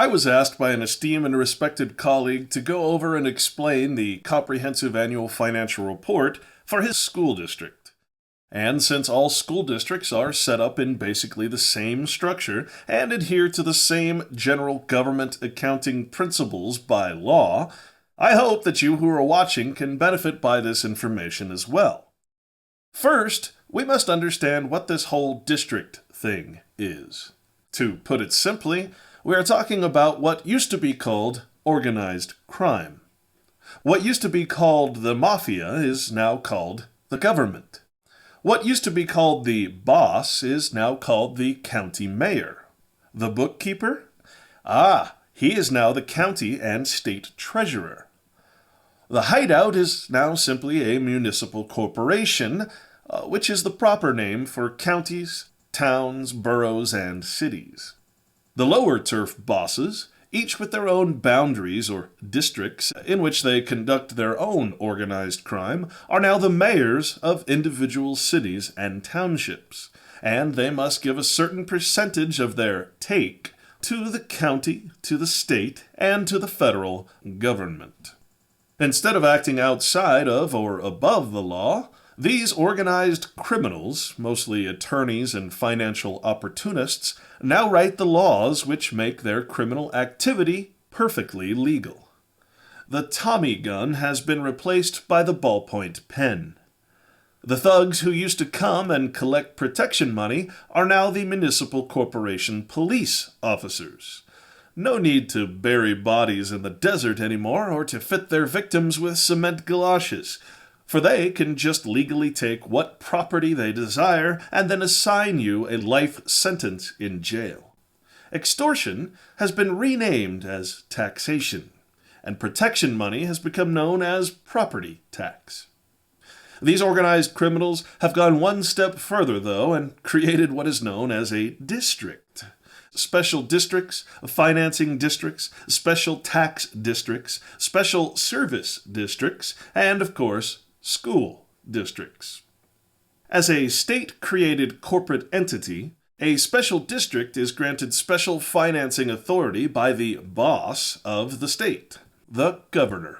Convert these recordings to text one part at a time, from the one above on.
I was asked by an esteemed and respected colleague to go over and explain the comprehensive annual financial report for his school district. And since all school districts are set up in basically the same structure and adhere to the same general government accounting principles by law, I hope that you who are watching can benefit by this information as well. First, we must understand what this whole district thing is. To put it simply, we are talking about what used to be called organized crime. What used to be called the mafia is now called the government. What used to be called the boss is now called the county mayor. The bookkeeper? He is now the county and state treasurer. The hideout is now simply a municipal corporation, which is the proper name for counties, towns, boroughs, and cities. The lower turf bosses, each with their own boundaries or districts in which they conduct their own organized crime, are now the mayors of individual cities and townships, and they must give a certain percentage of their take to the county, to the state, and to the federal government. Instead of acting outside of or above the law, these organized criminals, mostly attorneys and financial opportunists, now write the laws which make their criminal activity perfectly legal. The Tommy gun has been replaced by the ballpoint pen. The thugs who used to come and collect protection money are now the municipal corporation police officers. No need to bury bodies in the desert anymore or to fit their victims with cement galoshes, for they can just legally take what property they desire and then assign you a life sentence in jail. Extortion has been renamed as taxation, and protection money has become known as property tax. These organized criminals have gone one step further, though, and created what is known as a district. Special districts, financing districts, special tax districts, special service districts, and, of course, school districts. As a state-created corporate entity, a special district is granted special financing authority by the boss of the state, the governor.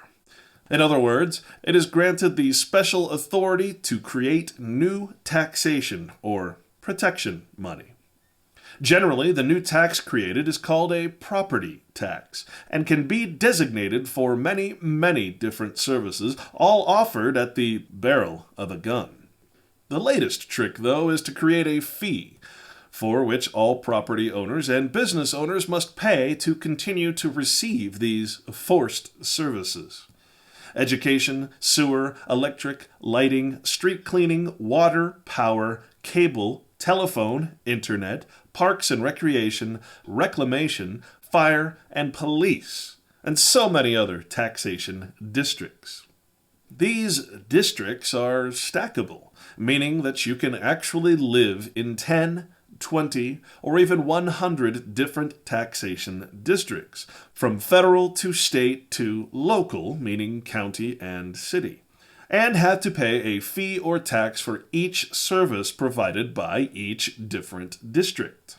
In other words, it is granted the special authority to create new taxation or protection money. Generally, the new tax created is called a property tax and can be designated for many, many different services, all offered at the barrel of a gun. The latest trick, though, is to create a fee, for which all property owners and business owners must pay to continue to receive these forced services. Education, sewer, electric, lighting, street cleaning, water, power, cable, telephone, internet, parks and recreation, reclamation, fire, and police, and so many other taxation districts. These districts are stackable, meaning that you can actually live in 10, 20, or even 100 different taxation districts, from federal to state to local, meaning county and city, and have to pay a fee or tax for each service provided by each different district.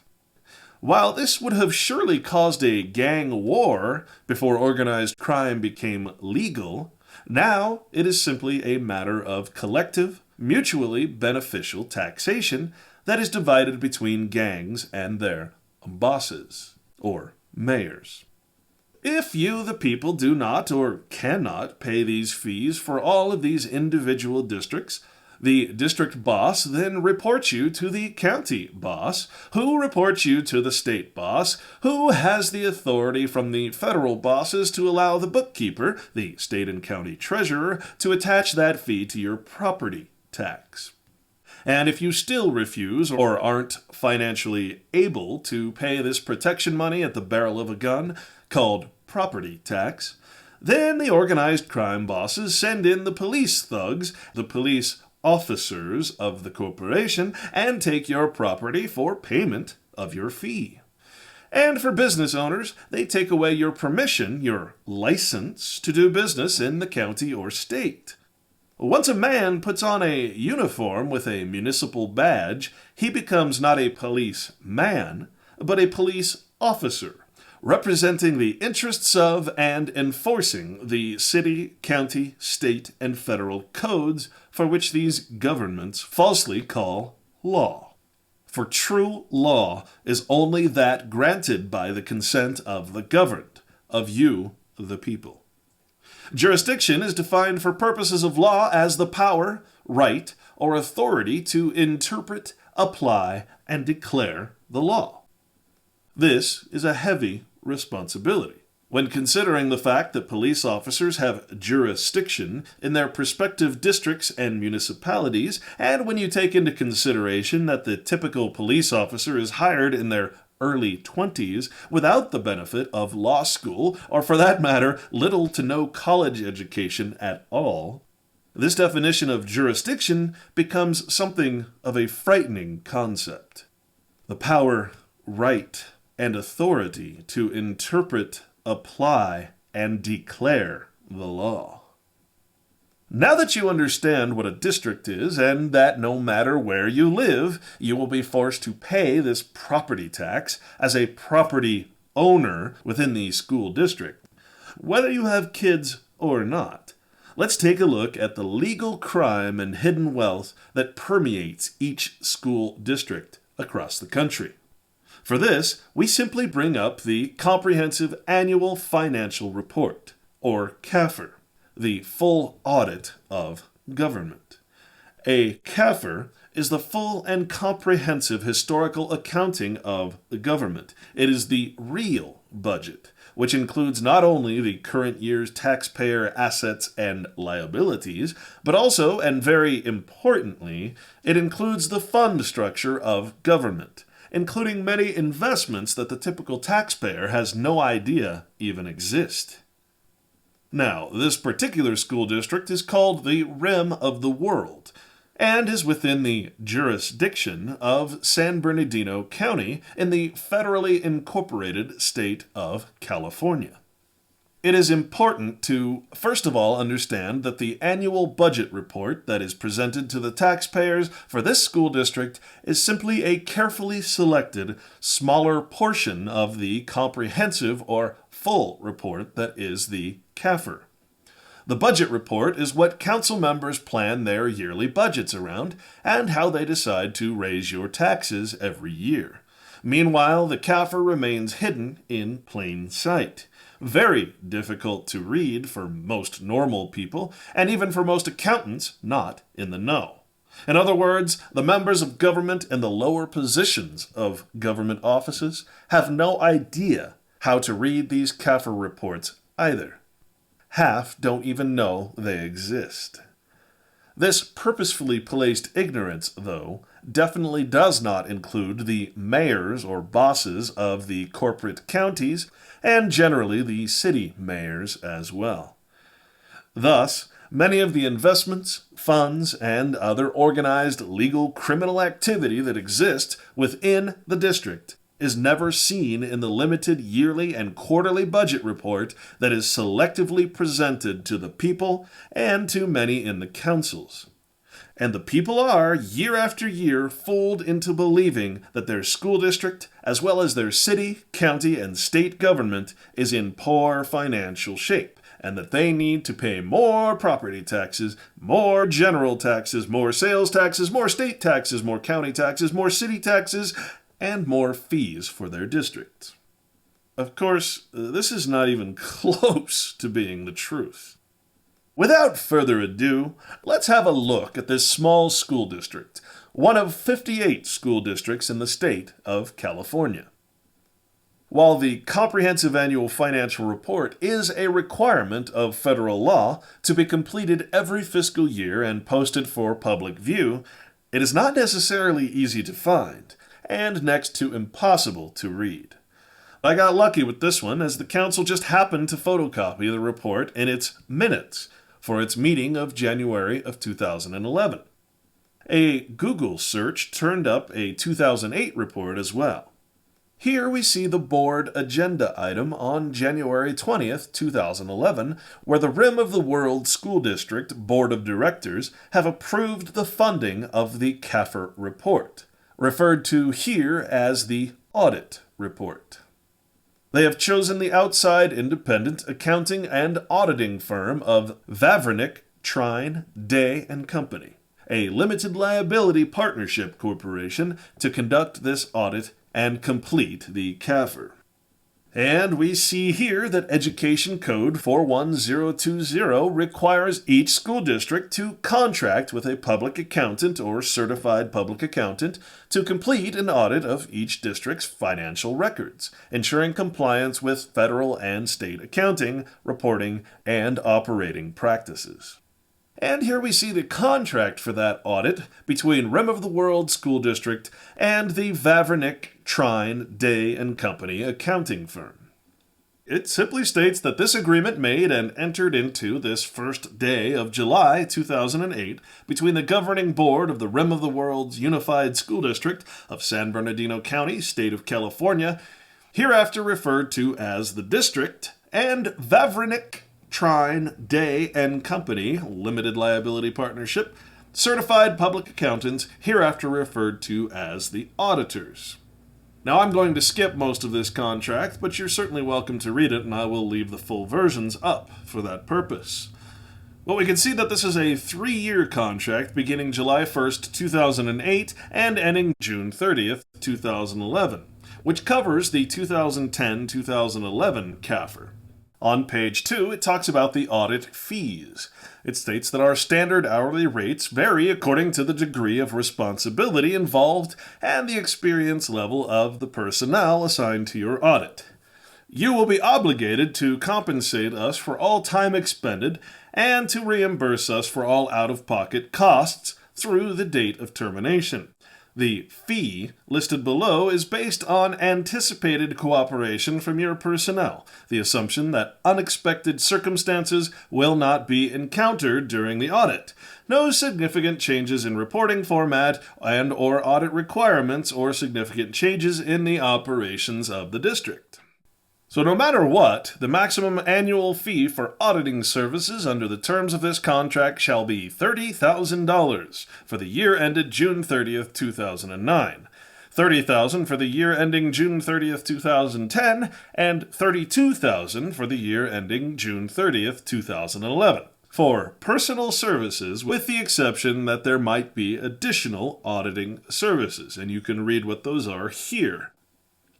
While this would have surely caused a gang war before organized crime became legal, now it is simply a matter of collective, mutually beneficial taxation that is divided between gangs and their bosses, or mayors. If you, the people, do not or cannot pay these fees for all of these individual districts, the district boss then reports you to the county boss, who reports you to the state boss, who has the authority from the federal bosses to allow the bookkeeper, the state and county treasurer, to attach that fee to your property tax. And if you still refuse or aren't financially able to pay this protection money at the barrel of a gun, called property tax, then the organized crime bosses send in the police thugs, the police officers of the corporation, and take your property for payment of your fee. And for business owners, they take away your permission, your license, to do business in the county or state. Once a man puts on a uniform with a municipal badge, he becomes not a police man, but a police officer, representing the interests of and enforcing the city, county, state, and federal codes for which these governments falsely call law. For true law is only that granted by the consent of the governed, of you, the people. Jurisdiction is defined for purposes of law as the power, right, or authority to interpret, apply, and declare the law. This is a heavy responsibility. When considering the fact that police officers have jurisdiction in their respective districts and municipalities, and when you take into consideration that the typical police officer is hired in their early 20s without the benefit of law school, or for that matter, little to no college education at all, this definition of jurisdiction becomes something of a frightening concept. The power, right, and authority to interpret, apply, and declare the law. Now that you understand what a district is, and that no matter where you live, you will be forced to pay this property tax as a property owner within the school district, whether you have kids or not, let's take a look at the legal crime and hidden wealth that permeates each school district across the country. For this, we simply bring up the Comprehensive Annual Financial Report, or CAFR, the full audit of government. A CAFR is the full and comprehensive historical accounting of the government. It is the real budget, which includes not only the current year's taxpayer assets and liabilities, but also, and very importantly, it includes the fund structure of government, including many investments that the typical taxpayer has no idea even exist. Now, this particular school district is called the Rim of the World, and is within the jurisdiction of San Bernardino County in the federally incorporated state of California. It is important to, first of all, understand that the annual budget report that is presented to the taxpayers for this school district is simply a carefully selected, smaller portion of the comprehensive or full report that is the CAFR. The budget report is what council members plan their yearly budgets around and how they decide to raise your taxes every year. Meanwhile, the CAFR remains hidden in plain sight. Very difficult to read for most normal people, and even for most accountants not in the know. In other words, the members of government in the lower positions of government offices have no idea how to read these CAFR reports either. Half don't even know they exist. This purposefully placed ignorance, though, definitely does not include the mayors or bosses of the corporate counties, and generally the city mayors as well. Thus, many of the investments, funds, and other organized legal criminal activity that exists within the district is never seen in the limited yearly and quarterly budget report that is selectively presented to the people and to many in the councils. And the people are, year after year, fooled into believing that their school district, as well as their city, county, and state government, is in poor financial shape, and that they need to pay more property taxes, more general taxes, more sales taxes, more state taxes, more county taxes, more city taxes, and more fees for their districts. Of course, this is not even close to being the truth. Without further ado, let's have a look at this small school district, one of 58 school districts in the state of California. While the Comprehensive Annual Financial Report is a requirement of federal law to be completed every fiscal year and posted for public view, it is not necessarily easy to find, and next to impossible to read. I got lucky with this one, as the council just happened to photocopy the report in its minutes for its meeting of January of 2011. A Google search turned up a 2008 report as well. Here we see the board agenda item on January 20th, 2011, where the Rim of the World School District Board of Directors have approved the funding of the CAFR report, referred to here as the audit report. They have chosen the outside independent accounting and auditing firm of Vavrinick, Trine, Day and Company, a limited liability partnership corporation, to conduct this audit and complete the CAFR. And we see here that Education Code 41020 requires each school district to contract with a public accountant or certified public accountant to complete an audit of each district's financial records, ensuring compliance with federal and state accounting, reporting, and operating practices. And here we see the contract for that audit between Rim of the World School District and the Vavrinick, Trine, Day and Company accounting firm. It simply states that this agreement made and entered into this first day of July 2008 between the governing board of the Rim of the World's Unified School District of San Bernardino County, State of California, hereafter referred to as the district, and Vavrinick, Trine, Day and Company, Limited Liability Partnership, certified public accountants, hereafter referred to as the auditors. Now, I'm going to skip most of this contract, but you're certainly welcome to read it, and I will leave the full versions up for that purpose. Well, we can see that this is a 3-year contract beginning July 1st, 2008 and ending June 30th, 2011, which covers the 2010-2011 CAFR. On page 2, it talks about the audit fees. It states that our standard hourly rates vary according to the degree of responsibility involved and the experience level of the personnel assigned to your audit. You will be obligated to compensate us for all time expended and to reimburse us for all out-of-pocket costs through the date of termination. The fee listed below is based on anticipated cooperation from your personnel, the assumption that unexpected circumstances will not be encountered during the audit, no significant changes in reporting format and/or audit requirements, or significant changes in the operations of the district. So no matter what, the maximum annual fee for auditing services under the terms of this contract shall be $30,000 for the year ended June 30th, 2009, $30,000 for the year ending June 30th, 2010, and $32,000 for the year ending June 30th, 2011. For personal services, with the exception that there might be additional auditing services, and you can read what those are here.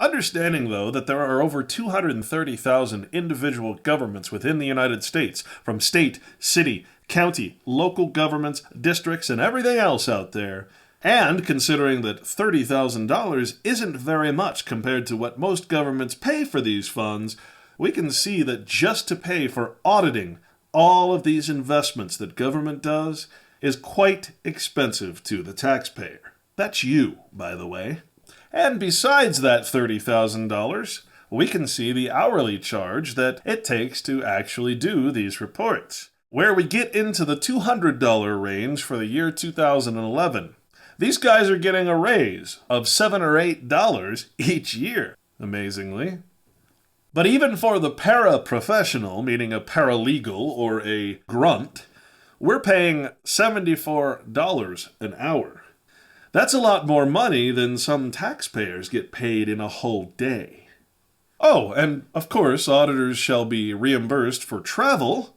Understanding, though, that there are over 230,000 individual governments within the United States, from state, city, county, local governments, districts, and everything else out there, and considering that $30,000 isn't very much compared to what most governments pay for these funds, we can see that just to pay for auditing all of these investments that government does is quite expensive to the taxpayer. That's you, by the way. And besides that $30,000, we can see the hourly charge that it takes to actually do these reports, where we get into the $200 range for the year 2011. These guys are getting a raise of $7 or $8 each year, amazingly. But even for the paraprofessional, meaning a paralegal or a grunt, we're paying $74 an hour. That's a lot more money than some taxpayers get paid in a whole day. Oh, and of course, auditors shall be reimbursed for travel.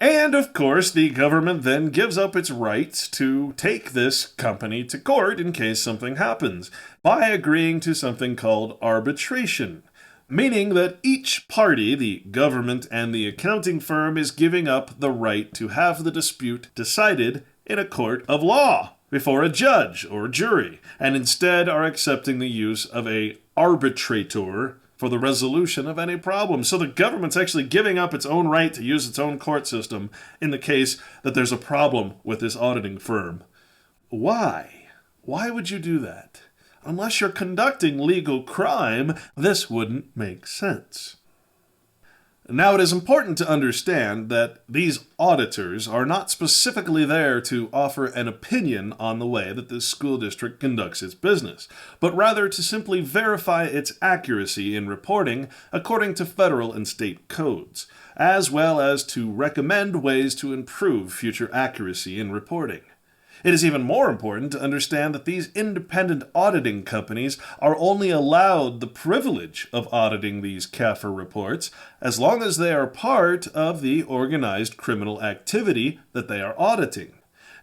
And of course, the government then gives up its rights to take this company to court in case something happens by agreeing to something called arbitration, meaning that each party, the government and the accounting firm, is giving up the right to have the dispute decided in a court of law before a judge or jury, and instead are accepting the use of an arbitrator for the resolution of any problem. So the government's actually giving up its own right to use its own court system in the case that there's a problem with this auditing firm. Why? Why would you do that? Unless you're conducting legal crime, this wouldn't make sense. Now, it is important to understand that these auditors are not specifically there to offer an opinion on the way that this school district conducts its business, but rather to simply verify its accuracy in reporting according to federal and state codes, as well as to recommend ways to improve future accuracy in reporting. It is even more important to understand that these independent auditing companies are only allowed the privilege of auditing these CAFR reports as long as they are part of the organized criminal activity that they are auditing.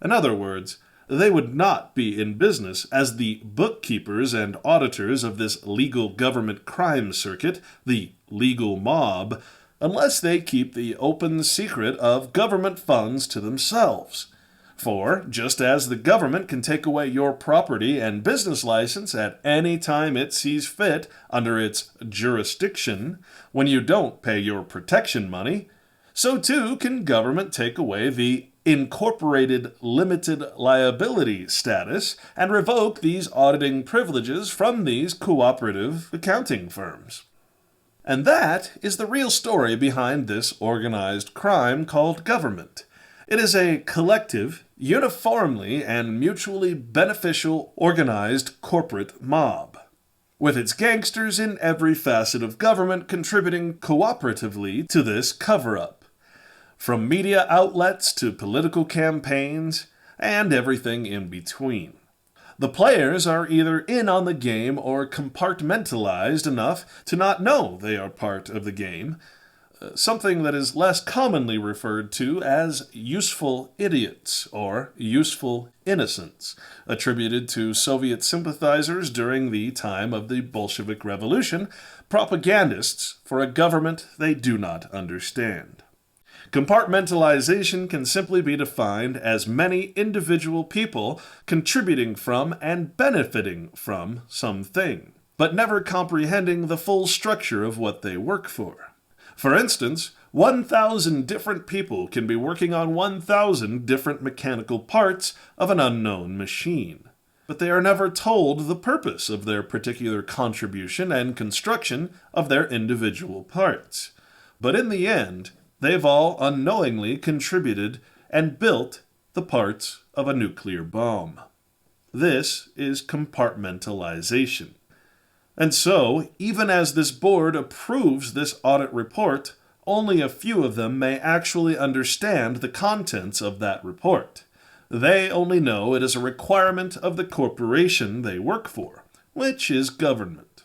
In other words, they would not be in business as the bookkeepers and auditors of this legal government crime circuit, the legal mob, unless they keep the open secret of government funds to themselves. For, just as the government can take away your property and business license at any time it sees fit under its jurisdiction when you don't pay your protection money, so too can government take away the incorporated limited liability status and revoke these auditing privileges from these cooperative accounting firms. And that is the real story behind this organized crime called government. It is a collective, uniformly and mutually beneficial organized corporate mob, with its gangsters in every facet of government contributing cooperatively to this cover-up, from media outlets to political campaigns and everything in between. The players are either in on the game or compartmentalized enough to not know they are part of the game, something that is less commonly referred to as useful idiots or useful innocents, attributed to Soviet sympathizers during the time of the Bolshevik Revolution, propagandists for a government they do not understand. Compartmentalization can simply be defined as many individual people contributing from and benefiting from something, but never comprehending the full structure of what they work for. For instance, 1,000 different people can be working on 1,000 different mechanical parts of an unknown machine, but they are never told the purpose of their particular contribution and construction of their individual parts. But in the end, they've all unknowingly contributed and built the parts of a nuclear bomb. This is compartmentalization. And so, even as this board approves this audit report, only a few of them may actually understand the contents of that report. They only know it is a requirement of the corporation they work for, which is government.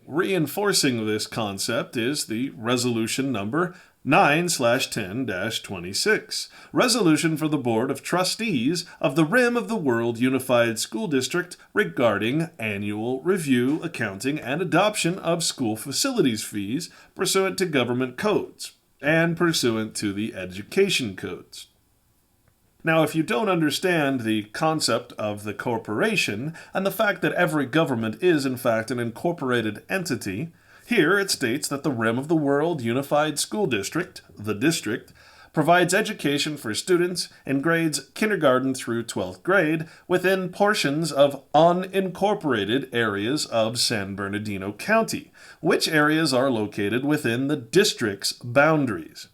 Reinforcing this concept is the resolution number 9/10-26, Resolution for the Board of Trustees of the Rim of the World Unified School District regarding annual review, accounting, and adoption of school facilities fees pursuant to government codes and pursuant to the education codes. Now, if you don't understand the concept of the corporation and the fact that every government is, in fact, an incorporated entity, here it states that the Rim of the World Unified School District, the district, provides education for students in grades kindergarten through 12th grade within portions of unincorporated areas of San Bernardino County, which areas are located within the district's boundaries.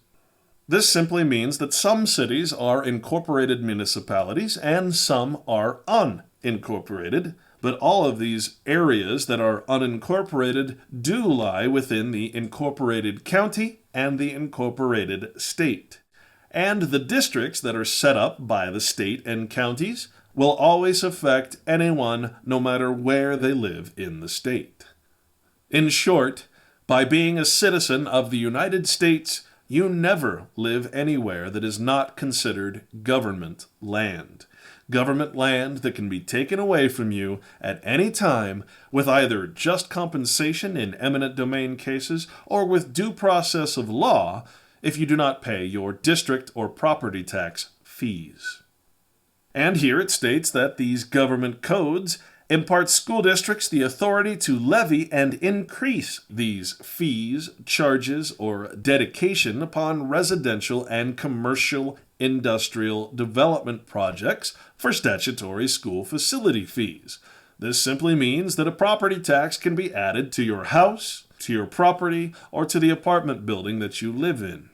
This simply means that some cities are incorporated municipalities and some are unincorporated, but all of these areas that are unincorporated do lie within the incorporated county and the incorporated state. And the districts that are set up by the state and counties will always affect anyone no matter where they live in the state. In short, by being a citizen of the United States, you never live anywhere that is not considered government land. Government land that can be taken away from you at any time with either just compensation in eminent domain cases or with due process of law if you do not pay your district or property tax fees. And here it states that these government codes impart school districts the authority to levy and increase these fees, charges, or dedication upon residential and commercial industrial development projects for statutory school facility fees. This simply means that a property tax can be added to your house, to your property, or to the apartment building that you live in.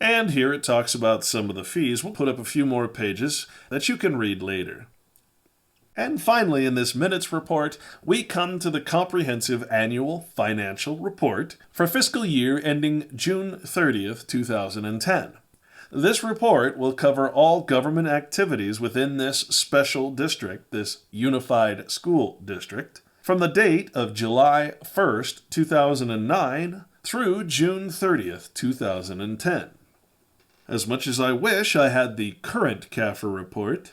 And here it talks about some of the fees. We'll put up a few more pages that you can read later. And finally, in this minutes report, we come to the comprehensive annual financial report for fiscal year ending June 30th, 2010. This report will cover all government activities within this special district, this unified school district, from the date of July 1st, 2009 through June 30th, 2010. As much as I wish I had the current CAFR report,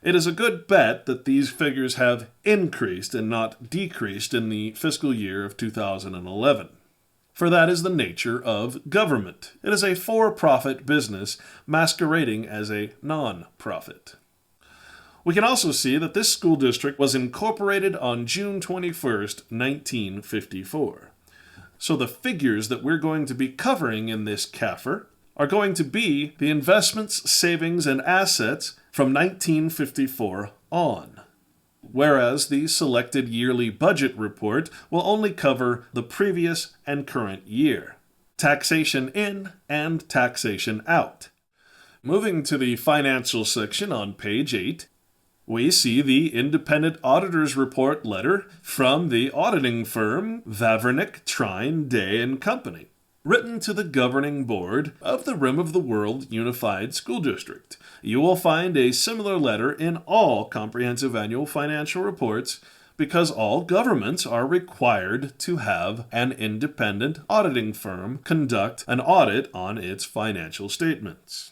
it is a good bet that these figures have increased and not decreased in the fiscal year of 2011. For that is the nature of government. It is a for-profit business masquerading as a non-profit. We can also see that this school district was incorporated on June 21st, 1954. So the figures that we're going to be covering in this CAFR are going to be the investments, savings, and assets from 1954 on, whereas the selected yearly budget report will only cover the previous and current year, taxation in and taxation out. Moving to the financial section on page 8, we see the Independent Auditor's Report letter from the auditing firm Vavernick, Trine, Day & Company, written to the governing board of the Rim of the World Unified School District. You will find a similar letter in all comprehensive annual financial reports because all governments are required to have an independent auditing firm conduct an audit on its financial statements.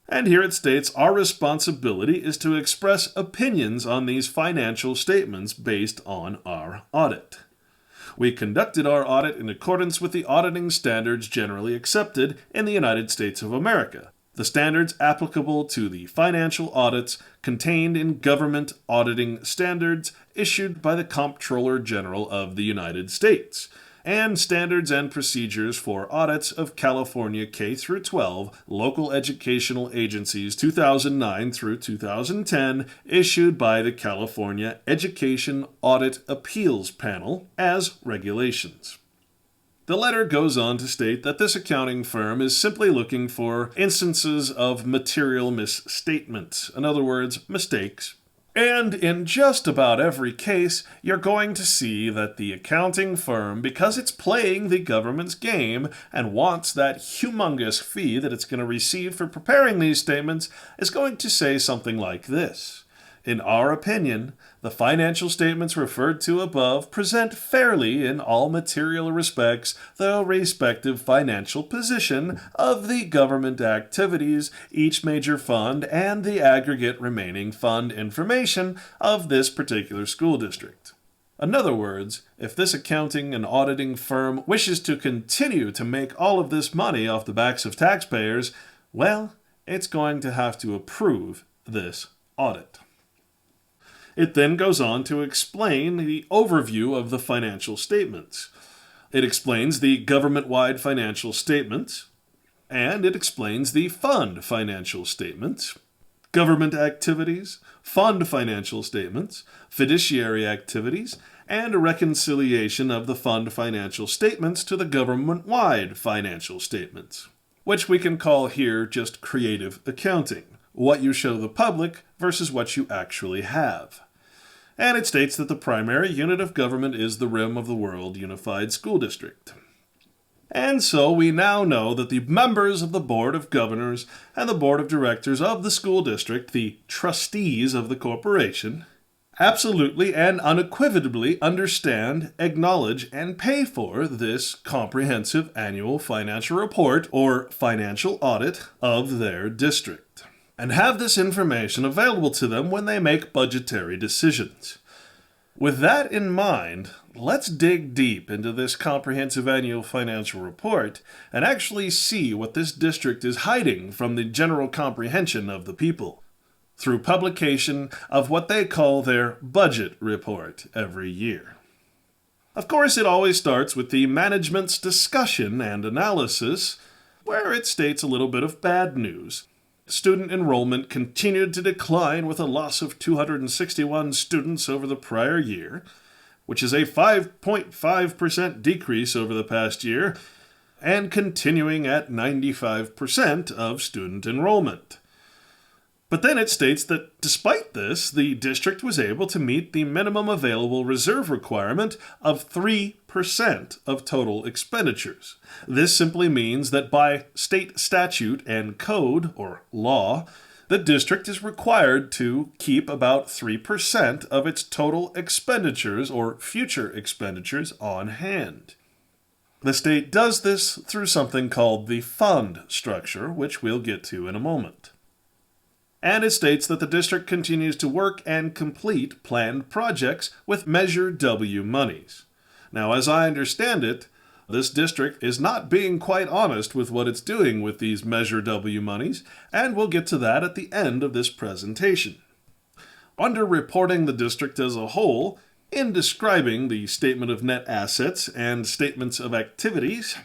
And here it states our responsibility is to express opinions on these financial statements based on our audit. We conducted our audit in accordance with the auditing standards generally accepted in the United States of America, the standards applicable to the financial audits contained in government auditing standards issued by the Comptroller General of the United States, and standards and procedures for audits of California K-12 local educational agencies 2009 through 2010 issued by the California Education Audit Appeals Panel as regulations. The letter goes on to state that this accounting firm is simply looking for instances of material misstatements, in other words, mistakes. And in just about every case, you're going to see that the accounting firm, because it's playing the government's game and wants that humongous fee that it's going to receive for preparing these statements, is going to say something like this. In our opinion, the financial statements referred to above present fairly in all material respects the respective financial position of the government activities, each major fund, and the aggregate remaining fund information of this particular school district. In other words, if this accounting and auditing firm wishes to continue to make all of this money off the backs of taxpayers, well, it's going to have to approve this audit. It then goes on to explain the overview of the financial statements. It explains the government-wide financial statements, and it explains the fund financial statements, government activities, fund financial statements, fiduciary activities, and a reconciliation of the fund financial statements to the government-wide financial statements, which we can call here just creative accounting. What you show the public versus what you actually have. And it states that the primary unit of government is the Rim of the World Unified School District. And so we now know that the members of the Board of Governors and the Board of Directors of the school district, the trustees of the corporation, absolutely and unequivocally understand, acknowledge, and pay for this comprehensive annual financial report or financial audit of their district, and have this information available to them when they make budgetary decisions. With that in mind, let's dig deep into this comprehensive annual financial report and actually see what this district is hiding from the general comprehension of the people through publication of what they call their budget report every year. Of course, it always starts with the management's discussion and analysis, where it states a little bit of bad news. Student enrollment continued to decline with a loss of 261 students over the prior year, which is a 5.5% decrease over the past year, and continuing at 95% of student enrollment. But then it states that despite this, the district was able to meet the minimum available reserve requirement of 3% 4% of total expenditures. This simply means that by state statute and code, or law, the district is required to keep about 3% of its total expenditures or future expenditures on hand. The state does this through something called the fund structure, which we'll get to in a moment. And it states that the district continues to work and complete planned projects with Measure W monies. Now, as I understand it, this district is not being quite honest with what it's doing with these Measure W monies, and we'll get to that at the end of this presentation. Under reporting the district as a whole, in describing the Statement of Net Assets and Statements of Activities,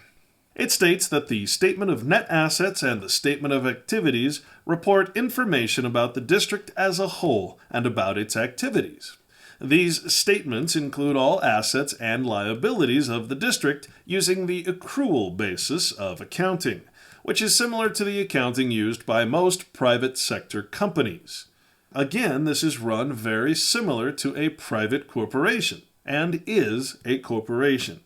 it states that the Statement of Net Assets and the Statement of Activities report information about the district as a whole and about its activities. These statements include all assets and liabilities of the district using the accrual basis of accounting, which is similar to the accounting used by most private sector companies. Again, this is run very similar to a private corporation, and is a corporation.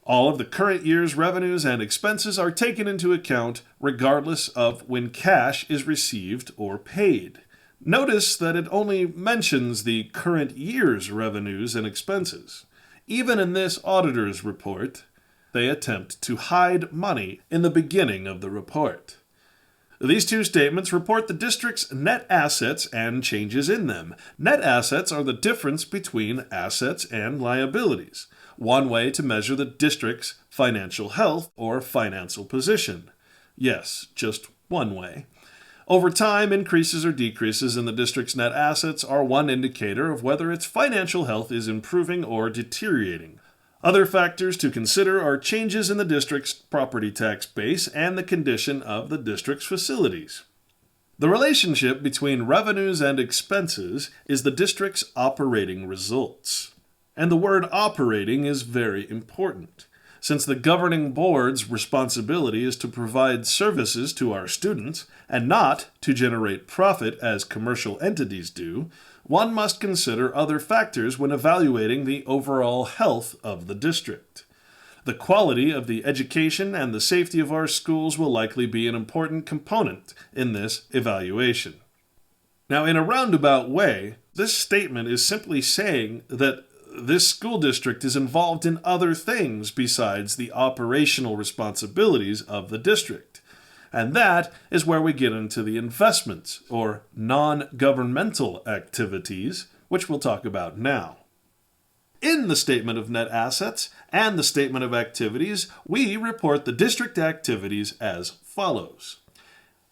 All of the current year's revenues and expenses are taken into account regardless of when cash is received or paid. Notice that it only mentions the current year's revenues and expenses. Even in this auditor's report, they attempt to hide money in the beginning of the report. These two statements report the district's net assets and changes in them. Net assets are the difference between assets and liabilities, one way to measure the district's financial health or financial position. Yes, just one way. Over time, increases or decreases in the district's net assets are one indicator of whether its financial health is improving or deteriorating. Other factors to consider are changes in the district's property tax base and the condition of the district's facilities. The relationship between revenues and expenses is the district's operating results. And the word operating is very important, since the governing board's responsibility is to provide services to our students and not to generate profit as commercial entities do. One must consider other factors when evaluating the overall health of the district. The quality of the education and the safety of our schools will likely be an important component in this evaluation. Now, in a roundabout way, this statement is simply saying that this school district is involved in other things besides the operational responsibilities of the district. And that is where we get into the investments, or non-governmental activities, which we'll talk about now. In the Statement of Net Assets and the Statement of Activities, we report the district activities as follows.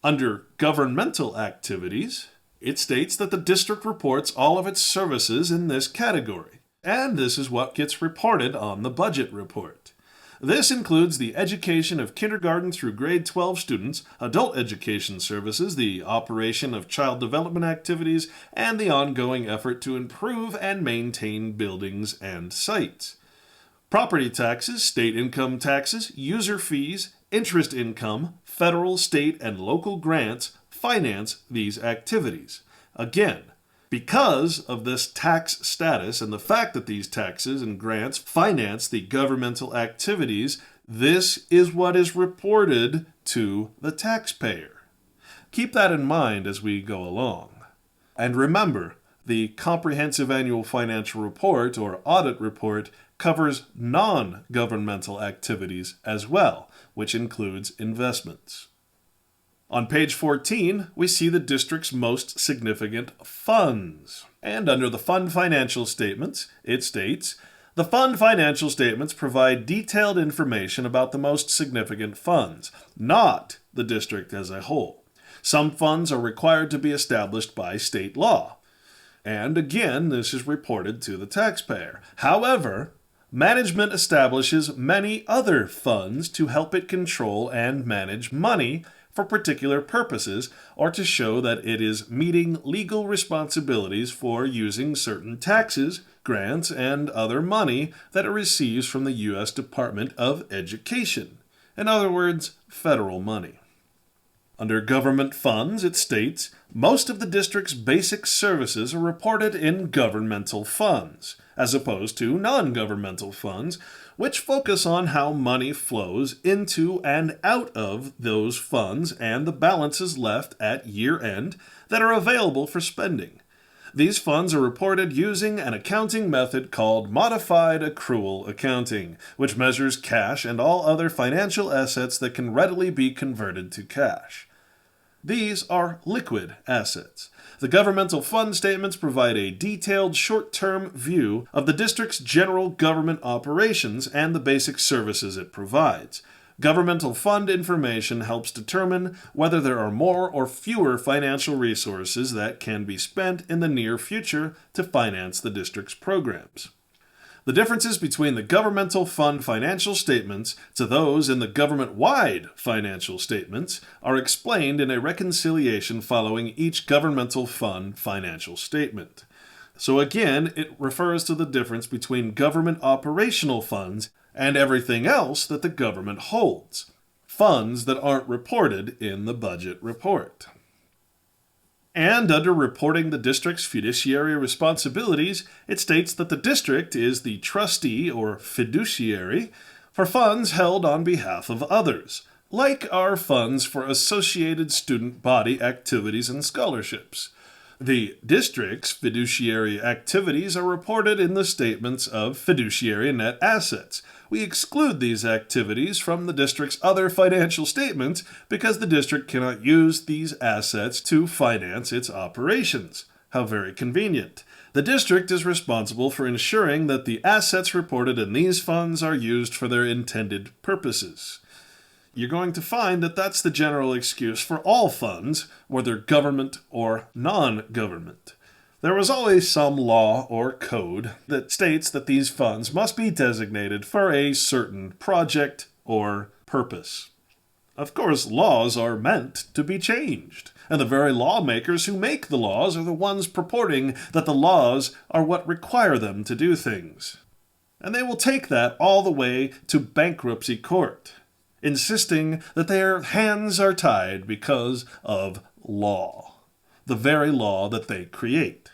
Under governmental activities, it states that the district reports all of its services in this category, and this is what gets reported on the budget report. This includes the education of kindergarten through grade 12 students, adult education services, the operation of child development activities, and the ongoing effort to improve and maintain buildings and sites. Property taxes, state income taxes, user fees, interest income, federal, state, and local grants finance these activities. Again, because of this tax status and the fact that these taxes and grants finance the governmental activities, this is what is reported to the taxpayer. Keep that in mind as we go along. And remember, the Comprehensive Annual Financial Report, or Audit Report, covers non-governmental activities as well, which includes investments. On page 14, we see the district's most significant funds. And under the fund financial statements, it states, the fund financial statements provide detailed information about the most significant funds, not the district as a whole. Some funds are required to be established by state law. And again, this is reported to the taxpayer. However, management establishes many other funds to help it control and manage money for particular purposes, or to show that it is meeting legal responsibilities for using certain taxes, grants, and other money that it receives from the U.S. Department of Education. In other words, federal money. Under government funds, it states, most of the district's basic services are reported in governmental funds, as opposed to non-governmental funds, which focus on how money flows into and out of those funds and the balances left at year end that are available for spending. These funds are reported using an accounting method called modified accrual accounting, which measures cash and all other financial assets that can readily be converted to cash. These are liquid assets. The governmental fund statements provide a detailed short-term view of the district's general government operations and the basic services it provides. Governmental fund information helps determine whether there are more or fewer financial resources that can be spent in the near future to finance the district's programs. The differences between the governmental fund financial statements to those in the government-wide financial statements are explained in a reconciliation following each governmental fund financial statement. So again, it refers to the difference between government operational funds and everything else that the government holds, funds that aren't reported in the budget report. And under reporting the district's fiduciary responsibilities, it states that the district is the trustee or fiduciary for funds held on behalf of others, like our funds for associated student body activities and scholarships. The district's fiduciary activities are reported in the statements of fiduciary net assets. We exclude these activities from the district's other financial statements because the district cannot use these assets to finance its operations. How very convenient. The district is responsible for ensuring that the assets reported in these funds are used for their intended purposes. You're going to find that that's the general excuse for all funds, whether government or non-government. There was always some law or code that states that these funds must be designated for a certain project or purpose. Of course, laws are meant to be changed, and the very lawmakers who make the laws are the ones purporting that the laws are what require them to do things. And they will take that all the way to bankruptcy court, insisting that their hands are tied because of law, the very law that they create.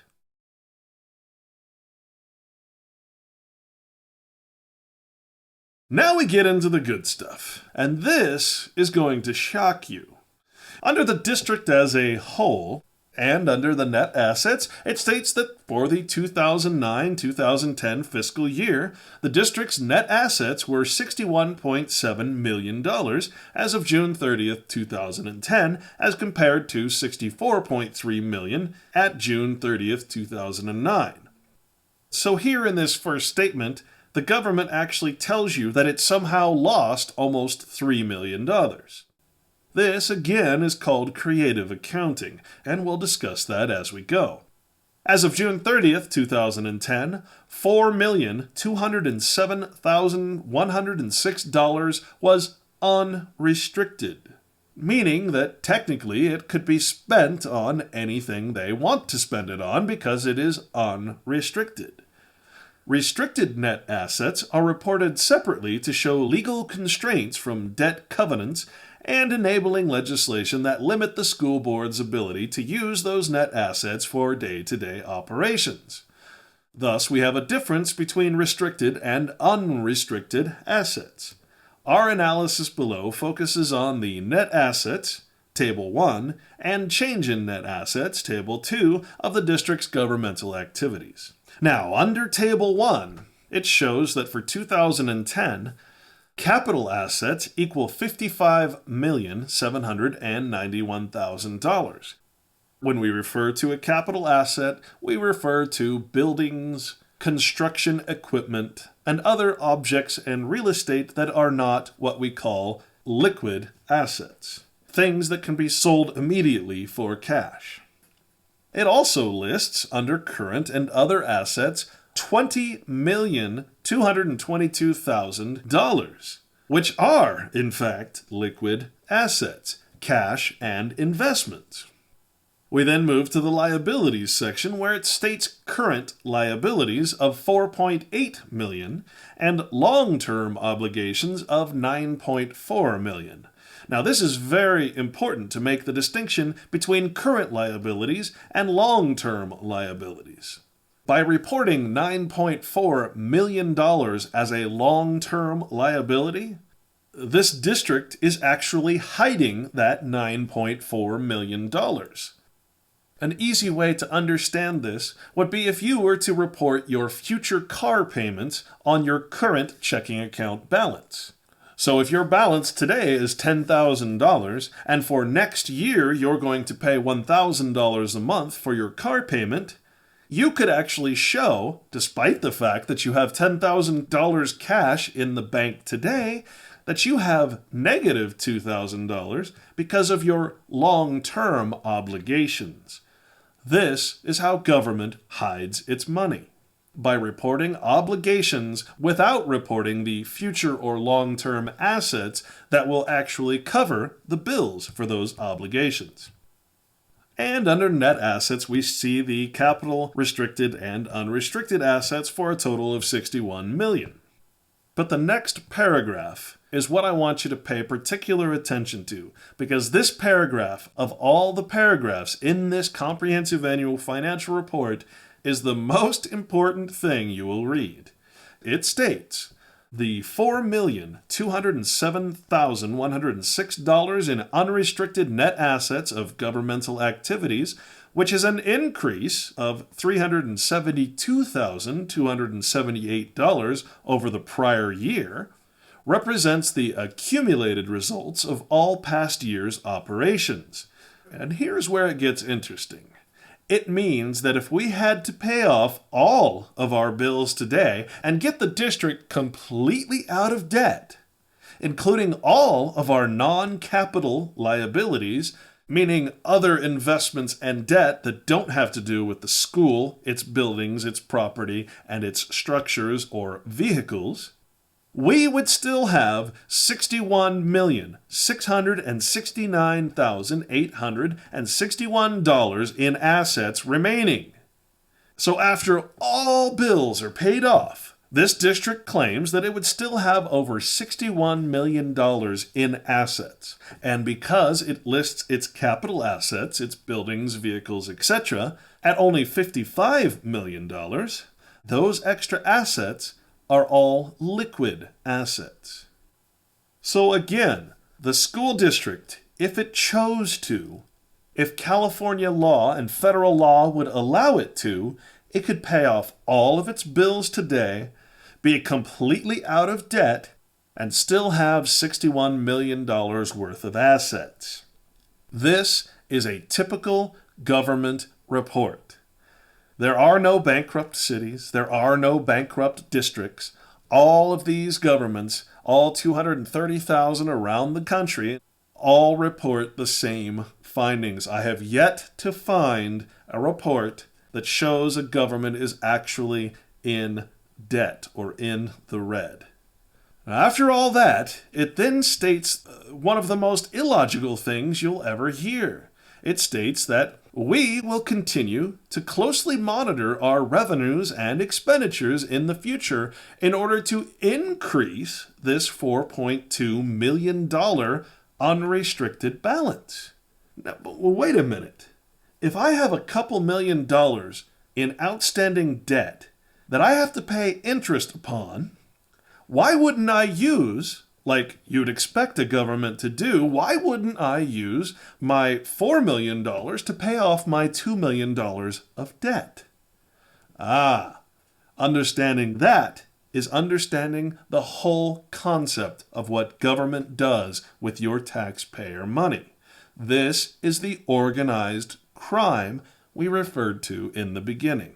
Now we get into the good stuff, and this is going to shock you. Under the district as a whole, and under the net assets, it states that for the 2009-2010 fiscal year, the district's net assets were $61.7 million as of June 30th, 2010, as compared to $64.3 million at June 30th, 2009. So here in this first statement, the government actually tells you that it somehow lost almost $3 million. This, again, is called creative accounting, and we'll discuss that as we go. As of June 30th, 2010, $4,207,106 was unrestricted, meaning that technically it could be spent on anything they want to spend it on because it is unrestricted. Restricted net assets are reported separately to show legal constraints from debt covenants and enabling legislation that limit the school board's ability to use those net assets for day-to-day operations. Thus, we have a difference between restricted and unrestricted assets. Our analysis below focuses on the net assets, Table 1, and change in net assets, Table 2, of the district's governmental activities. Now, under Table 1, it shows that for 2010, capital assets equal $55,791,000. When we refer to a capital asset, we refer to buildings, construction equipment, and other objects and real estate that are not what we call liquid assets, things that can be sold immediately for cash. It also lists under current and other assets $20,222,000, which are, in fact, liquid assets, cash and investments. We then move to the liabilities section where it states current liabilities of $4.8 million and long-term obligations of $9.4 million. Now, this is very important to make the distinction between current liabilities and long-term liabilities. By reporting $9.4 million as a long-term liability, this district is actually hiding that $9.4 million. An easy way to understand this would be if you were to report your future car payments on your current checking account balance. So if your balance today is $10,000, and for next year you're going to pay $1,000 a month for your car payment, you could actually show, despite the fact that you have $10,000 cash in the bank today, that you have negative $2,000 because of your long-term obligations. This is how government hides its money, by reporting obligations without reporting the future or long-term assets that will actually cover the bills for those obligations. And under net assets, we see the capital, restricted, and unrestricted assets for a total of $61 million. But the next paragraph is what I want you to pay particular attention to, because this paragraph, of all the paragraphs in this comprehensive annual financial report, is the most important thing you will read. It states, the $4,207,106 in unrestricted net assets of governmental activities, which is an increase of $372,278 over the prior year, represents the accumulated results of all past years' operations. And here's where it gets interesting. It means that if we had to pay off all of our bills today and get the district completely out of debt, including all of our non-capital liabilities, meaning other investments and debt that don't have to do with the school, its buildings, its property, and its structures or vehicles, we would still have $61,669,861 in assets remaining. So after all bills are paid off, this district claims that it would still have over $61 million in assets. And because it lists its capital assets, its buildings, vehicles, etc., at only $55 million, those extra assets are all liquid assets. So again, the school district, if it chose to, if California law and federal law would allow it to, it could pay off all of its bills today, be completely out of debt, and still have $61 million worth of assets. This is a typical government report. There are no bankrupt cities. There are no bankrupt districts. All of these governments, all 230,000 around the country, all report the same findings. I have yet to find a report that shows a government is actually in debt or in the red. Now, after all that, it then states one of the most illogical things you'll ever hear. It states that we will continue to closely monitor our revenues and expenditures in the future in order to increase this $4.2 million unrestricted balance. Now, wait a minute. If I have a couple $1,000,000 in outstanding debt that I have to pay interest upon, why wouldn't I use, like you'd expect a government to do, why wouldn't I use my $4 million to pay off my $2 million of debt? Understanding that is understanding the whole concept of what government does with your taxpayer money. This is the organized crime we referred to in the beginning,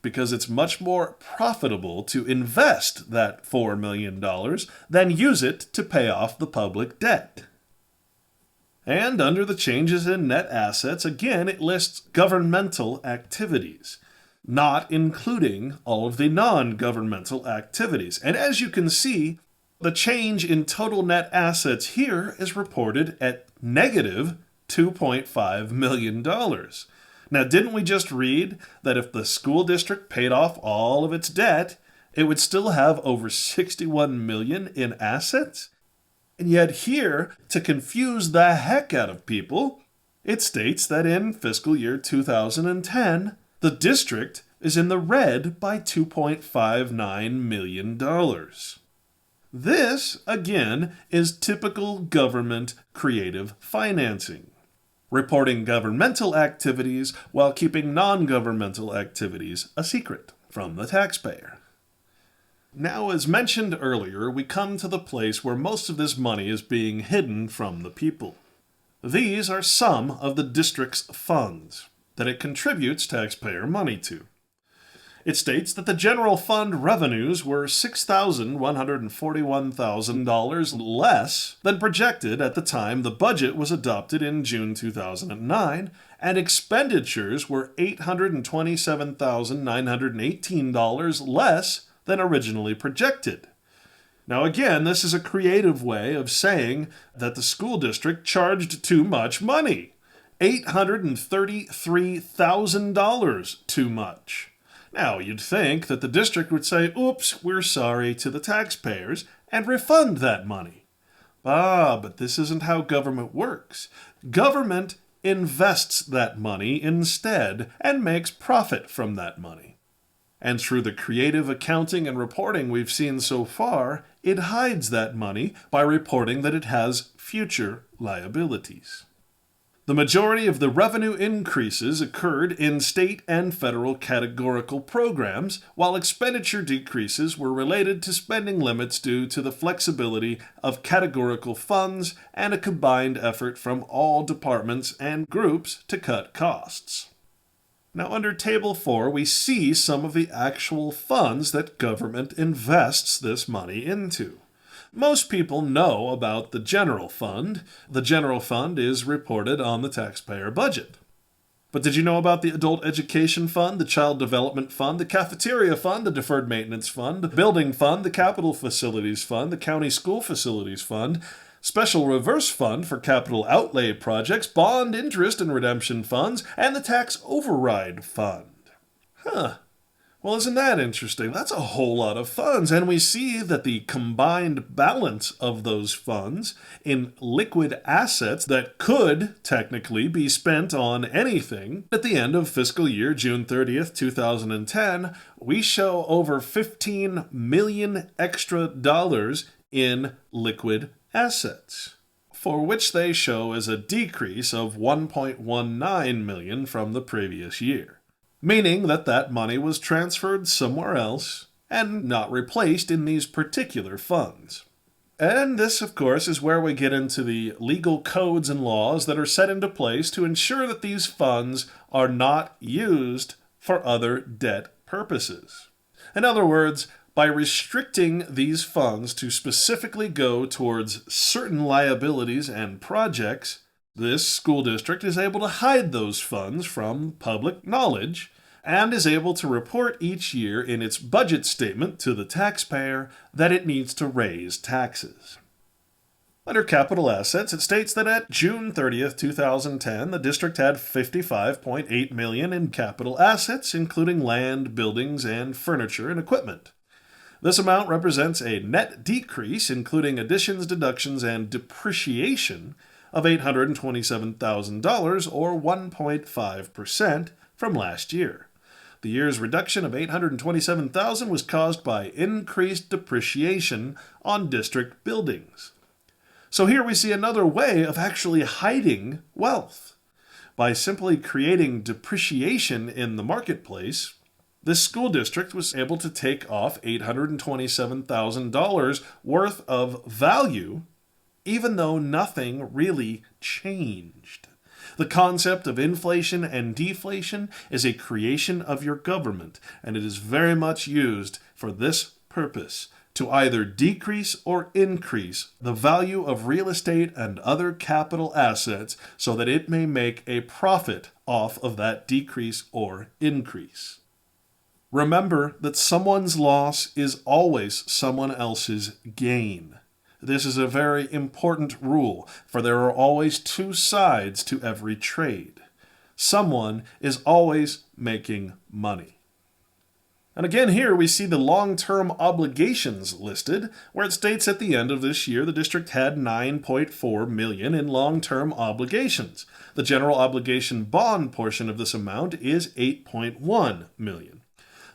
because it's much more profitable to invest that $4 million than use it to pay off the public debt. And under the changes in net assets, again, it lists governmental activities, not including all of the non-governmental activities. And as you can see, the change in total net assets here is reported at negative $2.5 million. Now, didn't we just read that if the school district paid off all of its debt, it would still have over $61 million in assets? And yet here, to confuse the heck out of people, it states that in fiscal year 2010, the district is in the red by $2.59 million. This, again, is typical government creative financing, reporting governmental activities while keeping non-governmental activities a secret from the taxpayer. Now, as mentioned earlier, we come to the place where most of this money is being hidden from the people. These are some of the district's funds that it contributes taxpayer money to. It states that the general fund revenues were $6,141,000 less than projected at the time the budget was adopted in June 2009, and expenditures were $827,918 less than originally projected. Now again, this is a creative way of saying that the school district charged too much money. $833,000 too much. Now, you'd think that the district would say, oops, we're sorry to the taxpayers, and refund that money. But this isn't how government works. Government invests that money instead and makes profit from that money. And through the creative accounting and reporting we've seen so far, it hides that money by reporting that it has future liabilities. The majority of the revenue increases occurred in state and federal categorical programs, while expenditure decreases were related to spending limits due to the flexibility of categorical funds and a combined effort from all departments and groups to cut costs. Now, under Table 4, we see some of the actual funds that government invests this money into. Most people know about the general fund. The general fund is reported on the taxpayer budget. But did you know about the adult education fund, the child development fund, the cafeteria fund, the deferred maintenance fund, the building fund, the capital facilities fund, the county school facilities fund, special reverse fund for capital outlay projects, bond interest and redemption funds, and the tax override fund? Well, isn't that interesting? That's a whole lot of funds, and we see that the combined balance of those funds in liquid assets that could technically be spent on anything at the end of fiscal year June 30th, 2010, we show over $15 million extra dollars in liquid assets, for which they show as a decrease of $1.19 million from the previous year. Meaning that that money was transferred somewhere else and not replaced in these particular funds. And this, of course, is where we get into the legal codes and laws that are set into place to ensure that these funds are not used for other debt purposes. In other words, by restricting these funds to specifically go towards certain liabilities and projects, this school district is able to hide those funds from public knowledge and is able to report each year in its budget statement to the taxpayer that it needs to raise taxes. Under capital assets, it states that at June 30th, 2010, the district had $55.8 million in capital assets, including land, buildings, and furniture and equipment. This amount represents a net decrease, including additions, deductions, and depreciation, of $827,000 or 1.5% from last year. The year's reduction of $827,000 was caused by increased depreciation on district buildings. So here we see another way of actually hiding wealth. By simply creating depreciation in the marketplace, this school district was able to take off $827,000 worth of value, even though nothing really changed. The concept of inflation and deflation is a creation of your government, and it is very much used for this purpose, to either decrease or increase the value of real estate and other capital assets so that it may make a profit off of that decrease or increase. Remember that someone's loss is always someone else's gain. This is a very important rule, for there are always two sides to every trade. Someone is always making money. And again here we see the long-term obligations listed, where it states at the end of this year the district had $9.4 million in long-term obligations. The general obligation bond portion of this amount is $8.1 million.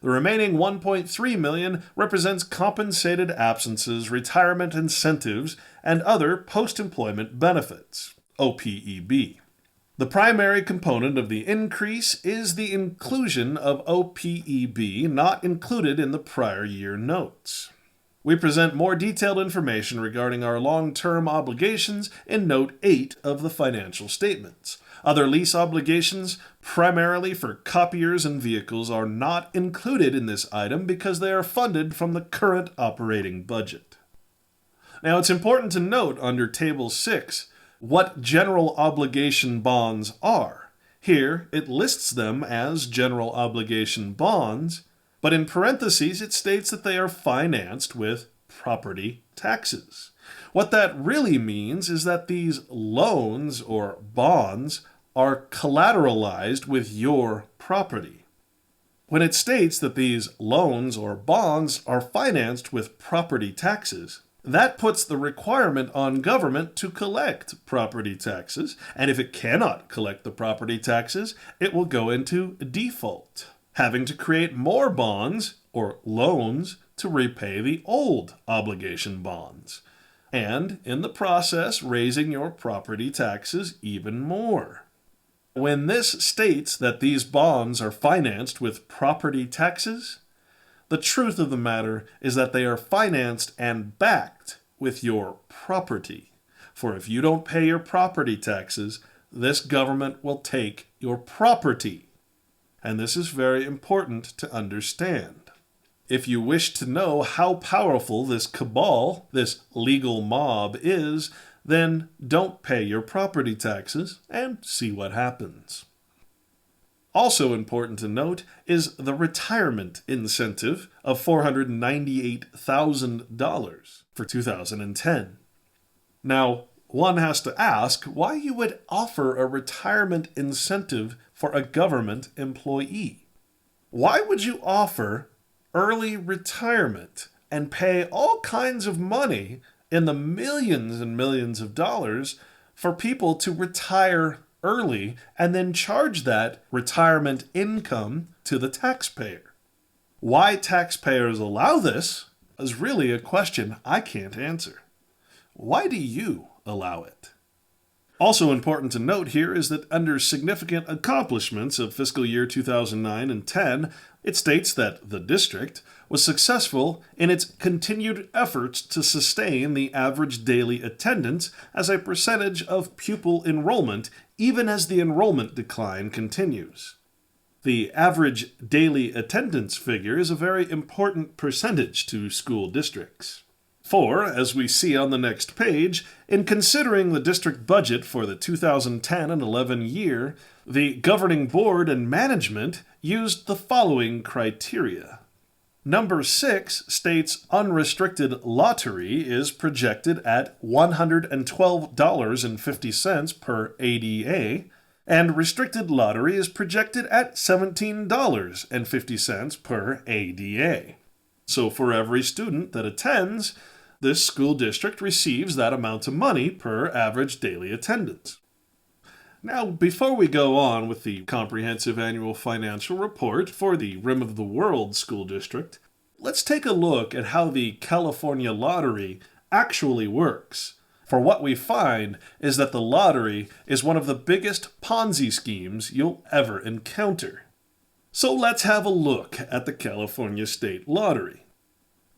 The remaining $1.3 million represents compensated absences, retirement incentives, and other post-employment benefits, OPEB. The primary component of the increase is the inclusion of OPEB not included in the prior year notes. We present more detailed information regarding our long-term obligations in Note 8 of the financial statements. Other lease obligations, primarily for copiers and vehicles, are not included in this item because they are funded from the current operating budget. Now, it's important to note under Table 6 what general obligation bonds are. Here, it lists them as general obligation bonds, but in parentheses it states that they are financed with property taxes. What that really means is that these loans or bonds are collateralized with your property. When it states that these loans or bonds are financed with property taxes, that puts the requirement on government to collect property taxes, and if it cannot collect the property taxes, it will go into default, having to create more bonds or loans to repay the old obligation bonds, and in the process raising your property taxes even more. When this states that these bonds are financed with property taxes, the truth of the matter is that they are financed and backed with your property. For if you don't pay your property taxes, this government will take your property. And this is very important to understand. If you wish to know how powerful this cabal, this legal mob is, then don't pay your property taxes and see what happens. Also important to note is the retirement incentive of $498,000 for 2010. Now, one has to ask why you would offer a retirement incentive for a government employee. Why would you offer early retirement and pay all kinds of money in the millions and millions of dollars for people to retire early and then charge that retirement income to the taxpayer? Why taxpayers allow this is really a question I can't answer. Why do you allow it? Also important to note here is that under significant accomplishments of fiscal year 2009 and 10, it states that the district was successful in its continued efforts to sustain the average daily attendance as a percentage of pupil enrollment, even as the enrollment decline continues. The average daily attendance figure is a very important percentage to school districts. For, as we see on the next page, in considering the district budget for the 2010 and 11 year, the governing board and management used the following criteria. Number 6 states unrestricted lottery is projected at $112.50 per ADA, and restricted lottery is projected at $17.50 per ADA. So for every student that attends, this school district receives that amount of money per average daily attendance. Now, before we go on with the comprehensive annual financial report for the Rim of the World School District, let's take a look at how the California lottery actually works. For what we find is that the lottery is one of the biggest Ponzi schemes you'll ever encounter. So let's have a look at the California State Lottery.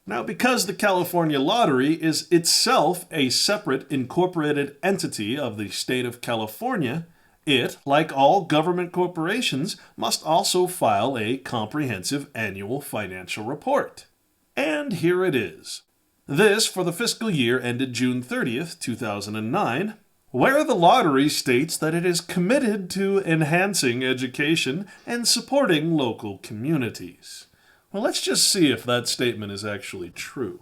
Now, because the California Lottery is itself a separate incorporated entity of the state of California, it, like all government corporations, must also file a comprehensive annual financial report. And here it is. This for the fiscal year ended June 30th, 2009, where the lottery states that it is committed to enhancing education and supporting local communities. Well, let's just see if that statement is actually true.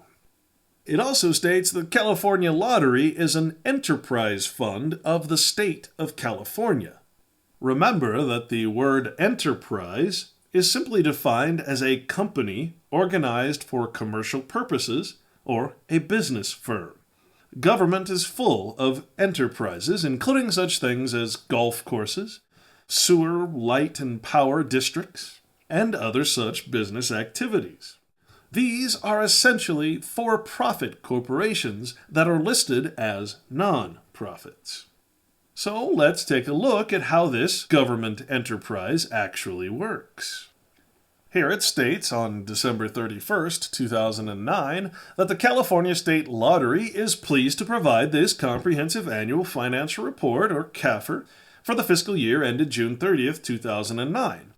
It also states the California Lottery is an enterprise fund of the state of California. Remember that the word enterprise is simply defined as a company organized for commercial purposes or a business firm. Government is full of enterprises, including such things as golf courses, sewer, light, and power districts, and other such business activities. These are essentially for-profit corporations that are listed as non-profits. So let's take a look at how this government enterprise actually works. Here it states on December 31st, 2009, that the California State Lottery is pleased to provide this comprehensive annual financial report, or CAFR, for the fiscal year ended June 30th, 2009.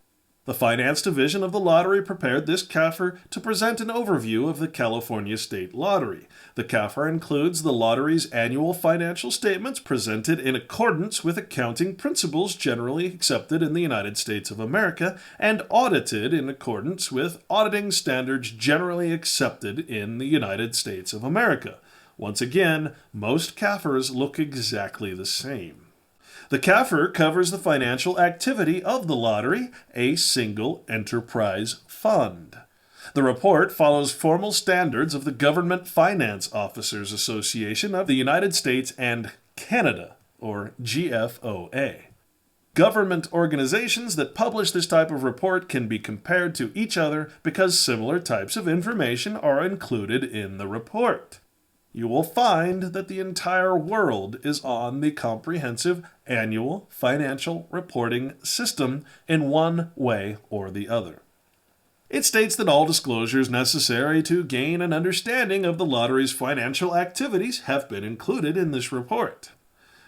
The Finance Division of the Lottery prepared this CAFR to present an overview of the California State Lottery. The CAFR includes the lottery's annual financial statements presented in accordance with accounting principles generally accepted in the United States of America and audited in accordance with auditing standards generally accepted in the United States of America. Once again, most CAFRs look exactly the same. The CAFR covers the financial activity of the lottery, a single enterprise fund. The report follows formal standards of the Government Finance Officers Association of the United States and Canada, or GFOA. Government organizations that publish this type of report can be compared to each other because similar types of information are included in the report. You will find that the entire world is on the comprehensive annual financial reporting system in one way or the other. It states that all disclosures necessary to gain an understanding of the lottery's financial activities have been included in this report.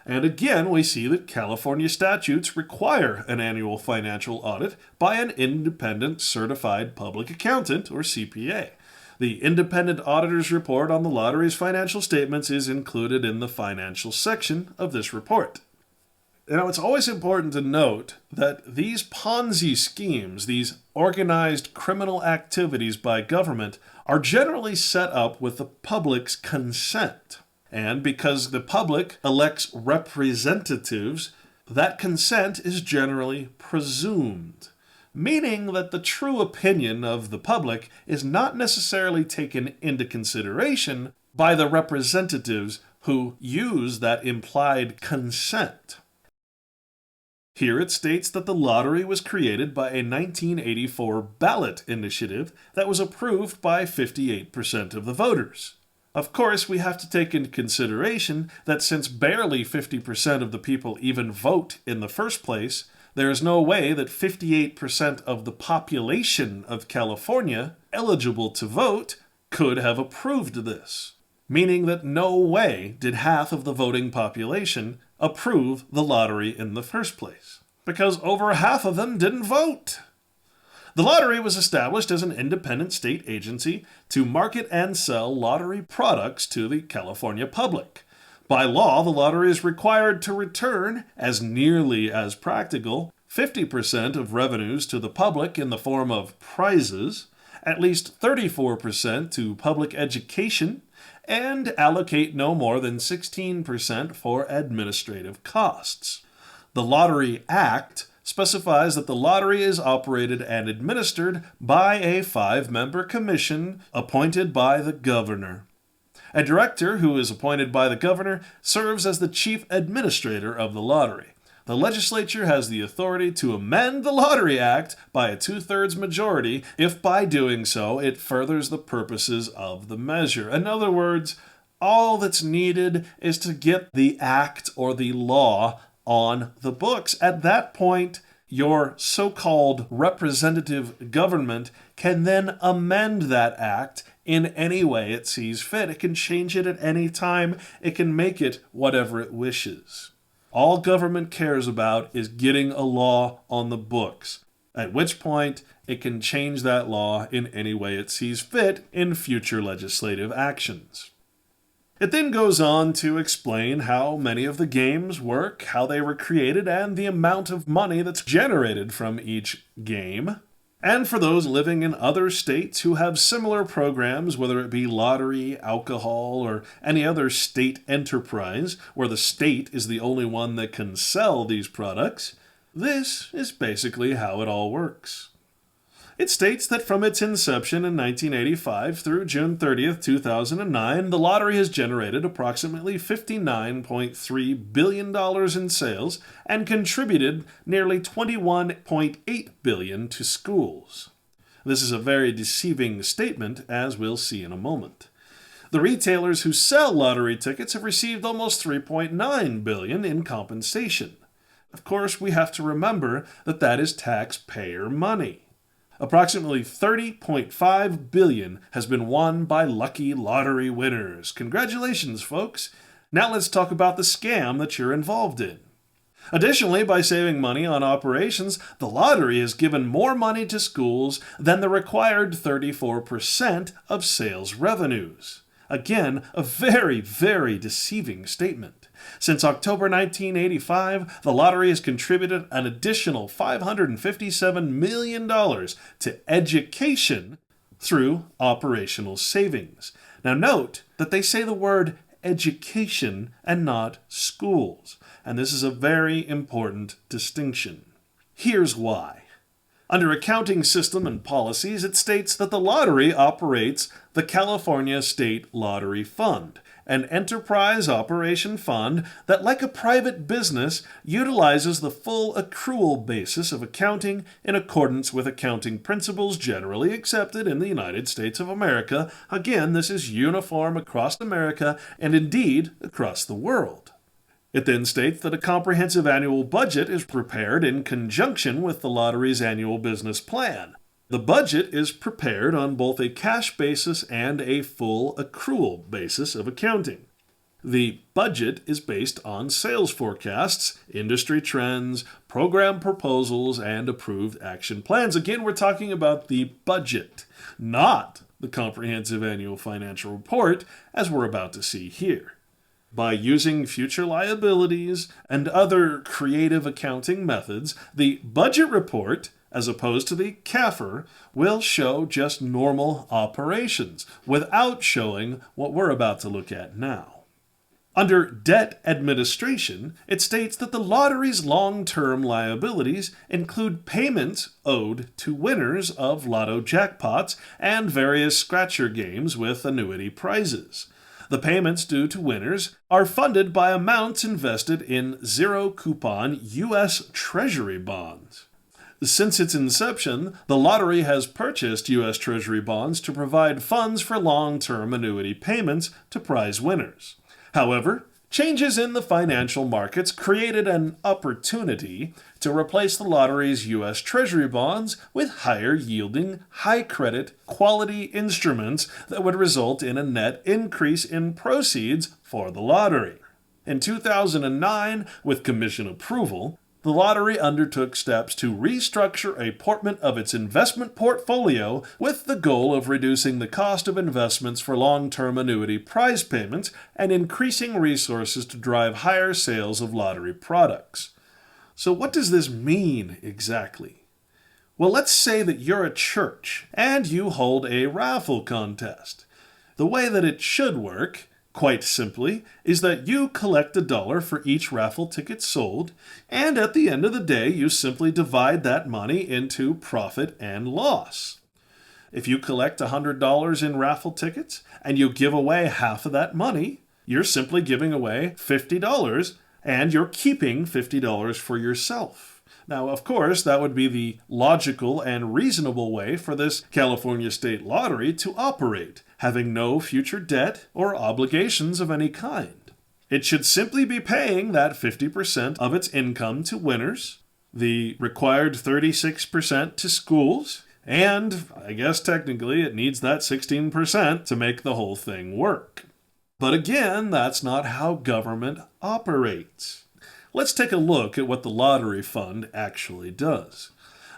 And again, we see that California statutes require an annual financial audit by an independent certified public accountant, or CPA. The independent auditor's report on the lottery's financial statements is included in the financial section of this report. Now, it's always important to note that these Ponzi schemes, these organized criminal activities by government, are generally set up with the public's consent. And because the public elects representatives, that consent is generally presumed, meaning that the true opinion of the public is not necessarily taken into consideration by the representatives who use that implied consent. Here it states that the lottery was created by a 1984 ballot initiative that was approved by 58% of the voters. Of course, we have to take into consideration that since barely 50% of the people even vote in the first place, there is no way that 58% of the population of California eligible to vote could have approved this, meaning that no way did half of the voting population approve the lottery in the first place, because over half of them didn't vote. The lottery was established as an independent state agency to market and sell lottery products to the California public. By law, the lottery is required to return, as nearly as practical, 50% of revenues to the public in the form of prizes, at least 34% to public education, and allocate no more than 16% for administrative costs. The Lottery Act specifies that the lottery is operated and administered by a 5-member commission appointed by the governor. A director who is appointed by the governor serves as the chief administrator of the lottery. The legislature has the authority to amend the Lottery Act by a 2/3 majority if by doing so it furthers the purposes of the measure. In other words, all that's needed is to get the act or the law on the books. At that point, your so-called representative government can then amend that act in any way it sees fit. It can change it at any time. It can make it whatever it wishes. All government cares about is getting a law on the books, at which point it can change that law in any way it sees fit in future legislative actions. It then goes on to explain how many of the games work, how they were created, and the amount of money that's generated from each game. And for those living in other states who have similar programs, whether it be lottery, alcohol, or any other state enterprise where the state is the only one that can sell these products, this is basically how it all works. It states that from its inception in 1985 through June 30th, 2009, the lottery has generated approximately $59.3 billion in sales and contributed nearly $21.8 billion to schools. This is a very deceiving statement, as we'll see in a moment. The retailers who sell lottery tickets have received almost $3.9 billion in compensation. Of course, we have to remember that that is taxpayer money. Approximately $30.5 billion has been won by lucky lottery winners. Congratulations, folks! Now let's talk about the scam that you're involved in. Additionally, by saving money on operations, the lottery has given more money to schools than the required 34% of sales revenues. Again, a very, very deceiving statement. Since October 1985, the lottery has contributed an additional $557 million to education through operational savings. Now note that they say the word education and not schools, and this is a very important distinction. Here's why. Under accounting system and policies, it states that the lottery operates the California State Lottery Fund, an enterprise operation fund that, like a private business, utilizes the full accrual basis of accounting in accordance with accounting principles generally accepted in the United States of America. Again, this is uniform across America and indeed across the world. It then states that a comprehensive annual budget is prepared in conjunction with the lottery's annual business plan. The budget is prepared on both a cash basis and a full accrual basis of accounting. The budget is based on sales forecasts, industry trends, program proposals, and approved action plans. Again, we're talking about the budget, not the comprehensive annual financial report, as we're about to see here. By using future liabilities and other creative accounting methods, the budget report, as opposed to the CAFR, will show just normal operations without showing what we're about to look at now. Under debt administration, it states that the lottery's long-term liabilities include payments owed to winners of lotto jackpots and various scratcher games with annuity prizes. The payments due to winners are funded by amounts invested in zero-coupon U.S. Treasury bonds. Since its inception, the lottery has purchased U.S. Treasury bonds to provide funds for long-term annuity payments to prize winners. However, changes in the financial markets created an opportunity to replace the lottery's U.S. Treasury bonds with higher-yielding, high-credit, quality instruments that would result in a net increase in proceeds for the lottery. In 2009, with commission approval, the lottery undertook steps to restructure a portion of its investment portfolio with the goal of reducing the cost of investments for long-term annuity prize payments and increasing resources to drive higher sales of lottery products. So what does this mean exactly? Well, let's say that you're a church and you hold a raffle contest. The way that it should work, quite simply, is that you collect $1 for each raffle ticket sold, and at the end of the day, you simply divide that money into profit and loss. If you collect $100 in raffle tickets and you give away half of that money, you're simply giving away $50, and you're keeping $50 for yourself. Now, of course, that would be the logical and reasonable way for this California State Lottery to operate, having no future debt or obligations of any kind. It should simply be paying that 50% of its income to winners, the required 36% to schools, and I guess technically it needs that 16% to make the whole thing work. But again, that's not how government operates. Let's take a look at what the lottery fund actually does.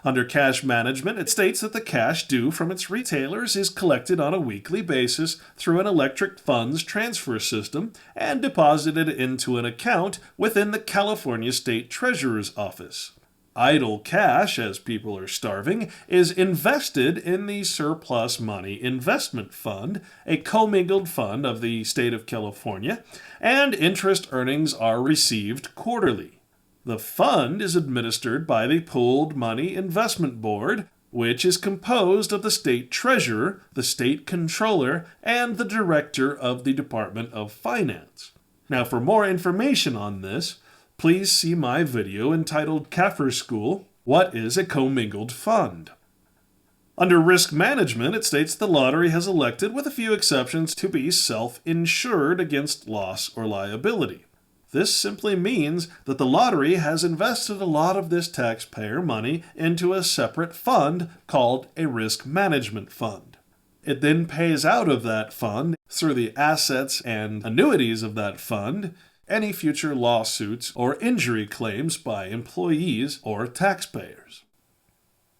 Under cash management, it states that the cash due from its retailers is collected on a weekly basis through an electric funds transfer system and deposited into an account within the California State Treasurer's Office. Idle cash, as people are starving, is invested in the Surplus Money Investment Fund, a commingled fund of the state of California, and interest earnings are received quarterly. The fund is administered by the Pooled Money Investment Board, which is composed of the state treasurer, the state controller, and the director of the Department of Finance. Now, for more information on this, please see my video entitled CAFR School, What is a Commingled Fund? Under risk management, it states the lottery has elected, with a few exceptions, to be self-insured against loss or liability. This simply means that the lottery has invested a lot of this taxpayer money into a separate fund called a risk management fund. It then pays out of that fund, through the assets and annuities of that fund, any future lawsuits or injury claims by employees or taxpayers.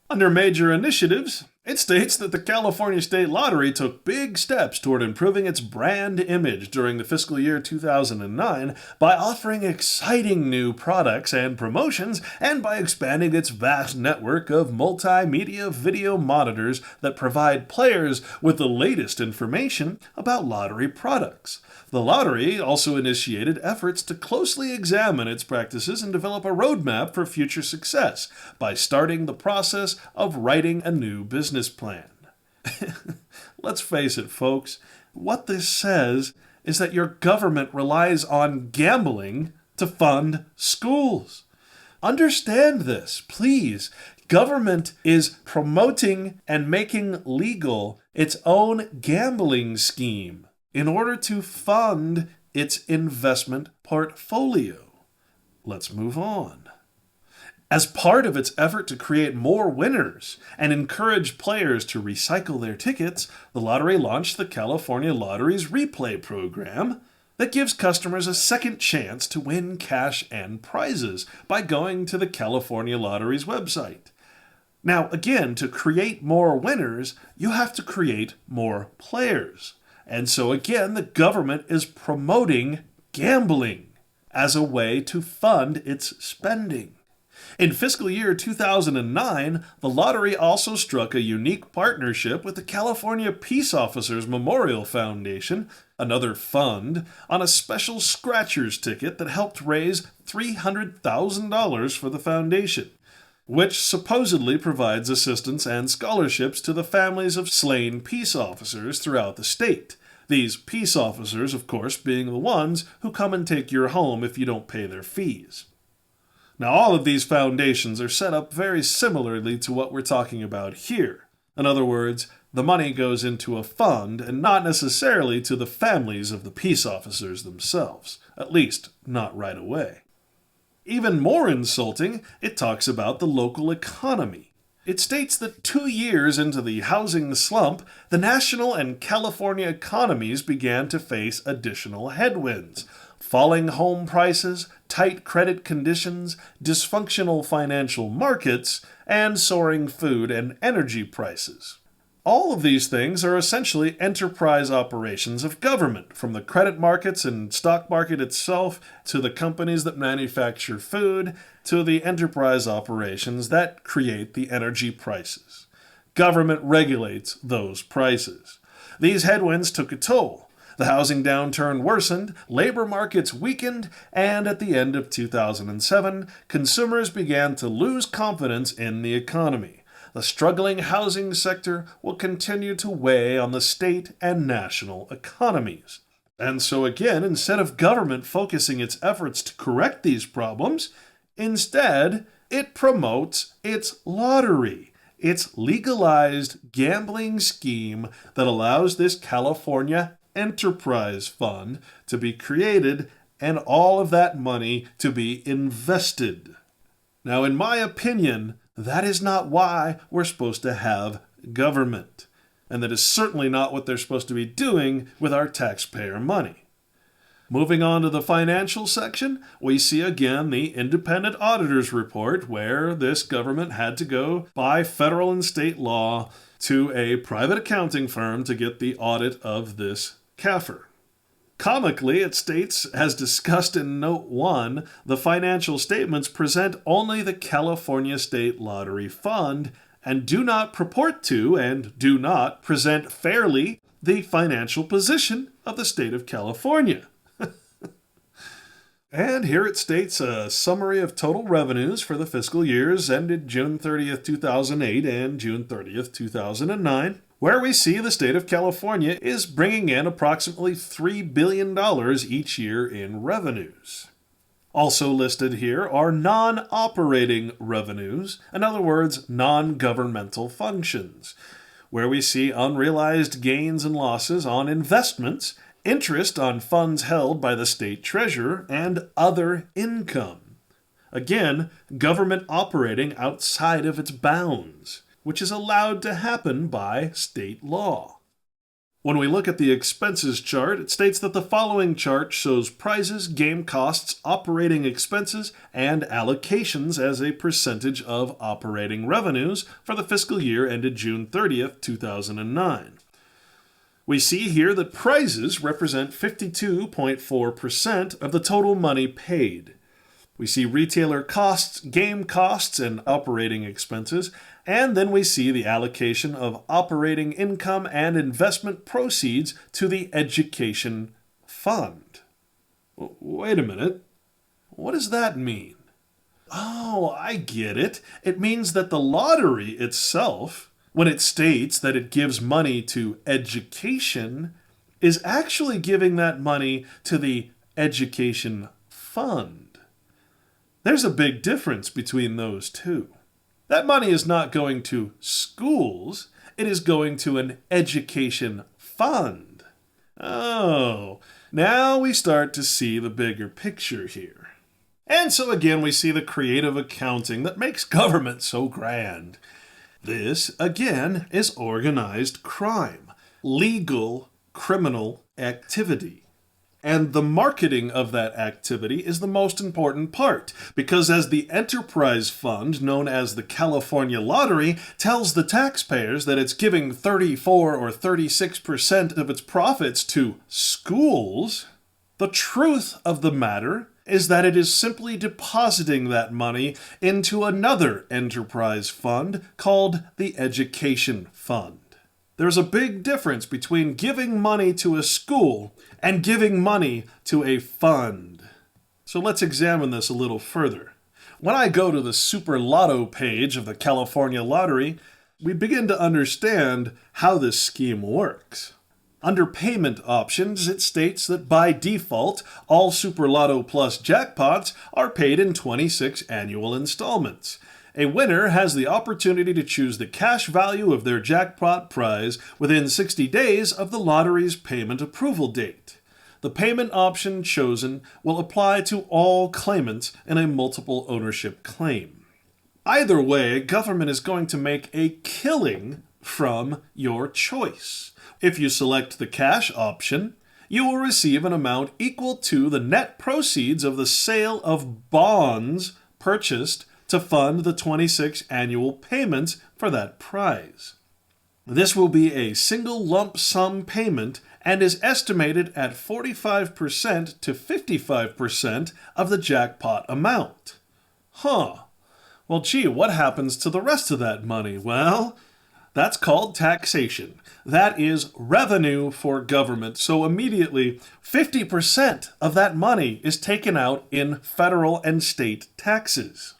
Under major initiatives, it states that the California State Lottery took big steps toward improving its brand image during the fiscal year 2009 by offering exciting new products and promotions, and by expanding its vast network of multimedia video monitors that provide players with the latest information about lottery products. The lottery also initiated efforts to closely examine its practices and develop a roadmap for future success by starting the process of writing a new business plan. Let's face it, folks, what this says is that your government relies on gambling to fund schools. Understand this, please. Government is promoting and making legal its own gambling scheme in order to fund its investment portfolio. Let's move on. As part of its effort to create more winners and encourage players to recycle their tickets, the lottery launched the California Lottery's Replay program that gives customers a second chance to win cash and prizes by going to the California Lottery's website. Now, again, to create more winners, you have to create more players. And so again, the government is promoting gambling as a way to fund its spending. In fiscal year 2009, the lottery also struck a unique partnership with the California Peace Officers Memorial Foundation, another fund, on a special scratcher's ticket that helped raise $300,000 for the foundation, which supposedly provides assistance and scholarships to the families of slain peace officers throughout the state. These peace officers, of course, being the ones who come and take your home if you don't pay their fees. Now, all of these foundations are set up very similarly to what we're talking about here. In other words, the money goes into a fund and not necessarily to the families of the peace officers themselves, at least not right away. Even more insulting, it talks about the local economy. It states that 2 years into the housing slump, the national and California economies began to face additional headwinds: falling home prices, tight credit conditions, dysfunctional financial markets, and soaring food and energy prices. All of these things are essentially enterprise operations of government, from the credit markets and stock market itself, to the companies that manufacture food, to the enterprise operations that create the energy prices. Government regulates those prices. These headwinds took a toll. The housing downturn worsened, labor markets weakened, and at the end of 2007, consumers began to lose confidence in the economy. The struggling housing sector will continue to weigh on the state and national economies. And so again, instead of government focusing its efforts to correct these problems, instead, it promotes its lottery, its legalized gambling scheme that allows this California Enterprise Fund to be created and all of that money to be invested. Now, in my opinion, that is not why we're supposed to have government. And that is certainly not what they're supposed to be doing with our taxpayer money. Moving on to the financial section, we see again the independent auditor's report, where this government had to go by federal and state law to a private accounting firm to get the audit of this CAFR. Comically, it states, as discussed in Note 1, the financial statements present only the California State Lottery Fund and do not purport to and do not present fairly the financial position of the state of California. And here it states a summary of total revenues for the fiscal years ended June 30th, 2008 and June 30th, 2009, where we see the state of California is bringing in approximately $3 billion each year in revenues. Also listed here are non-operating revenues, in other words, non-governmental functions, where we see unrealized gains and losses on investments, interest on funds held by the state treasurer, and other income. Again, government operating outside of its bounds, which is allowed to happen by state law. When we look at the expenses chart, it states that the following chart shows prizes, game costs, operating expenses, and allocations as a percentage of operating revenues for the fiscal year ended June 30th, 2009. We see here that prizes represent 52.4% of the total money paid. We see retailer costs, game costs, and operating expenses, and then we see the allocation of operating income and investment proceeds to the education fund. Wait a minute. What does that mean? Oh, I get it. It means that the lottery itself, when it states that it gives money to education, is actually giving that money to the education fund. There's a big difference between those two. That money is not going to schools, it is going to an education fund. Oh, now we start to see the bigger picture here. And so again, we see the creative accounting that makes government so grand. This, again, is organized crime, legal criminal activity. And the marketing of that activity is the most important part, because as the enterprise fund, known as the California Lottery, tells the taxpayers that it's giving 34 or 36% of its profits to schools, the truth of the matter is that it is simply depositing that money into another enterprise fund called the Education Fund. There's a big difference between giving money to a school and giving money to a fund. So let's examine this a little further. When I go to the Super Lotto page of the California Lottery, we begin to understand how this scheme works. Under payment options, it states that by default, all Super Lotto Plus jackpots are paid in 26 annual installments. A winner has the opportunity to choose the cash value of their jackpot prize within 60 days of the lottery's payment approval date. The payment option chosen will apply to all claimants in a multiple ownership claim. Either way, government is going to make a killing from your choice. If you select the cash option, you will receive an amount equal to the net proceeds of the sale of bonds purchased to fund the 26 annual payments for that prize. This will be a single lump sum payment and is estimated at 45% to 55% of the jackpot amount. Well, gee, what happens to the rest of that money? Well, that's called taxation. That is revenue for government. So immediately, 50% of that money is taken out in federal and state taxes.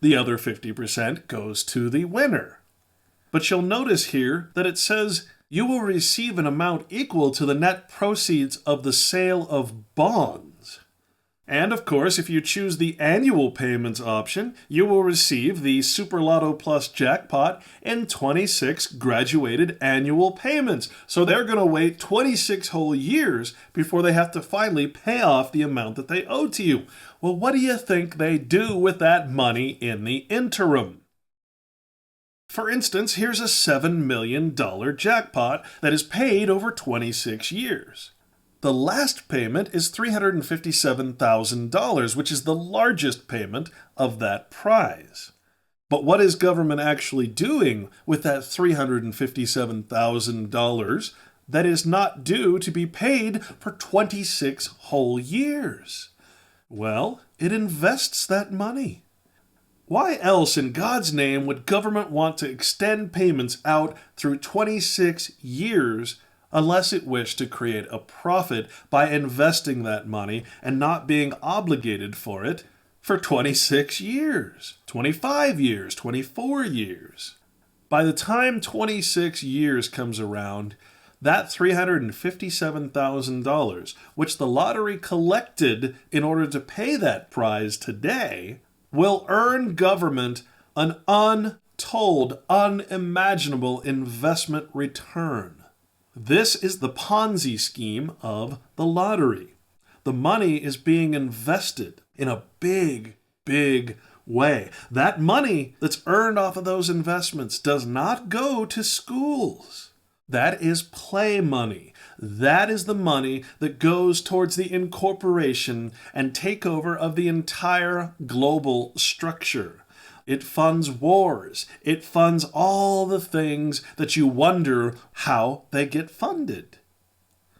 The other 50% goes to the winner. But you'll notice here that it says you will receive an amount equal to the net proceeds of the sale of bonds. And of course, if you choose the annual payments option, you will receive the Super Lotto Plus jackpot in 26 graduated annual payments. So they're going to wait 26 whole years before they have to finally pay off the amount that they owe to you. Well, what do you think they do with that money in the interim? For instance, here's a $7 million jackpot that is paid over 26 years. The last payment is $357,000, which is the largest payment of that prize. But what is government actually doing with that $357,000 that is not due to be paid for 26 whole years? Well, it invests that money. Why else in God's name would government want to extend payments out through 26 years unless it wished to create a profit by investing that money and not being obligated for it for 26 years, 25 years, 24 years. By the time 26 years comes around, that $357,000, which the lottery collected in order to pay that prize today, will earn government an untold, unimaginable investment return. This is the Ponzi scheme of the lottery. The money is being invested in a big, big way. That money that's earned off of those investments does not go to schools. That is play money. That is the money that goes towards the incorporation and takeover of the entire global structure. It funds wars. It funds all the things that you wonder how they get funded.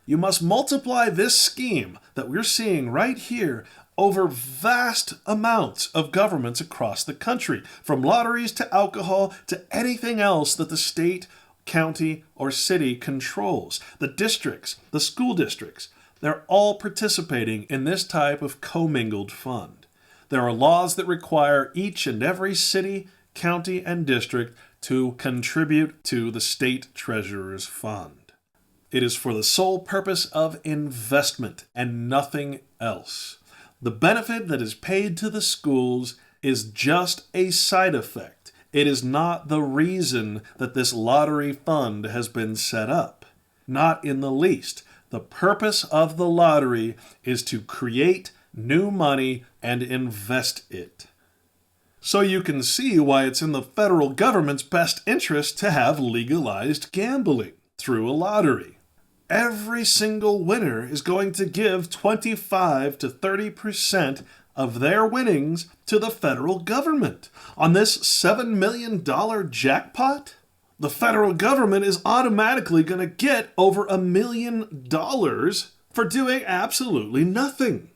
You must multiply this scheme that we're seeing right here over vast amounts of governments across the country, from lotteries to alcohol to anything else that the state, county, or city controls. The districts, the school districts, they're all participating in this type of commingled fund. There are laws that require each and every city, county, and district to contribute to the state treasurer's fund. It is for the sole purpose of investment and nothing else. The benefit that is paid to the schools is just a side effect. It is not the reason that this lottery fund has been set up. Not in the least. The purpose of the lottery is to create new money and invest it. So you can see why it's in the federal government's best interest to have legalized gambling through a lottery. Every single winner is going to give 25 to 30% of their winnings to the federal government. On this $7 million jackpot, the federal government is automatically going to get over $1 million for doing absolutely nothing.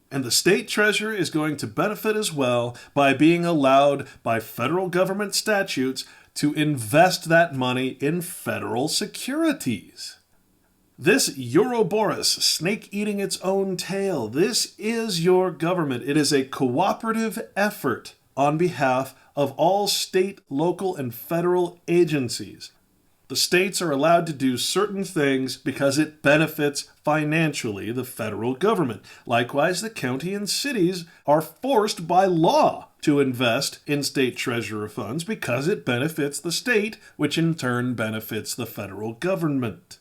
And the state treasurer is going to benefit as well by being allowed by federal government statutes to invest that money in federal securities. This Ouroboros, snake eating its own tail, this is your government. It is a cooperative effort on behalf of all state, local, and federal agencies. The states are allowed to do certain things because it benefits financially the federal government. Likewise, the county and cities are forced by law to invest in state treasurer funds because it benefits the state, which in turn benefits the federal government.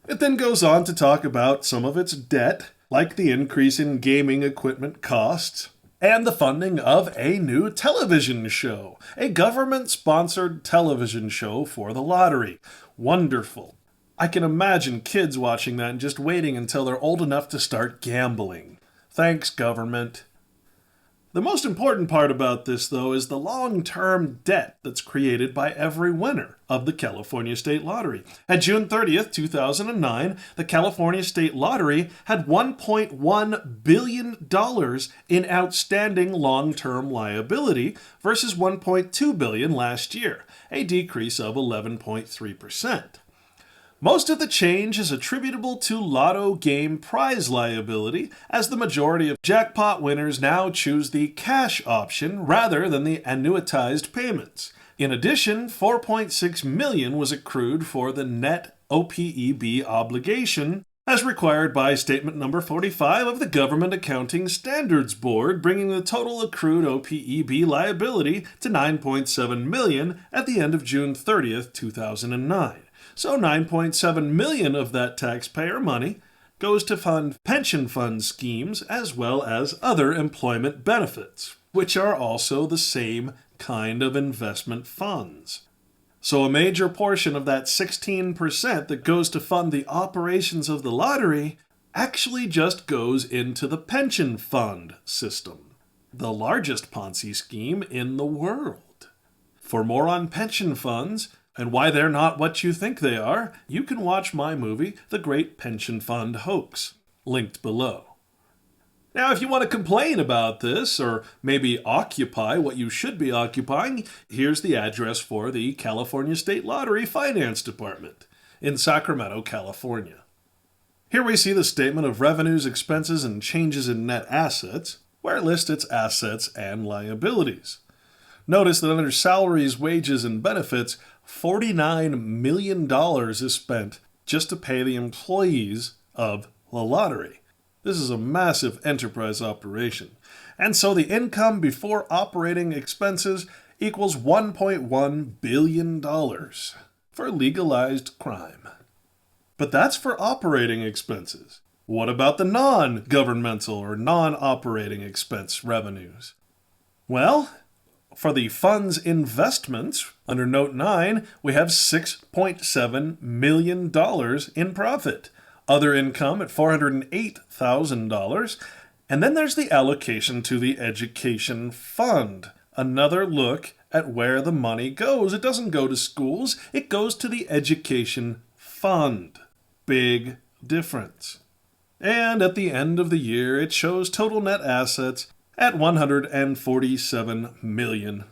It then goes on to talk about some of its debt, like the increase in gaming equipment costs, and the funding of a new television show, a government-sponsored television show for the lottery. Wonderful. I can imagine kids watching that and just waiting until they're old enough to start gambling. Thanks, government. The most important part about this, though, is the long-term debt that's created by every winner of the California State Lottery. At June 30th, 2009, the California State Lottery had $1.1 billion in outstanding long-term liability versus $1.2 billion last year, a decrease of 11.3%. Most of the change is attributable to lotto game prize liability, as the majority of jackpot winners now choose the cash option rather than the annuitized payments. In addition, $4.6 million was accrued for the net OPEB obligation, as required by Statement Number 45 of the Government Accounting Standards Board, bringing the total accrued OPEB liability to $9.7 million at the end of June 30th, 2009. So $9.7 million of that taxpayer money goes to fund pension fund schemes as well as other employment benefits, which are also the same kind of investment funds. So a major portion of that 16% that goes to fund the operations of the lottery actually just goes into the pension fund system, the largest Ponzi scheme in the world. For more on pension funds, and why they're not what you think they are, you can watch my movie, The Great Pension Fund Hoax, linked below. Now, if you want to complain about this, or maybe occupy what you should be occupying, here's the address for the California State Lottery Finance Department. in Sacramento, California. Here we see the statement of revenues, expenses, and changes in net assets, where it lists its assets and liabilities. Notice that under salaries, wages, and benefits, $49 million is spent just to pay the employees of the lottery. This is a massive enterprise operation. And so the income before operating expenses equals $1.1 billion for legalized crime. But that's for operating expenses. What about the non-governmental or non-operating expense revenues? Well, for the fund's investments, under Note 9, we have $6.7 million in profit. Other income at $408,000. And then there's the allocation to the education fund. Another look at where the money goes. It doesn't go to schools, it goes to the education fund. Big difference. And at the end of the year, it shows total net assets at $147 million.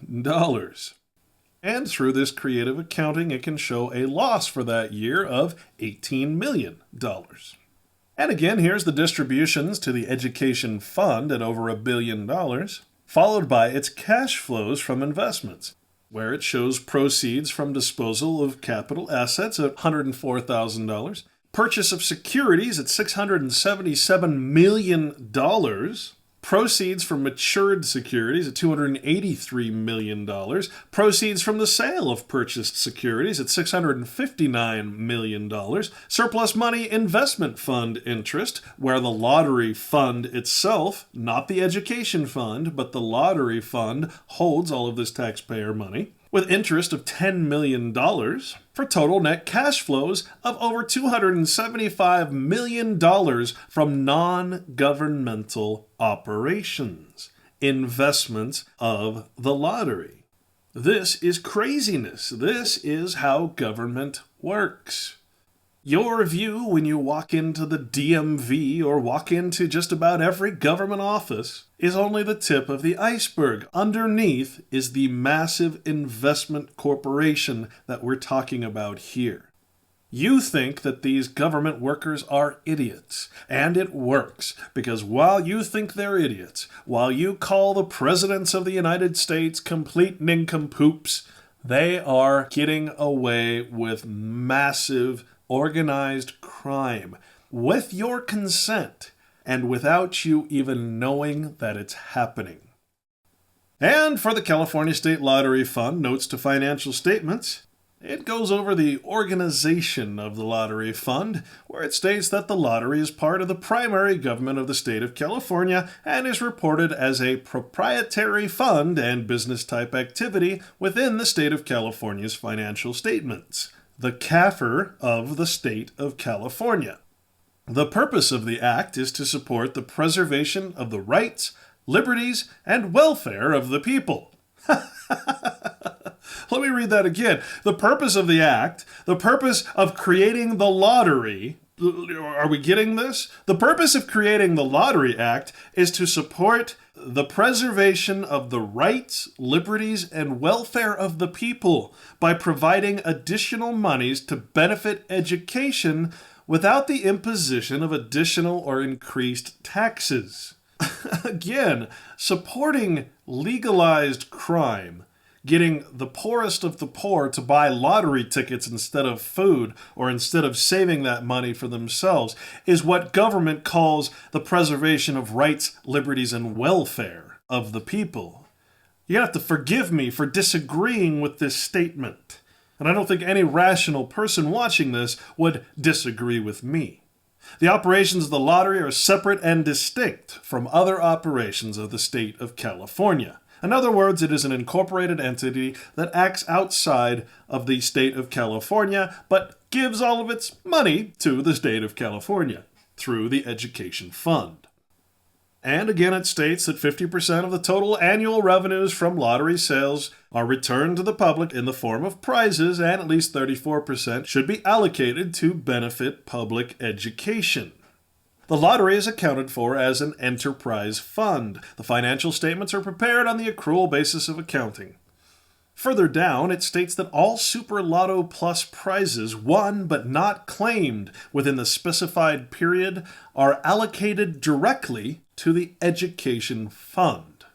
And through this creative accounting, it can show a loss for that year of $18 million. And again, here's the distributions to the education fund at over $1 billion, followed by its cash flows from investments, where it shows proceeds from disposal of capital assets at $104,000, purchase of securities at $677 million, proceeds from matured securities at $283 million, proceeds from the sale of purchased securities at $659 million, surplus money investment fund interest, where the lottery fund itself, not the education fund, but the lottery fund holds all of this taxpayer money, with interest of $10 million, for total net cash flows of over $275 million from non-governmental operations, investments of the lottery. This is craziness. This is how government works. Your view when you walk into the DMV or walk into just about every government office is only the tip of the iceberg. Underneath is the massive investment corporation that we're talking about here. You think that these government workers are idiots, and it works, because while you think they're idiots, while you call the presidents of the United States complete nincompoops, they are getting away with massive organized crime with your consent and without you even knowing that it's happening. And for the California State Lottery Fund notes to financial statements, it goes over the organization of the Lottery Fund, where it states that the lottery is part of the primary government of the state of California and is reported as a proprietary fund and business-type activity within the state of California's financial statements, the CAFR of the state of California. The purpose of the act is to support the preservation of the rights, liberties, and welfare of the people. Let me read that again. The purpose of the act, the purpose of creating the lottery, are we getting this? The purpose of creating the Lottery Act is to support the preservation of the rights, liberties, and welfare of the people by providing additional monies to benefit education without the imposition of additional or increased taxes. Again, supporting legalized crime, getting the poorest of the poor to buy lottery tickets instead of food or instead of saving that money for themselves is what government calls the preservation of rights, liberties, and welfare of the people. You have to forgive me for disagreeing with this statement, and I don't think any rational person watching this would disagree with me. The operations of the lottery are separate and distinct from other operations of the state of California. In other words, it is an incorporated entity that acts outside of the state of California, but gives all of its money to the state of California through the Education Fund. And again, it states that 50% of the total annual revenues from lottery sales are returned to the public in the form of prizes, and at least 34% should be allocated to benefit public education. The lottery is accounted for as an enterprise fund. The financial statements are prepared on the accrual basis of accounting. Further down, it states that all Super Lotto Plus prizes won but not claimed within the specified period are allocated directly to the education fund.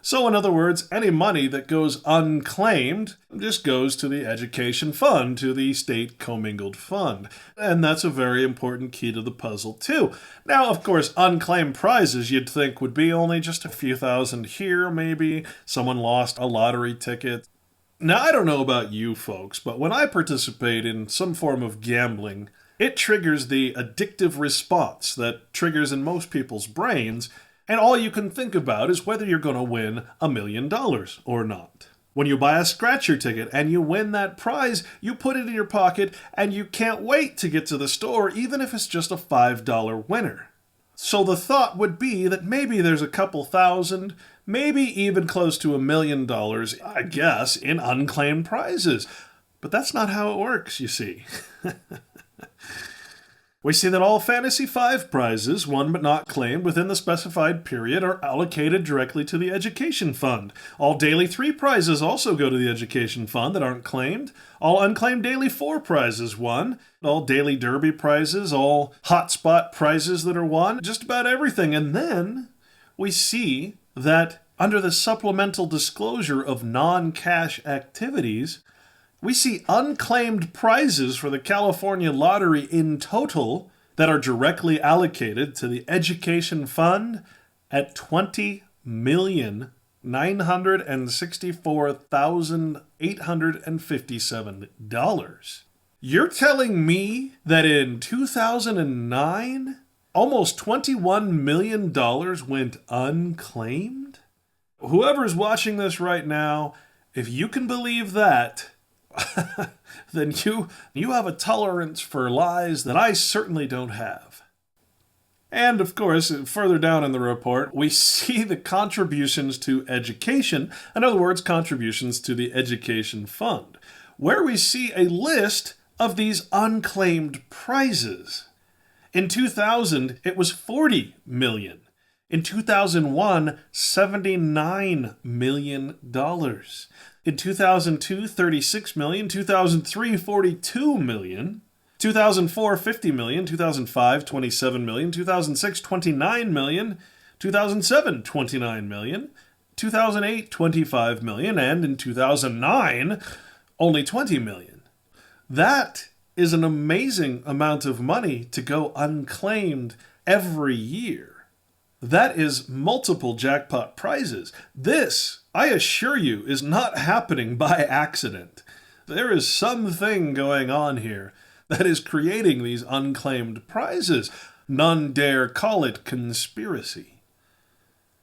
So in other words, any money that goes unclaimed just goes to the education fund, to the state commingled fund. And that's a very important key to the puzzle too. Now, of course, unclaimed prizes you'd think would be only just a few thousand here, maybe. Someone lost a lottery ticket. Now, I don't know about you folks, but when I participate in some form of gambling, it triggers the addictive response that triggers in most people's brains. And all you can think about is whether you're going to win $1 million or not. When you buy a scratcher ticket and you win that prize, you put it in your pocket and you can't wait to get to the store, even if it's just a $5 winner. So the thought would be that maybe there's a couple thousand, maybe even close to $1 million, I guess, in unclaimed prizes. But that's not how it works, you see. We see that all Fantasy 5 prizes, won but not claimed within the specified period, are allocated directly to the Education Fund. All Daily 3 prizes also go to the Education Fund that aren't claimed. All unclaimed Daily 4 prizes won. All Daily Derby prizes, all Hotspot prizes that are won, just about everything. And then we see that under the supplemental disclosure of non-cash activities, we see unclaimed prizes for the California lottery in total that are directly allocated to the education fund at $20,964,857. You're telling me that in 2009, almost $21 million went unclaimed? Whoever's watching this right now, if you can believe that, then you have a tolerance for lies that I certainly don't have. And of course, further down in the report, we see the contributions to education, in other words, contributions to the education fund, where we see a list of these unclaimed prizes. In 2000, it was $40 million. In 2001, $79 million. In 2002, $36 million. 2003, $42 million. 2004, $50 million. 2005, $27 million. 2006, $29 million. 2007, $29 million. 2008, $25 million. And in 2009, only $20 million. That is an amazing amount of money to go unclaimed every year. That is multiple jackpot prizes. This, I assure you, is not happening by accident. There is something going on here that is creating these unclaimed prizes. None dare call it conspiracy.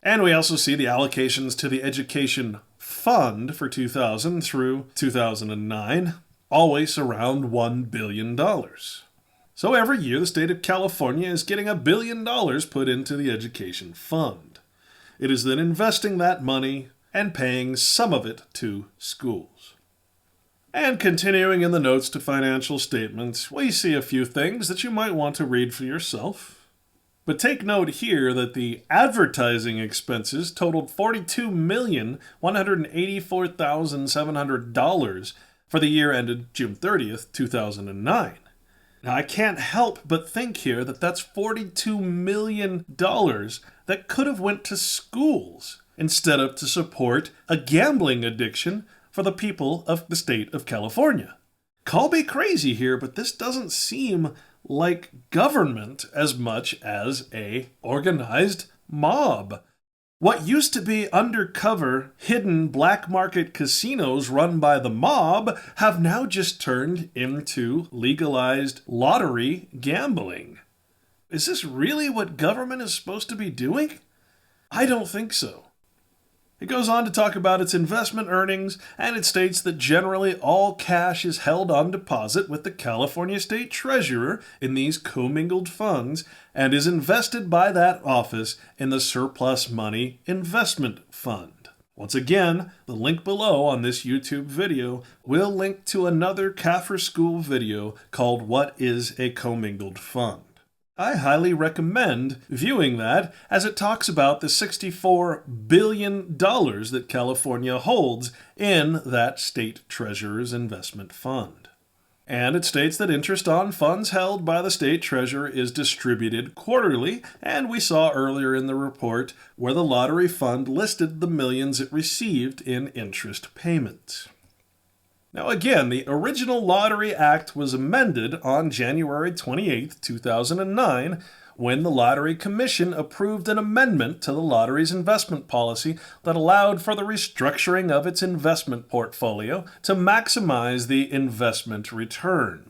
And we also see the allocations to the education fund for 2000 through 2009, always around $1 billion. So every year, the state of California is getting $1 billion put into the education fund. It is then investing that money and paying some of it to schools. And continuing in the notes to financial statements, we see a few things that you might want to read for yourself. But take note here that the advertising expenses totaled $42,184,700 for the year ended June 30th, 2009. Now, I can't help but think here that that's $42 million that could have went to schools instead of to support a gambling addiction for the people of the state of California. Call me crazy here, but this doesn't seem like government as much as a organized mob. What used to be undercover, hidden black market casinos run by the mob have now just turned into legalized lottery gambling. Is this really what government is supposed to be doing? I don't think so. It goes on to talk about its investment earnings, and it states that generally all cash is held on deposit with the California State Treasurer in these commingled funds and is invested by that office in the Surplus Money Investment Fund. Once again, the link below on this YouTube video will link to another CAFR school video called What is a Commingled Fund? I highly recommend viewing that, as it talks about the $64 billion that California holds in that state treasurer's investment fund. And it states that interest on funds held by the state treasurer is distributed quarterly, and we saw earlier in the report where the lottery fund listed the millions it received in interest payments. Now again, the original Lottery Act was amended on January 28, 2009, when the Lottery Commission approved an amendment to the lottery's investment policy that allowed for the restructuring of its investment portfolio to maximize the investment return.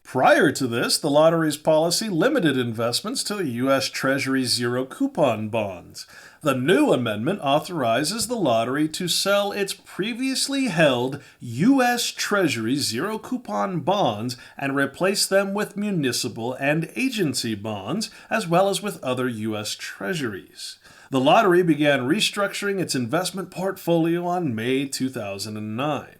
Prior to this, the lottery's policy limited investments to the U.S. Treasury zero-coupon bonds. The new amendment authorizes the lottery to sell its previously held U.S. Treasury zero-coupon bonds and replace them with municipal and agency bonds, as well as with other U.S. Treasuries. The lottery began restructuring its investment portfolio on May 2009.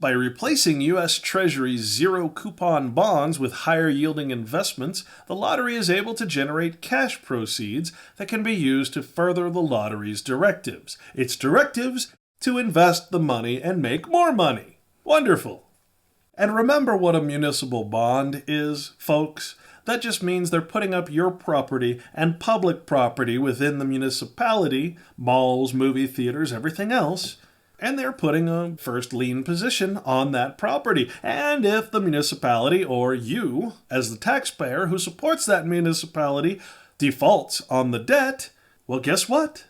By replacing U.S. Treasury zero-coupon bonds with higher-yielding investments, the lottery is able to generate cash proceeds that can be used to further the lottery's directives. Its directives to invest the money and make more money. Wonderful! And remember what a municipal bond is, folks. That just means they're putting up your property and public property within the municipality, malls, movie theaters, everything else, and they're putting a first lien position on that property. And if the municipality, or you, as the taxpayer who supports that municipality, defaults on the debt, well, guess what?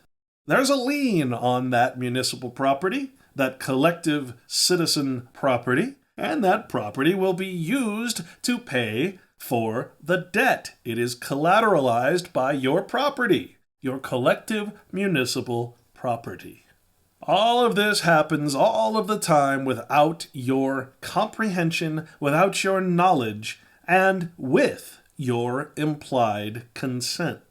There's a lien on that municipal property, that collective citizen property, and that property will be used to pay for the debt. It is collateralized by your property, your collective municipal property. All of this happens all of the time without your comprehension, without your knowledge, and with your implied consent.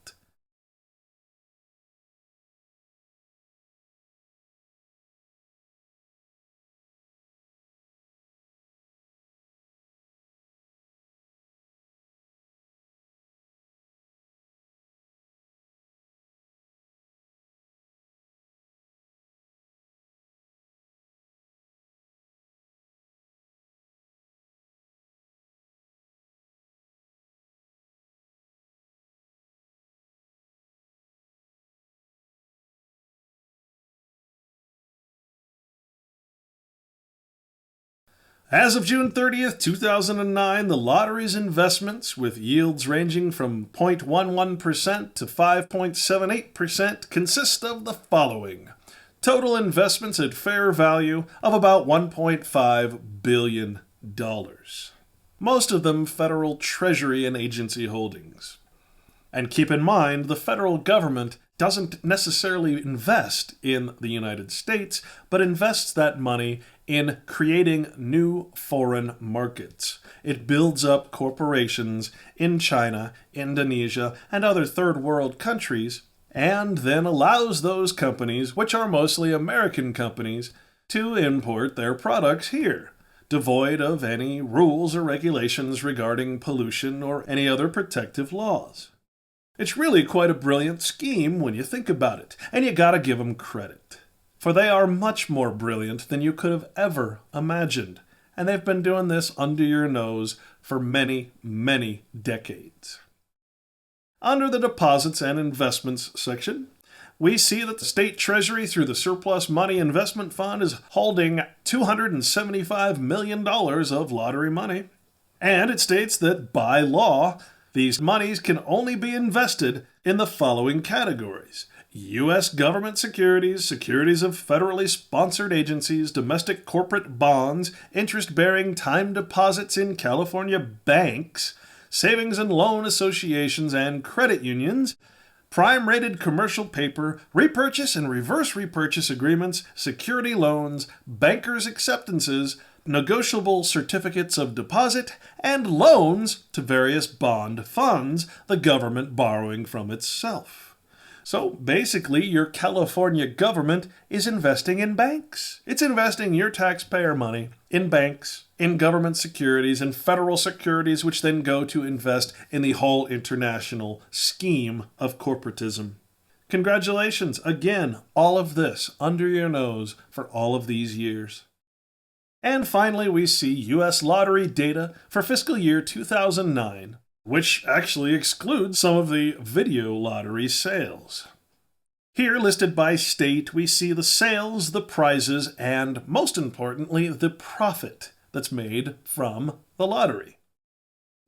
As of June 30th, 2009, the lottery's investments, with yields ranging from 0.11% to 5.78%, consist of the following. Total investments at fair value of about $1.5 billion. Most of them federal Treasury and agency holdings. And keep in mind, the federal government doesn't necessarily invest in the United States, but invests that money in creating new foreign markets. It builds up corporations in China, Indonesia, and other third world countries, and then allows those companies, which are mostly American companies, to import their products here, devoid of any rules or regulations regarding pollution or any other protective laws. It's really quite a brilliant scheme when you think about it, and you gotta give them credit. For they are much more brilliant than you could have ever imagined, and they've been doing this under your nose for many, many decades. Under the Deposits and Investments section, we see that the state treasury through the Surplus Money Investment Fund is holding $275 million of lottery money. And it states that by law, these monies can only be invested in the following categories: U.S. government securities, securities of federally sponsored agencies, domestic corporate bonds, interest-bearing time deposits in California banks, savings and loan associations and credit unions, prime-rated commercial paper, repurchase and reverse repurchase agreements, security loans, bankers' acceptances, negotiable certificates of deposit, and loans to various bond funds, the government borrowing from itself. So basically, your California government is investing in banks. It's investing your taxpayer money in banks, in government securities, and federal securities, which then go to invest in the whole international scheme of corporatism. Congratulations, again, all of this under your nose for all of these years. And finally, we see U.S. lottery data for fiscal year 2009, which actually excludes some of the video lottery sales. Here, listed by state, we see the sales, the prizes, and most importantly, the profit that's made from the lottery.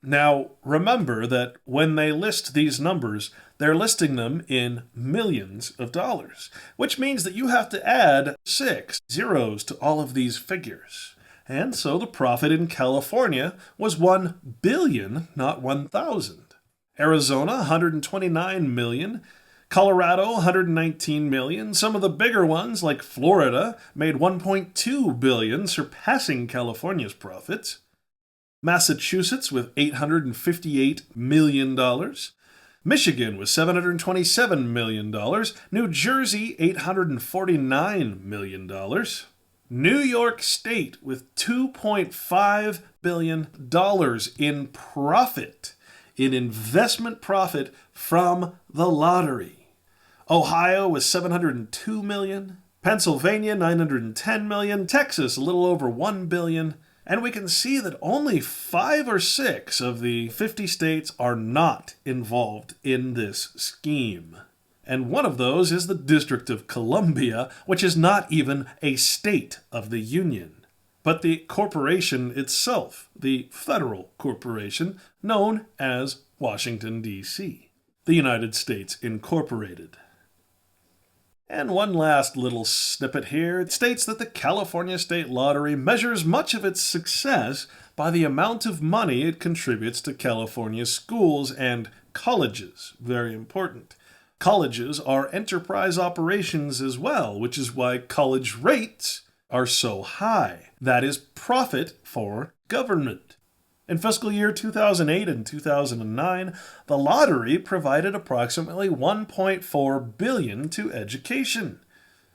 Now, remember that when they list these numbers, they're listing them in millions of dollars, which means that you have to add 6 zeros to all of these figures. And so the profit in California was 1 billion, not 1,000. Arizona, 129 million. Colorado, 119 million. Some of the bigger ones, like Florida, made 1.2 billion, surpassing California's profits. Massachusetts with $858 million. Michigan with $727 million. New Jersey, $849 million. New York State with $2.5 billion in profit, in investment profit from the lottery. Ohio with $702 million. Pennsylvania, $910 million. Texas, a little over $1 billion. And we can see that only 5 or 6 of the 50 states are not involved in this scheme. And one of those is the District of Columbia, which is not even a state of the Union, but the corporation itself, the federal corporation, known as Washington, D.C., the United States Incorporated. And one last little snippet here. It states that the California State Lottery measures much of its success by the amount of money it contributes to California schools and colleges. Very important. Colleges are enterprise operations as well, which is why college rates are so high. That is profit for government. In fiscal year 2008 and 2009, the lottery provided approximately $1.4 billion to education.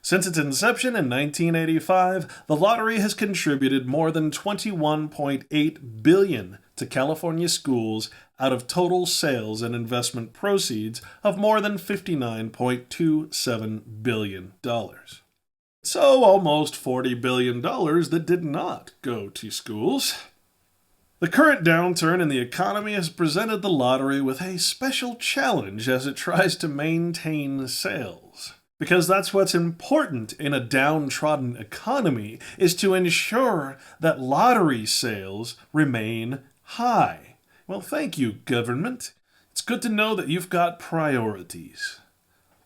Since its inception in 1985, the lottery has contributed more than $21.8 billion to California schools out of total sales and investment proceeds of more than $59.27 billion. So almost $40 billion that did not go to schools. The current downturn in the economy has presented the lottery with a special challenge as it tries to maintain sales. Because that's what's important in a downtrodden economy, is to ensure that lottery sales remain high. Well, thank you, government. It's good to know that you've got priorities.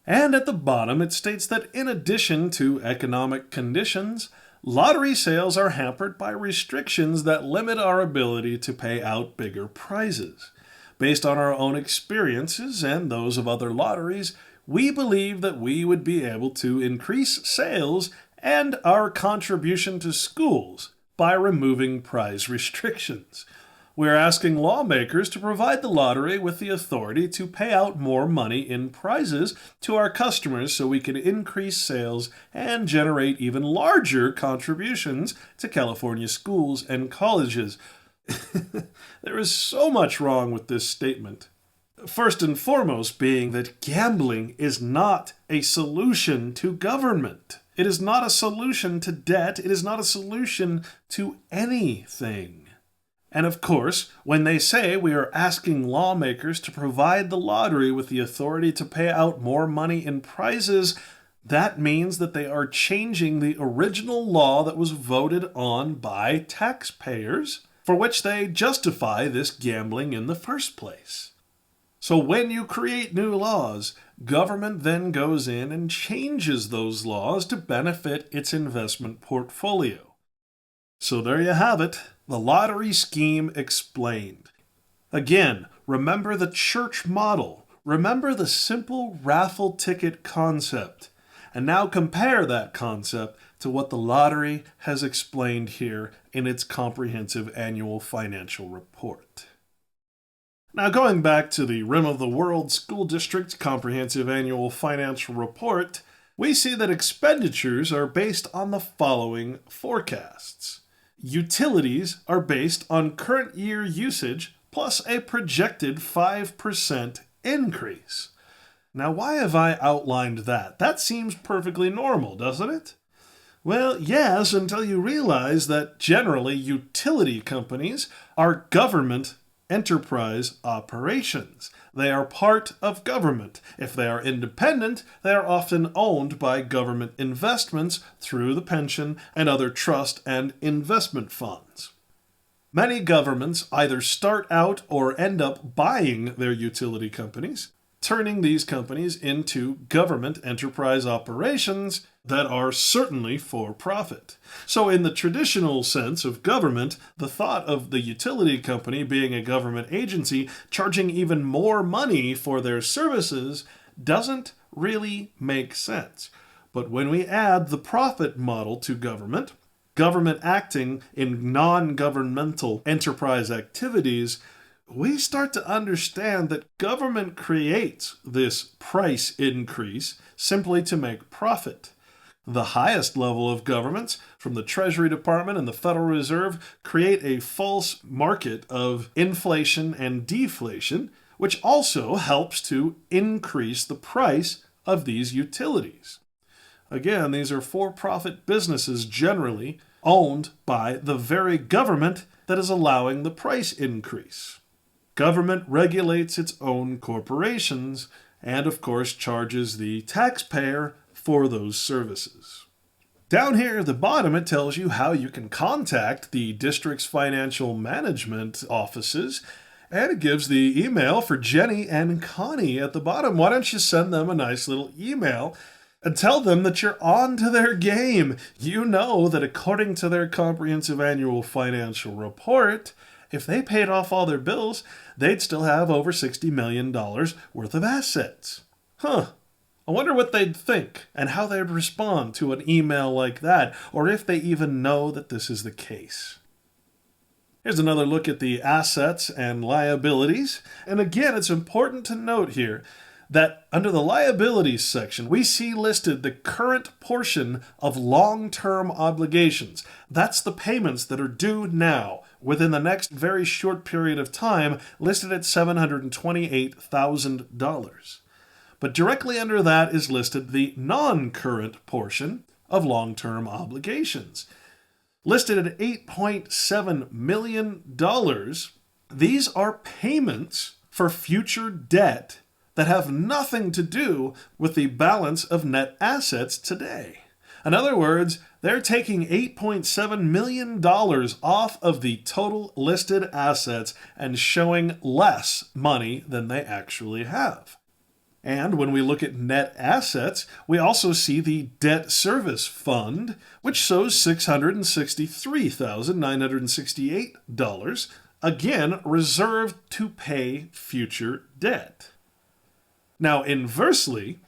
And at the bottom, it states that in addition to economic conditions, lottery sales are hampered by restrictions that limit our ability to pay out bigger prizes. Based on our own experiences and those of other lotteries, we believe that we would be able to increase sales and our contribution to schools by removing prize restrictions. We're asking lawmakers to provide the lottery with the authority to pay out more money in prizes to our customers so we can increase sales and generate even larger contributions to California schools and colleges. There is so much wrong with this statement. First and foremost being that gambling is not a solution to government. It is not a solution to debt. It is not a solution to anything. And of course, when they say we are asking lawmakers to provide the lottery with the authority to pay out more money in prizes, that means that they are changing the original law that was voted on by taxpayers, for which they justify this gambling in the first place. So when you create new laws, government then goes in and changes those laws to benefit its investment portfolio. So there you have it. The lottery scheme explained. Again, remember the church model. Remember the simple raffle ticket concept. And now compare that concept to what the lottery has explained here in its comprehensive annual financial report. Now, going back to the Rim of the World School District Comprehensive Annual Financial Report, we see that expenditures are based on the following forecasts. Utilities are based on current year usage plus a projected 5% increase. Now, why have I outlined that? That seems perfectly normal, doesn't it? Well, yes, until you realize that generally utility companies are government enterprise operations. They are part of government. If they are independent, they are often owned by government investments through the pension and other trust and investment funds. Many governments either start out or end up buying their utility companies, turning these companies into government enterprise operations that are certainly for profit. So in the traditional sense of government, the thought of the utility company being a government agency charging even more money for their services doesn't really make sense. But when we add the profit model to government acting in non-governmental enterprise activities, we start to understand that government creates this price increase simply to make profit. The highest level of governments, from the Treasury Department and the Federal Reserve, create a false market of inflation and deflation, which also helps to increase the price of these utilities. Again, these are for-profit businesses generally owned by the very government that is allowing the price increase. Government regulates its own corporations and, of course, charges the taxpayer for those services. Down here at the bottom, it tells you how you can contact the district's financial management offices, and it gives the email for Jenny and Connie at the bottom. Why don't you send them a nice little email and tell them that you're on to their game? You know that according to their comprehensive annual financial report, if they paid off all their bills, they'd still have over $60 million worth of assets. I wonder what they'd think and how they'd respond to an email like that, or if they even know that this is the case. Here's another look at the assets and liabilities. And again, it's important to note here that under the liabilities section, we see listed the current portion of long-term obligations. That's the payments that are due now within the next very short period of time, listed at $728,000. But directly under that is listed the non-current portion of long-term obligations. Listed at $8.7 million, these are payments for future debt that have nothing to do with the balance of net assets today. In other words, they're taking $8.7 million off of the total listed assets and showing less money than they actually have. And when we look at net assets, we also see the debt service fund, which shows $663,968, again, reserved to pay future debt. Now, inversely,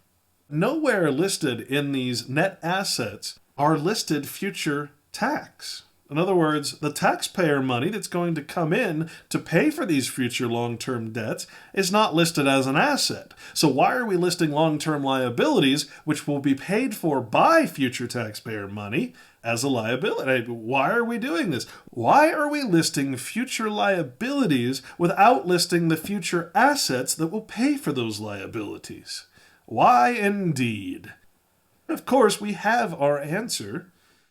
nowhere listed in these net assets are listed future tax. In other words, the taxpayer money that's going to come in to pay for these future long-term debts is not listed as an asset. So why are we listing long-term liabilities, which will be paid for by future taxpayer money, as a liability? Why are we doing this? Why are we listing future liabilities without listing the future assets that will pay for those liabilities? Why indeed? Of course, we have our answer.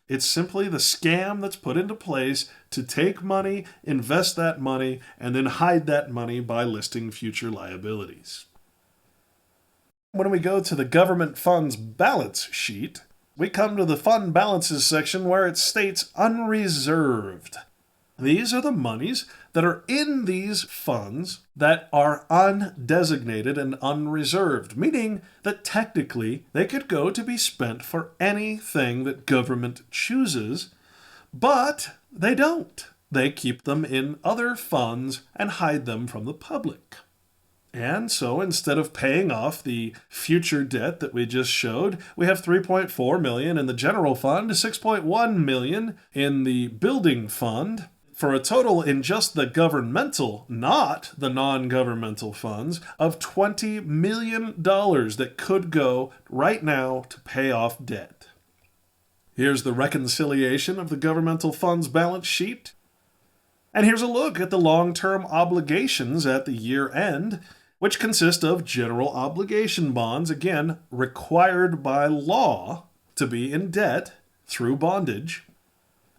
It's simply the scam that's put into place to take money, invest that money, and then hide that money by listing future liabilities. When we go to the government funds balance sheet, we come to the fund balances section where it states unreserved. These are the monies that are in these funds that are undesignated and unreserved, meaning that technically they could go to be spent for anything that government chooses, but they don't. They keep them in other funds and hide them from the public. And so instead of paying off the future debt that we just showed, we have $3.4 million in the general fund, $6.1 million in the building fund, for a total in just the governmental, not the non-governmental funds, of $20 million that could go right now to pay off debt. Here's the reconciliation of the governmental funds balance sheet. And here's a look at the long-term obligations at the year end, which consist of general obligation bonds, again, required by law to be in debt through bondage,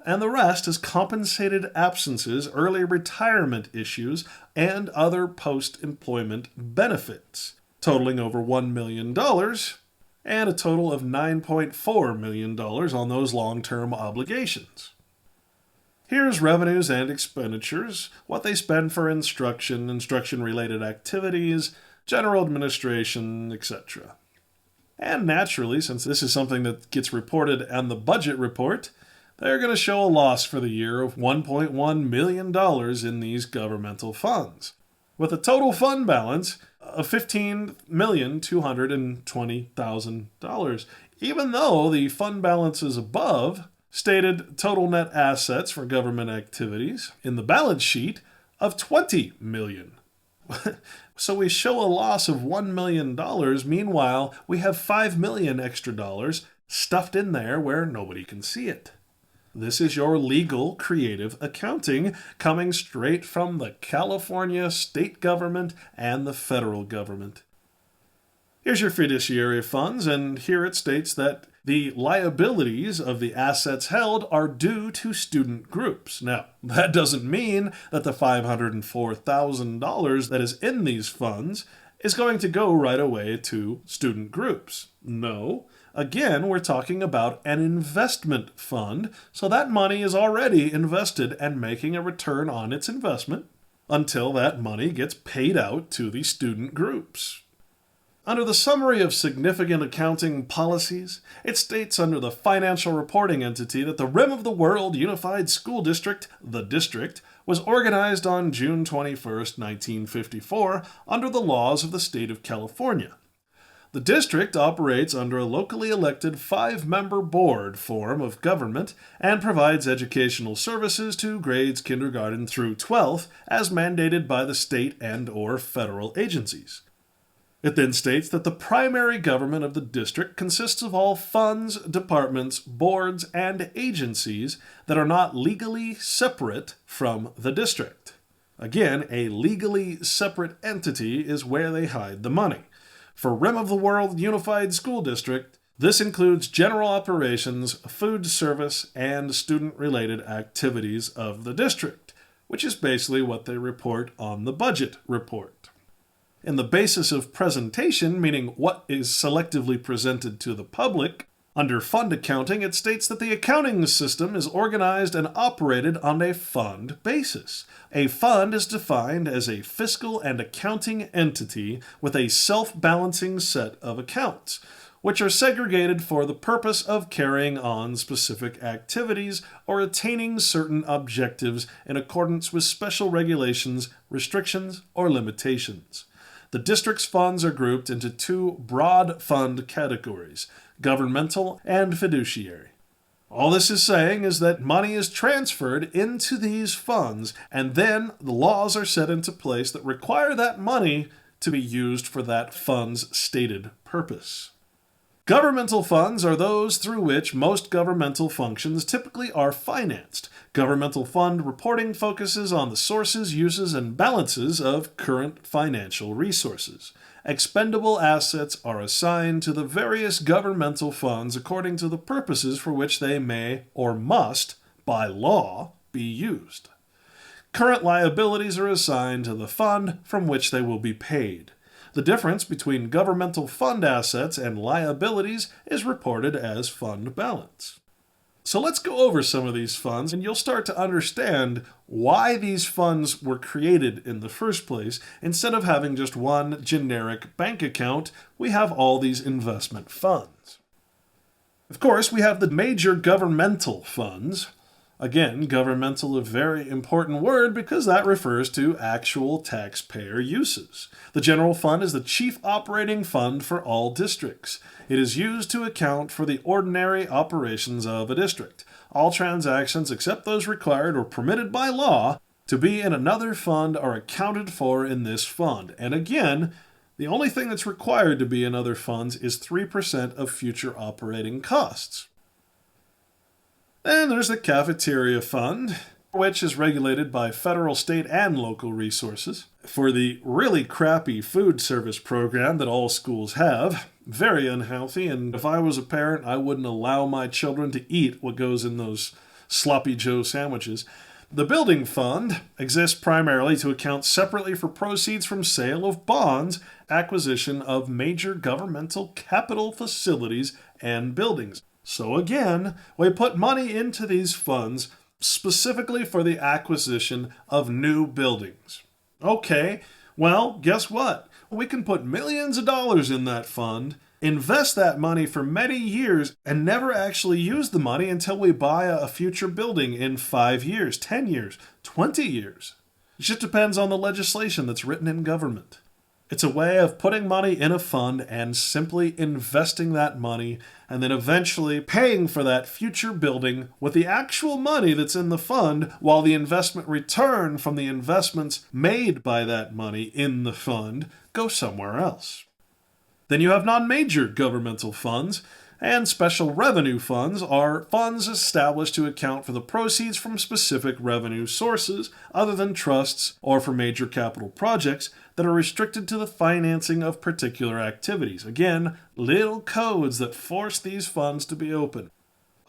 and the rest is compensated absences, early retirement issues, and other post-employment benefits, totaling over $1 million, and a total of $9.4 million on those long-term obligations. Here's revenues and expenditures, what they spend for instruction, instruction-related activities, general administration, etc. And naturally, since this is something that gets reported on the budget report, they're going to show a loss for the year of $1.1 million in these governmental funds, with a total fund balance of $15,220,000, even though the fund balances above stated total net assets for government activities in the balance sheet of $20 million. So we show a loss of $1 million. Meanwhile, we have $5 million extra dollars stuffed in there where nobody can see it. This is your legal creative accounting coming straight from the California state government and the federal government. Here's your fiduciary funds, and here it states that the liabilities of the assets held are due to student groups. Now, that doesn't mean that the $504,000 that is in these funds is going to go right away to student groups. No. Again, we're talking about an investment fund, so that money is already invested and making a return on its investment until that money gets paid out to the student groups. Under the summary of significant accounting policies, it states under the financial reporting entity that the Rim of the World Unified School District, the district, was organized on June 21, 1954, under the laws of the state of California. The district operates under a locally elected 5-member board form of government and provides educational services to grades kindergarten through 12th as mandated by the state and/or federal agencies. It then states that the primary government of the district consists of all funds, departments, boards, and agencies that are not legally separate from the district. Again, a legally separate entity is where they hide the money. For Rim of the World Unified School District, this includes general operations, food service, and student-related activities of the district, which is basically what they report on the budget report. In the basis of presentation, meaning what is selectively presented to the public, under fund accounting, it states that the accounting system is organized and operated on a fund basis. A fund is defined as a fiscal and accounting entity with a self-balancing set of accounts, which are segregated for the purpose of carrying on specific activities or attaining certain objectives in accordance with special regulations, restrictions, or limitations. The district's funds are grouped into 2 broad fund categories, governmental and fiduciary. All this is saying is that money is transferred into these funds, and then the laws are set into place that require that money to be used for that fund's stated purpose. Governmental funds are those through which most governmental functions typically are financed. Governmental fund reporting focuses on the sources, uses, and balances of current financial resources. Expendable assets are assigned to the various governmental funds according to the purposes for which they may or must, by law, be used. Current liabilities are assigned to the fund from which they will be paid. The difference between governmental fund assets and liabilities is reported as fund balance. So let's go over some of these funds, and you'll start to understand why these funds were created in the first place. Instead of having just one generic bank account, we have all these investment funds. Of course, we have the major governmental funds. Again, governmental, a very important word because that refers to actual taxpayer uses. The general fund is the chief operating fund for all districts. It is used to account for the ordinary operations of a district. All transactions except those required or permitted by law to be in another fund are accounted for in this fund. And again, the only thing that's required to be in other funds is 3% of future operating costs. Then there's the cafeteria fund, which is regulated by federal, state, and local resources. For the really crappy food service program that all schools have, very unhealthy, and if I was a parent, I wouldn't allow my children to eat what goes in those sloppy Joe sandwiches. The building fund exists primarily to account separately for proceeds from sale of bonds, acquisition of major governmental capital facilities and buildings. So again, we put money into these funds specifically for the acquisition of new buildings. Okay, well, guess what? We can put millions of dollars in that fund, invest that money for many years, and never actually use the money until we buy a future building in 5 years, 10 years, 20 years. It just depends on the legislation that's written in government. It's a way of putting money in a fund and simply investing that money and then eventually paying for that future building with the actual money that's in the fund while the investment return from the investments made by that money in the fund go somewhere else. Then you have non-major governmental funds, and special revenue funds are funds established to account for the proceeds from specific revenue sources other than trusts or for major capital projects that are restricted to the financing of particular activities. Again, little codes that force these funds to be open.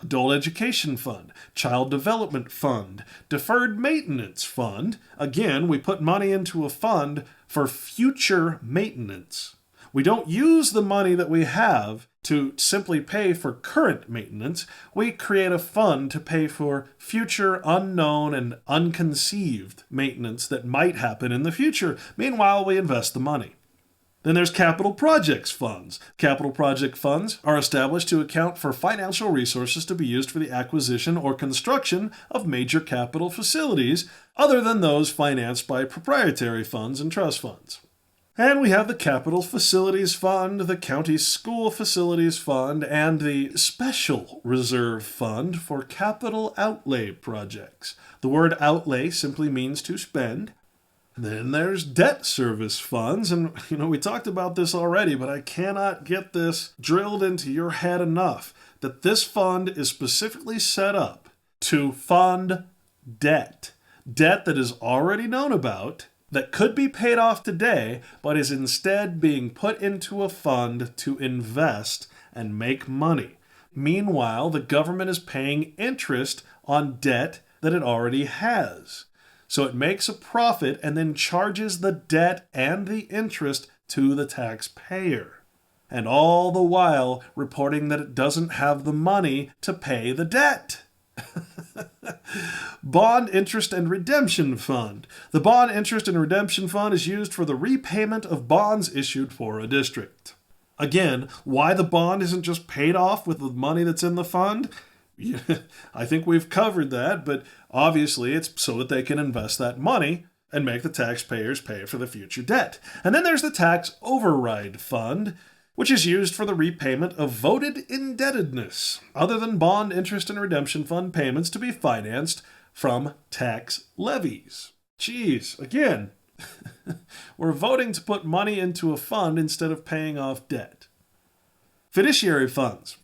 Adult Education Fund, Child Development Fund, Deferred Maintenance Fund. Again, we put money into a fund for future maintenance. We don't use the money that we have to simply pay for current maintenance. We create a fund to pay for future unknown and unconceived maintenance that might happen in the future. Meanwhile, we invest the money. Then there's capital projects funds. Capital project funds are established to account for financial resources to be used for the acquisition or construction of major capital facilities, other than those financed by proprietary funds and trust funds. And we have the Capital Facilities Fund, the County School Facilities Fund, and the Special Reserve Fund for capital outlay projects. The word outlay simply means to spend. Then there's debt service funds, and we talked about this already, but I cannot get this drilled into your head enough, that this fund is specifically set up to fund debt. Debt that is already known about, that could be paid off today, but is instead being put into a fund to invest and make money. Meanwhile, the government is paying interest on debt that it already has. So it makes a profit and then charges the debt and the interest to the taxpayer. And all the while reporting that it doesn't have the money to pay the debt. Bond Interest and Redemption Fund. The Bond Interest and Redemption Fund is used for the repayment of bonds issued for a district. Again, why the bond isn't just paid off with the money that's in the fund? I think we've covered that, but obviously it's so that they can invest that money and make the taxpayers pay for the future debt. And then there's the Tax Override Fund, which is used for the repayment of voted indebtedness, other than bond interest and redemption fund payments to be financed from tax levies. Geez, again, we're voting to put money into a fund instead of paying off debt. Fiduciary funds.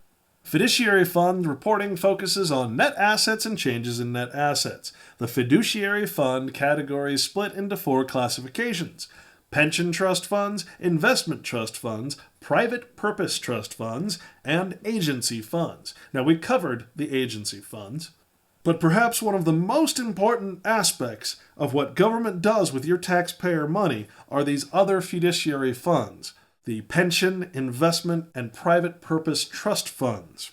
Fiduciary fund reporting focuses on net assets and changes in net assets. The fiduciary fund category is split into 4 classifications: pension trust funds, investment trust funds, private purpose trust funds, and agency funds. Now, we covered the agency funds, but perhaps one of the most important aspects of what government does with your taxpayer money are these other fiduciary funds, the pension, investment, and private purpose trust funds.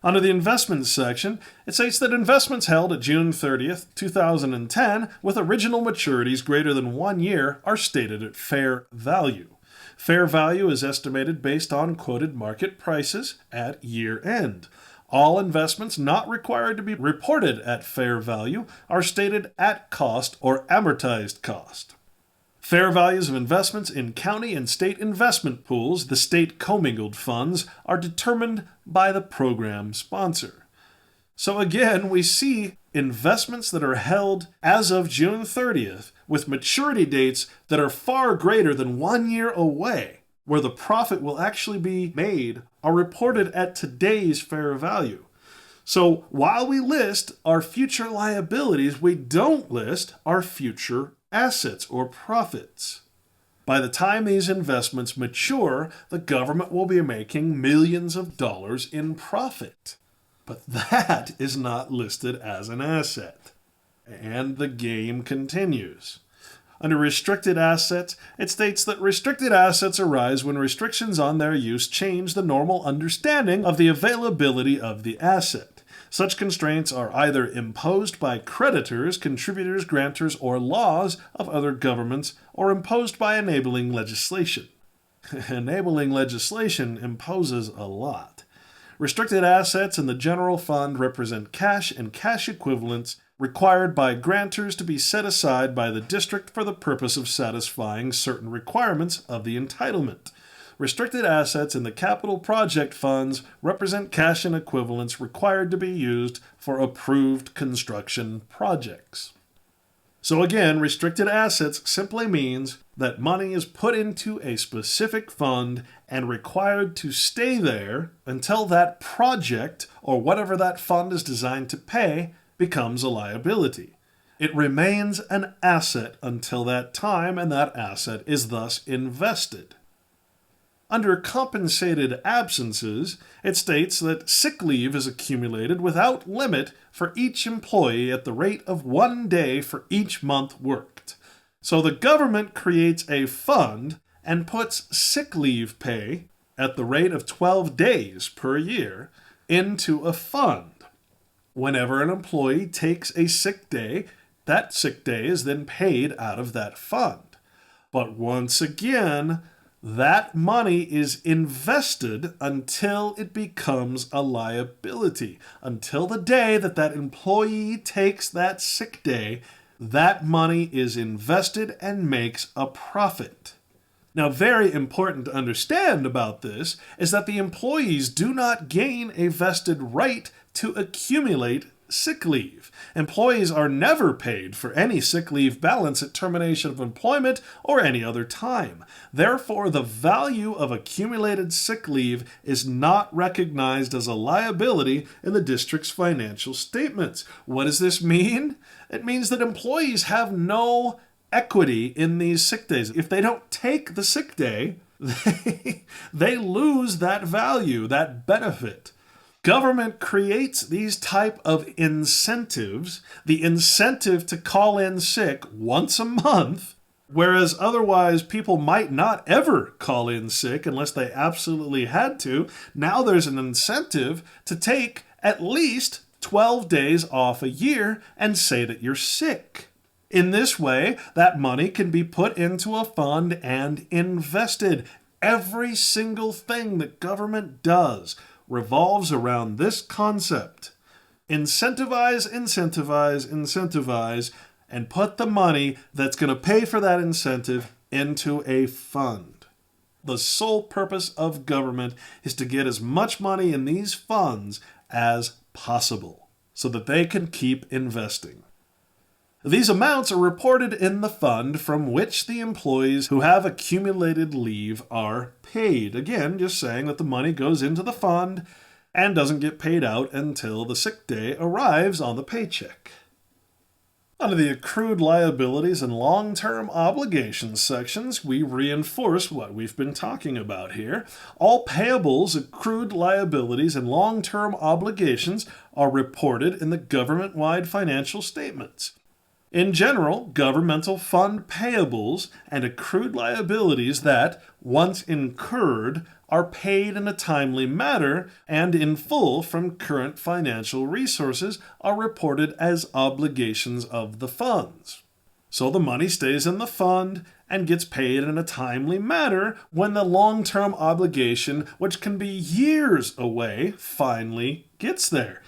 Under the investments section, it states that investments held at June 30th, 2010, with original maturities greater than 1 year are stated at fair value. Fair value is estimated based on quoted market prices at year end. All investments not required to be reported at fair value are stated at cost or amortized cost. Fair values of investments in county and state investment pools, the state commingled funds, are determined by the program sponsor. So again, we see investments that are held as of June 30th with maturity dates that are far greater than 1 year away, where the profit will actually be made, are reported at today's fair value. So while we list our future liabilities, we don't list our future assets or profits. By the time these investments mature, the government will be making millions of dollars in profit. But that is not listed as an asset. And the game continues. Under restricted assets, it states that restricted assets arise when restrictions on their use change the normal understanding of the availability of the asset. Such constraints are either imposed by creditors, contributors, grantors, or laws of other governments, or imposed by enabling legislation. Enabling legislation imposes a lot. Restricted assets in the general fund represent cash and cash equivalents required by grantors to be set aside by the district for the purpose of satisfying certain requirements of the entitlement. Restricted assets in the capital project funds represent cash and equivalents required to be used for approved construction projects. So again, restricted assets simply means that money is put into a specific fund and required to stay there until that project, or whatever that fund is designed to pay, becomes a liability. It remains an asset until that time, and that asset is thus invested. Under compensated absences, it states that sick leave is accumulated without limit for each employee at the rate of 1 day for each month worked. So the government creates a fund and puts sick leave pay at the rate of 12 days per year into a fund. Whenever an employee takes a sick day, that sick day is then paid out of that fund. But once again, that money is invested until it becomes a liability. Until the day that that employee takes that sick day, that money is invested and makes a profit. Now, very important to understand about this is that the employees do not gain a vested right to accumulate sick leave. Employees are never paid for any sick leave balance at termination of employment or any other time. Therefore, the value of accumulated sick leave is not recognized as a liability in the district's financial statements. What does this mean? It means that employees have no equity in these sick days. If they don't take the sick day, they lose that value, that benefit. Government creates these type of incentives, the incentive to call in sick once a month, whereas otherwise people might not ever call in sick unless they absolutely had to. Now there's an incentive to take at least 12 days off a year and say that you're sick. In this way, that money can be put into a fund and invested. Every single thing that government does revolves around this concept. Incentivize, incentivize, incentivize, and put the money that's going to pay for that incentive into a fund. The sole purpose of government is to get as much money in these funds as possible so that they can keep investing. These amounts are reported in the fund from which the employees who have accumulated leave are paid. Again, just saying that the money goes into the fund and doesn't get paid out until the sick day arrives on the paycheck. Under the accrued liabilities and long-term obligations sections, we reinforce what we've been talking about here. All payables, accrued liabilities, and long-term obligations are reported in the government-wide financial statements. In general, governmental fund payables and accrued liabilities that, once incurred, are paid in a timely manner and in full from current financial resources are reported as obligations of the funds. So the money stays in the fund and gets paid in a timely manner when the long-term obligation, which can be years away, finally gets there.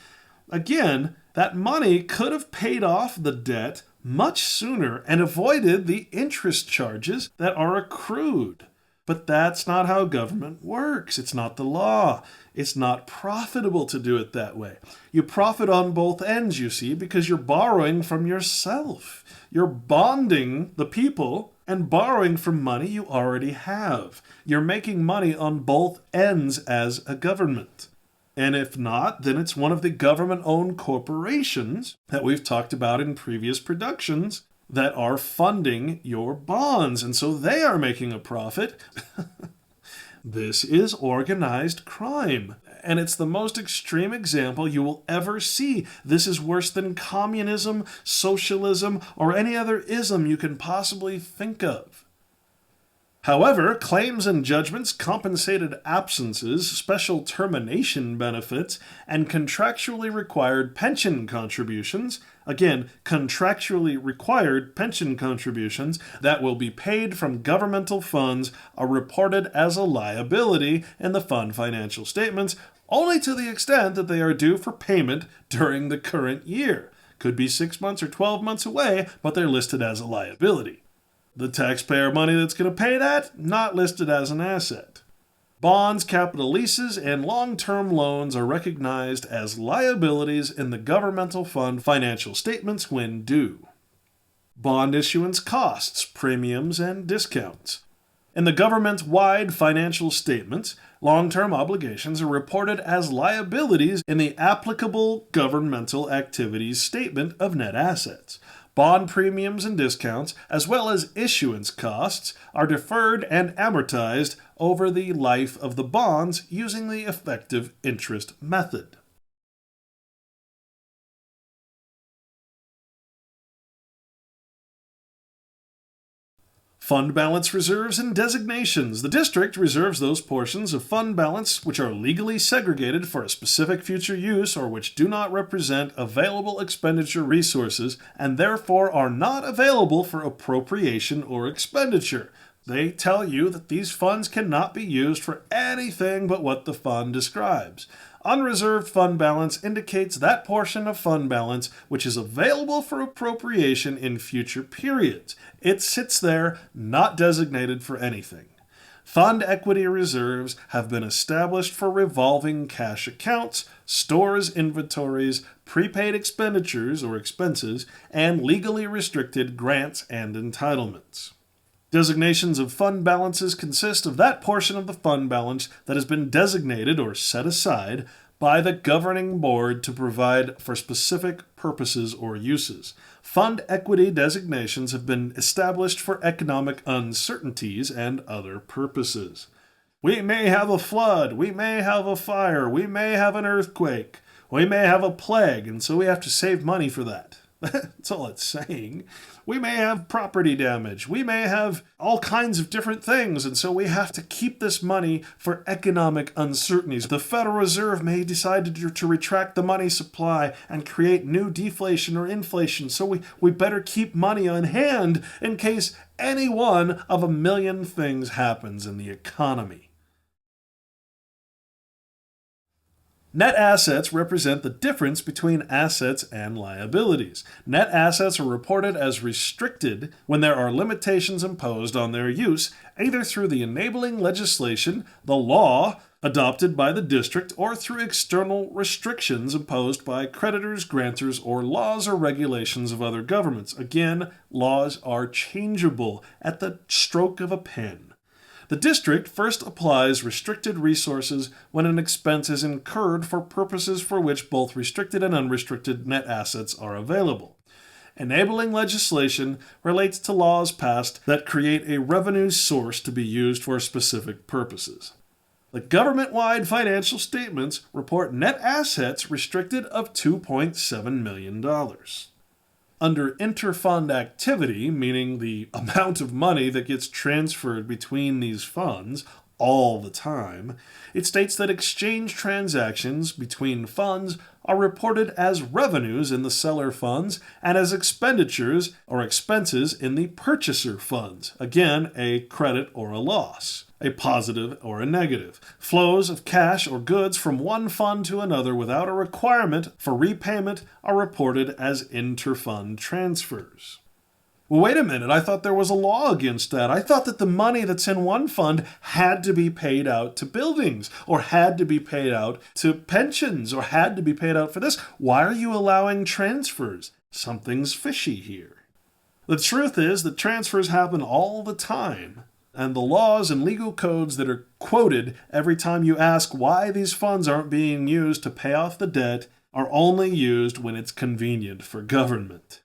Again, that money could have paid off the debt much sooner and avoided the interest charges that are accrued. But that's not how government works. It's not the law. It's not profitable to do it that way. You profit on both ends, you see, because you're borrowing from yourself. You're bonding the people and borrowing from money you already have. You're making money on both ends as a government. And if not, then it's one of the government-owned corporations that we've talked about in previous productions that are funding your bonds, and so they are making a profit. This is organized crime, and it's the most extreme example you will ever see. This is worse than communism, socialism, or any other ism you can possibly think of. However, claims and judgments, compensated absences, special termination benefits, and contractually required pension contributions, again, contractually required pension contributions that will be paid from governmental funds are reported as a liability in the fund financial statements only to the extent that they are due for payment during the current year. Could be 6 months or 12 months away, but they're listed as a liability. The taxpayer money that's going to pay that, not listed as an asset. Bonds, capital leases, and long-term loans are recognized as liabilities in the governmental fund financial statements when due. Bond issuance costs, premiums, and discounts. In the government-wide financial statements, long-term obligations are reported as liabilities in the applicable governmental activities statement of net assets. Bond premiums and discounts, as well as issuance costs, are deferred and amortized over the life of the bonds using the effective interest method. Fund balance reserves and designations. The district reserves those portions of fund balance which are legally segregated for a specific future use or which do not represent available expenditure resources and therefore are not available for appropriation or expenditure. They tell you that these funds cannot be used for anything but what the fund describes. Unreserved fund balance indicates that portion of fund balance which is available for appropriation in future periods. It sits there, not designated for anything. Fund equity reserves have been established for revolving cash accounts, stores inventories, prepaid expenditures or expenses, and legally restricted grants and entitlements. Designations of fund balances consist of that portion of the fund balance that has been designated or set aside by the governing board to provide for specific purposes or uses. Fund equity designations have been established for economic uncertainties and other purposes. We may have a flood, we may have a fire, we may have an earthquake, we may have a plague, and so we have to save money for that. That's all it's saying. We may have property damage. We may have all kinds of different things, and so we have to keep this money for economic uncertainties. The Federal Reserve may decide to retract the money supply and create new deflation or inflation, so we better keep money on hand in case any one of a million things happens in the economy. Net assets represent the difference between assets and liabilities. Net assets are reported as restricted when there are limitations imposed on their use, either through the enabling legislation, the law adopted by the district, or through external restrictions imposed by creditors, grantors, or laws or regulations of other governments. Again, laws are changeable at the stroke of a pen. The district first applies restricted resources when an expense is incurred for purposes for which both restricted and unrestricted net assets are available. Enabling legislation relates to laws passed that create a revenue source to be used for specific purposes. The government-wide financial statements report net assets restricted of $2.7 million. Under interfund activity, meaning the amount of money that gets transferred between these funds, all the time. It states that exchange transactions between funds are reported as revenues in the seller funds and as expenditures or expenses in the purchaser funds. Again, a credit or a loss, a positive or a negative. Flows of cash or goods from one fund to another without a requirement for repayment are reported as inter-fund transfers. Well, wait a minute, I thought there was a law against that. I thought that the money that's in one fund had to be paid out to buildings, or had to be paid out to pensions, or had to be paid out for this. Why are you allowing transfers? Something's fishy here. The truth is that transfers happen all the time, and the laws and legal codes that are quoted every time you ask why these funds aren't being used to pay off the debt are only used when it's convenient for government.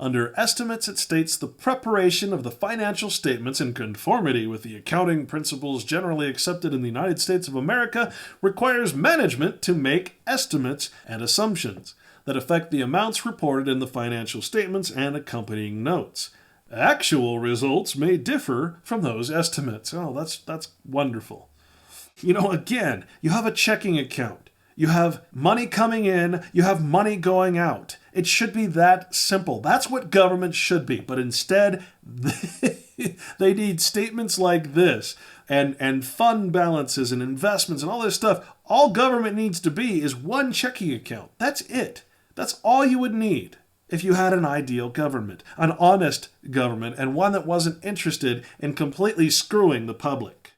Under estimates, it states the preparation of the financial statements in conformity with the accounting principles generally accepted in the United States of America requires management to make estimates and assumptions that affect the amounts reported in the financial statements and accompanying notes. Actual results may differ from those estimates. Oh, that's wonderful. Again, you have a checking account. You have money coming in, you have money going out. It should be that simple. That's what government should be. But instead, they need statements like this and fund balances and investments and all this stuff. All government needs to be is one checking account. That's it. That's all you would need if you had an ideal government, an honest government, and one that wasn't interested in completely screwing the public.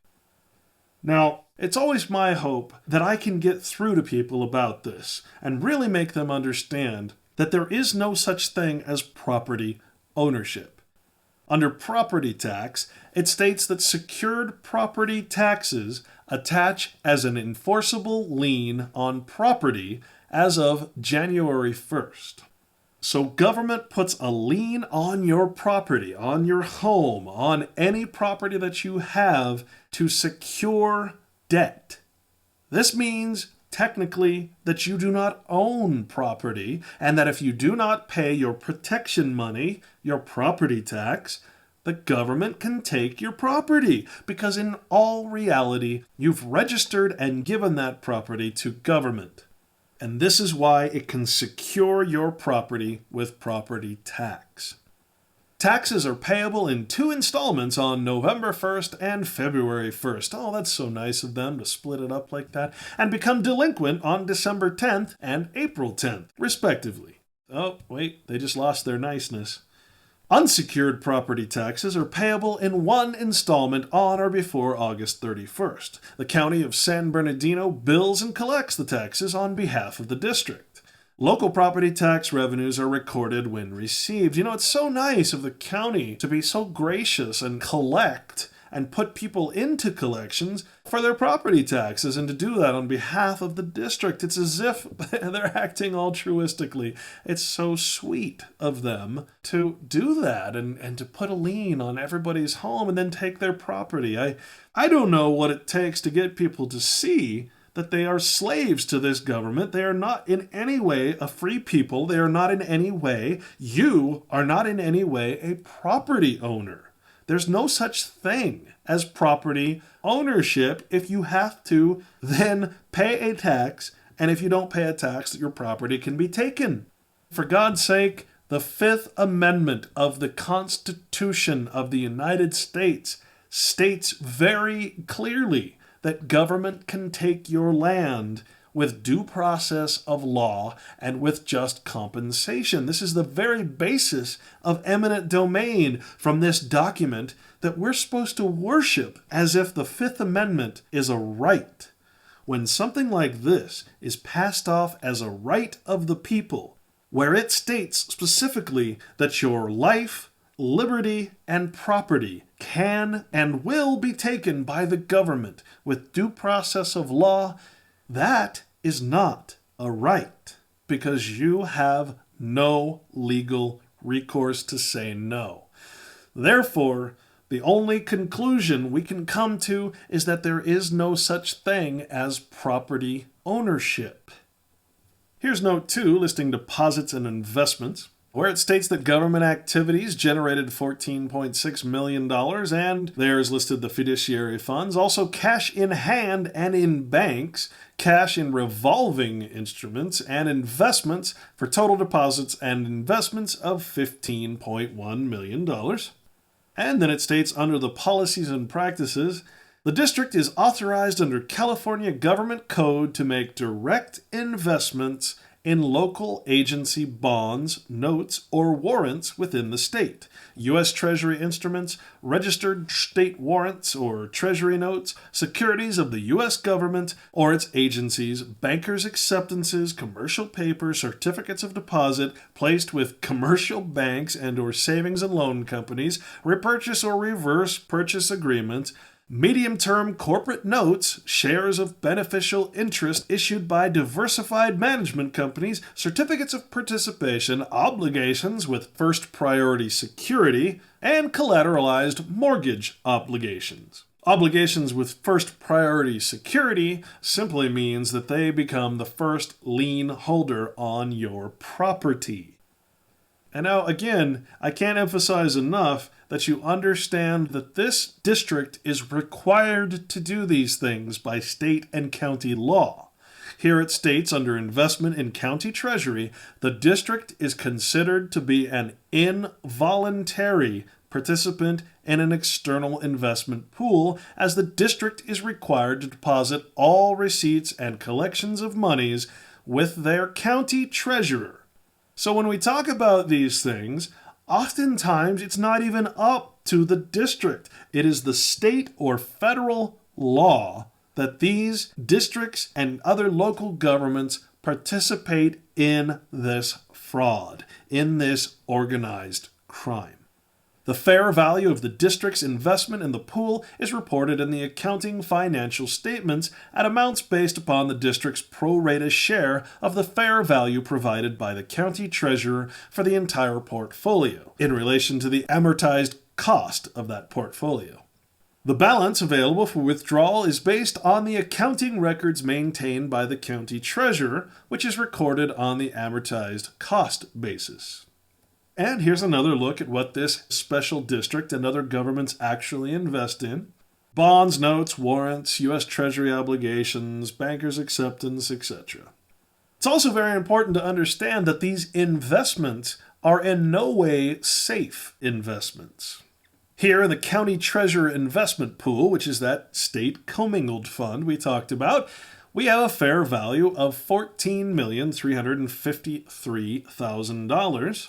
Now, it's always my hope that I can get through to people about this and really make them understand that there is no such thing as property ownership. Under property tax, it states that secured property taxes attach as an enforceable lien on property as of January 1st. So government puts a lien on your property, on your home, on any property that you have to secure debt. This means technically that you do not own property, and that if you do not pay your protection money, your property tax, the government can take your property, because in all reality, you've registered and given that property to government. And this is why it can secure your property with property tax. Taxes are payable in 2 installments on November 1st and February 1st. Oh, that's so nice of them to split it up like that. And become delinquent on December 10th and April 10th, respectively. Oh, wait, they just lost their niceness. Unsecured property taxes are payable in 1 installment on or before August 31st. The county of San Bernardino bills and collects the taxes on behalf of the district. Local property tax revenues are recorded when received. It's so nice of the county to be so gracious and collect and put people into collections for their property taxes, and to do that on behalf of the district. It's as if they're acting altruistically. It's so sweet of them to do that and to put a lien on everybody's home and then take their property. I don't know what it takes to get people to see that they are slaves to this government. They are not in any way a free people. They are not in any way, you are not in any way a property owner. There's no such thing as property ownership if you have to then pay a tax, and if you don't pay a tax, your property can be taken. For God's sake, the Fifth Amendment of the Constitution of the United States states very clearly that government can take your land with due process of law and with just compensation. This is the very basis of eminent domain from this document that we're supposed to worship as if the Fifth Amendment is a right. When something like this is passed off as a right of the people, where it states specifically that your life, liberty, and property can and will be taken by the government with due process of law, that is not a right, because you have no legal recourse to say no. Therefore, the only conclusion we can come to is that there is no such thing as property ownership. Here's note 2 listing deposits and investments. where it states that government activities generated $14.6 million, and there's listed the fiduciary funds, also cash in hand and in banks, cash in revolving instruments, and investments for total deposits and investments of $15.1 million. And then it states under the policies and practices, the district is authorized under California Government Code to make direct investments in local agency bonds, notes, or warrants within the state, U.S. Treasury instruments, registered state warrants or Treasury notes, securities of the U.S. government or its agencies, bankers' acceptances, commercial paper, certificates of deposit placed with commercial banks and or savings and loan companies, repurchase or reverse purchase agreements, medium-term corporate notes, shares of beneficial interest issued by diversified management companies, certificates of participation, obligations with first priority security, and collateralized mortgage obligations. Obligations with first priority security simply means that they become the first lien holder on your property. And now, again, I can't emphasize enough that you understand that this district is required to do these things by state and county law. Here it states under investment in county treasury, the district is considered to be an involuntary participant in an external investment pool, as the district is required to deposit all receipts and collections of monies with their county treasurer. So when we talk about these things, oftentimes it's not even up to the district. It is the state or federal law that these districts and other local governments participate in this fraud, in this organized crime. The fair value of the district's investment in the pool is reported in the accounting financial statements at amounts based upon the district's pro rata share of the fair value provided by the county treasurer for the entire portfolio, in relation to the amortized cost of that portfolio. The balance available for withdrawal is based on the accounting records maintained by the county treasurer, which is recorded on the amortized cost basis. And here's another look at what this special district and other governments actually invest in. Bonds, notes, warrants, U.S. Treasury obligations, bankers' acceptance, etc. It's also very important to understand that these investments are in no way safe investments. Here in the County Treasurer Investment Pool, which is that state commingled fund we talked about, we have a fair value of $14,353,000.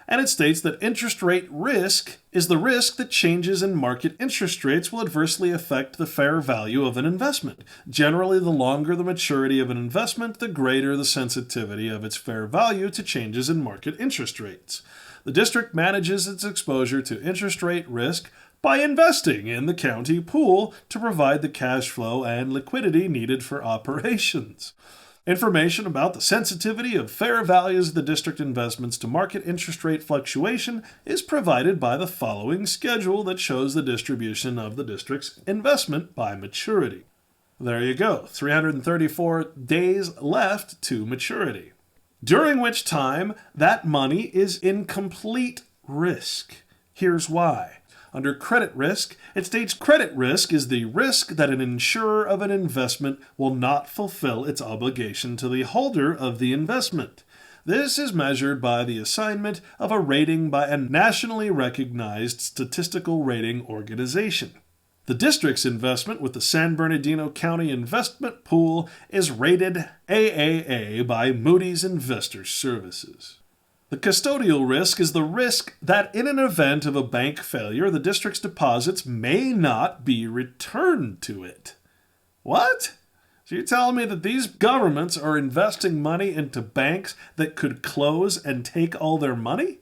And it states that interest rate risk is the risk that changes in market interest rates will adversely affect the fair value of an investment. Generally, the longer the maturity of an investment, the greater the sensitivity of its fair value to changes in market interest rates. The district manages its exposure to interest rate risk by investing in the county pool to provide the cash flow and liquidity needed for operations. Information about the sensitivity of fair values of the district investments to market interest rate fluctuation is provided by the following schedule that shows the distribution of the district's investment by maturity. There you go, 334 days left to maturity, during which time that money is in complete risk. Here's why. Under credit risk, it states credit risk is the risk that an insurer of an investment will not fulfill its obligation to the holder of the investment. This is measured by the assignment of a rating by a nationally recognized statistical rating organization. The district's investment with the San Bernardino County Investment Pool is rated AAA by Moody's Investors Services. The custodial risk is the risk that in an event of a bank failure, the district's deposits may not be returned to it. What? So you're telling me that these governments are investing money into banks that could close and take all their money?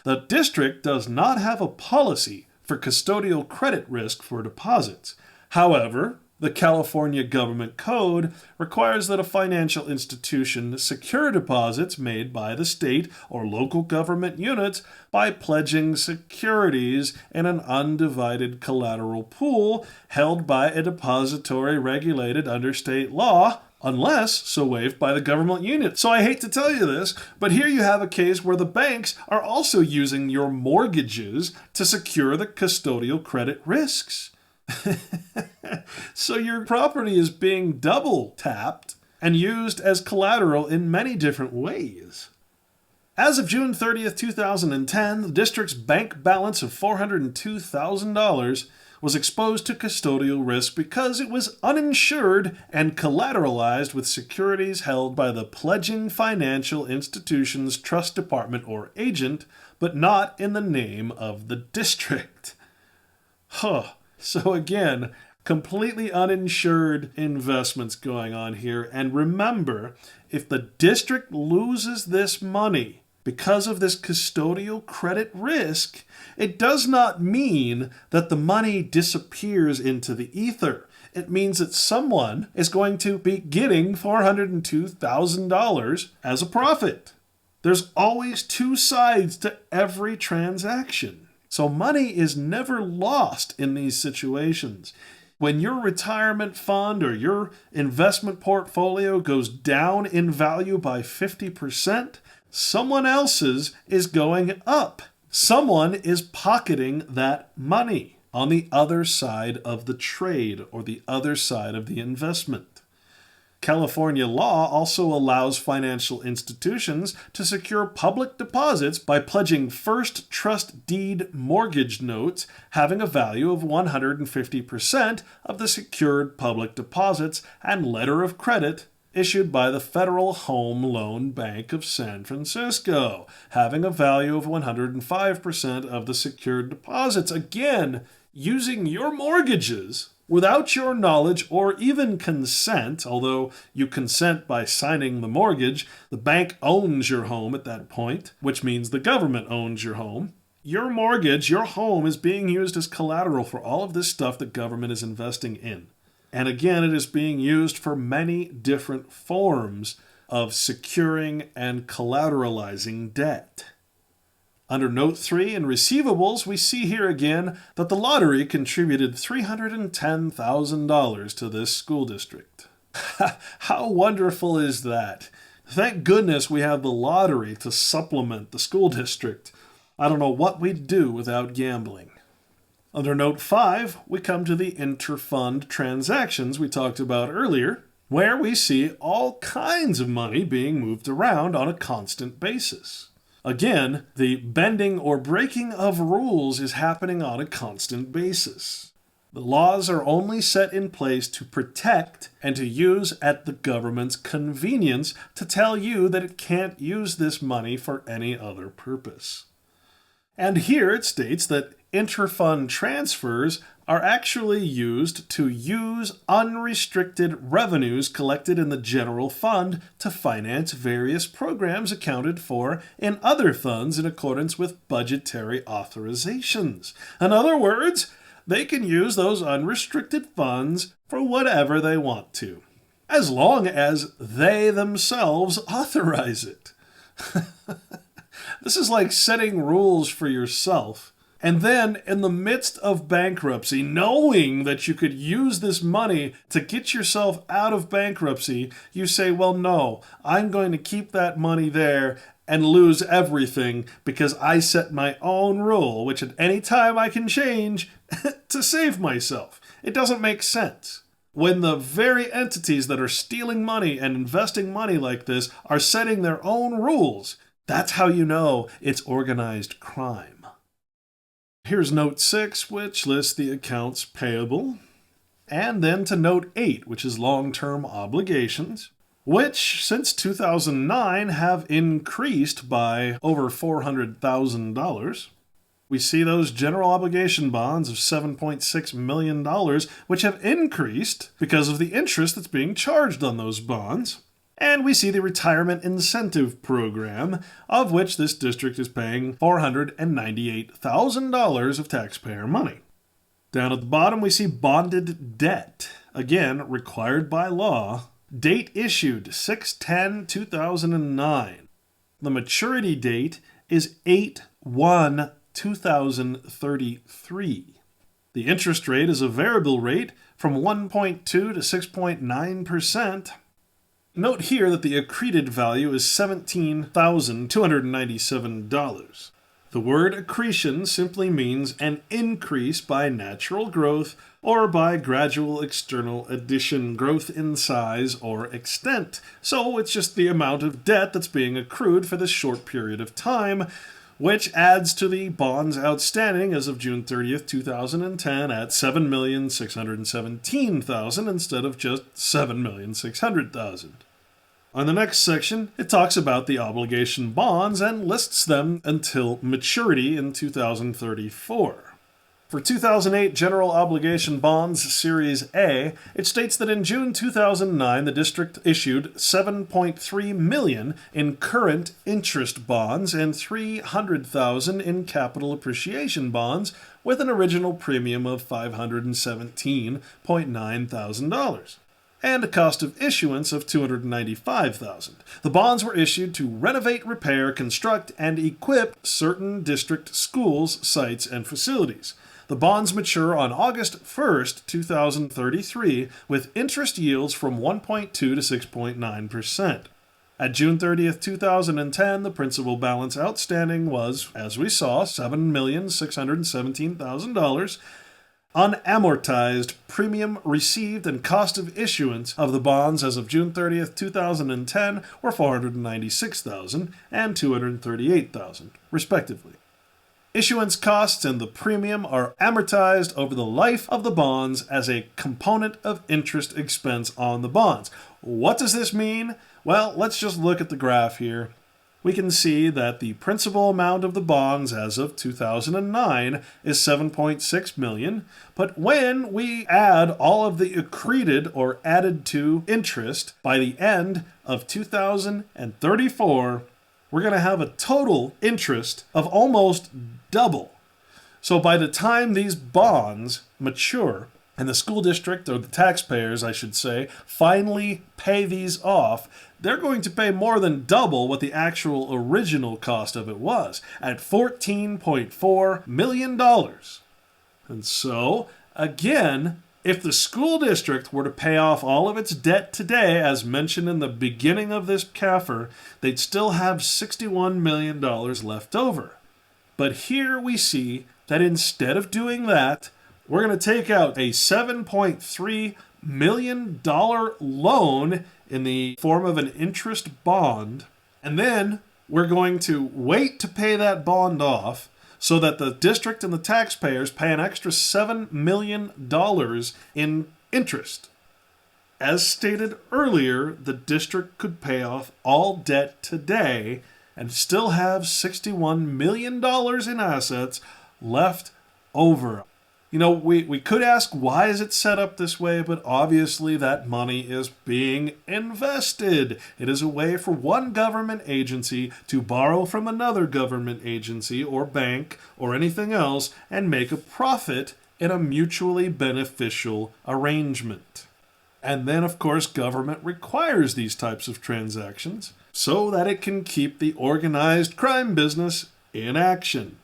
The district does not have a policy for custodial credit risk for deposits. However, the California Government Code requires that a financial institution secure deposits made by the state or local government units by pledging securities in an undivided collateral pool held by a depository regulated under state law, unless so waived by the government unit. So I hate to tell you this, but here you have a case where the banks are also using your mortgages to secure the custodial credit risks. So your property is being double tapped and used as collateral in many different ways. As of June 30th, 2010, the district's bank balance of $402,000 was exposed to custodial risk because it was uninsured and collateralized with securities held by the pledging financial institution's trust department or agent, but not in the name of the district. So again, completely uninsured investments going on here. And remember, if the district loses this money because of this custodial credit risk, it does not mean that the money disappears into the ether. It means that someone is going to be getting $402,000 as a profit. There's always two sides to every transaction. So money is never lost in these situations. When your retirement fund or your investment portfolio goes down in value by 50%, someone else's is going up. Someone is pocketing that money on the other side of the trade or the other side of the investment. California law also allows financial institutions to secure public deposits by pledging first trust deed mortgage notes having a value of 150% of the secured public deposits and letter of credit issued by the Federal Home Loan Bank of San Francisco, having a value of 105% of the secured deposits. Again, using your mortgages without your knowledge or even consent, although you consent by signing the mortgage. The bank owns your home at that point, which means the government owns your home. Your mortgage, your home, is being used as collateral for all of this stuff the government is investing in. And again, it is being used for many different forms of securing and collateralizing debt. Under Note 3 in receivables, we see here again that the lottery contributed $310,000 to this school district. How wonderful is that? Thank goodness we have the lottery to supplement the school district. I don't know what we'd do without gambling. Under Note 5, we come to the interfund transactions we talked about earlier, where we see all kinds of money being moved around on a constant basis. Again, the bending or breaking of rules is happening on a constant basis. The laws are only set in place to protect and to use at the government's convenience to tell you that it can't use this money for any other purpose. And here it states that interfund transfers are actually used to use unrestricted revenues collected in the general fund to finance various programs accounted for in other funds in accordance with budgetary authorizations. In other words, they can use those unrestricted funds for whatever they want to, as long as they themselves authorize it. This is like setting rules for yourself. And then, in the midst of bankruptcy, knowing that you could use this money to get yourself out of bankruptcy, you say, well, no, I'm going to keep that money there and lose everything because I set my own rule, which at any time I can change to save myself. It doesn't make sense. When the very entities that are stealing money and investing money like this are setting their own rules, that's how you know it's organized crime. Here's Note 6, which lists the accounts payable, and then to Note 8, which is long-term obligations, which since 2009 have increased by over $400,000. We see those general obligation bonds of $7.6 million, which have increased because of the interest that's being charged on those bonds. And we see the retirement incentive program, of which this district is paying $498,000 of taxpayer money. Down at the bottom, we see bonded debt, again, required by law. Date issued 6/10/2009. The maturity date is 8/1/2033. The interest rate is a variable rate from 1.2 to 6.9%. Note here that the accreted value is $17,297. The word accretion simply means an increase by natural growth or by gradual external addition, growth in size or extent. So it's just the amount of debt that's being accrued for this short period of time, which adds to the bonds outstanding as of June 30th, 2010 at $7,617,000 instead of just $7,600,000. On the next section, it talks about the obligation bonds and lists them until maturity in 2034. For 2008 General Obligation Bonds Series A, it states that in June 2009, the district issued $7.3 million in current interest bonds and $300,000 in capital appreciation bonds with an original premium of $517,900. And a cost of issuance of $295,000. The bonds were issued to renovate, repair, construct, and equip certain district schools, sites, and facilities. The bonds mature on August 1st, 2033, with interest yields from 1.2 to 6.9%. At June 30th, 2010, the principal balance outstanding was, as we saw, $7,617,000. Unamortized premium received and cost of issuance of the bonds as of June 30th, 2010 were $496,000 and $238,000, respectively. Issuance costs and the premium are amortized over the life of the bonds as a component of interest expense on the bonds. What does this mean? Well, let's just look at the graph here. We can see that the principal amount of the bonds as of 2009 is $7.6 million, but when we add all of the accreted or added to interest by the end of 2034, we're going to have a total interest of almost double. So by the time these bonds mature, and the school district, or the taxpayers, I should say, finally pay these off, they're going to pay more than double what the actual original cost of it was, at $14.4 million. And so, again, if the school district were to pay off all of its debt today, as mentioned in the beginning of this CAFR, they'd still have $61 million left over. But here we see that instead of doing that, we're going to take out a $7.3 million loan in the form of an interest bond, and then we're going to wait to pay that bond off so that the district and the taxpayers pay an extra $7 million in interest. As stated earlier, the district could pay off all debt today and still have $61 million in assets left over. You know, we could ask, why is it set up this way? But obviously that money is being invested. It is a way for one government agency to borrow from another government agency or bank or anything else and make a profit in a mutually beneficial arrangement. And then, of course, government requires these types of transactions so that it can keep the organized crime business in action.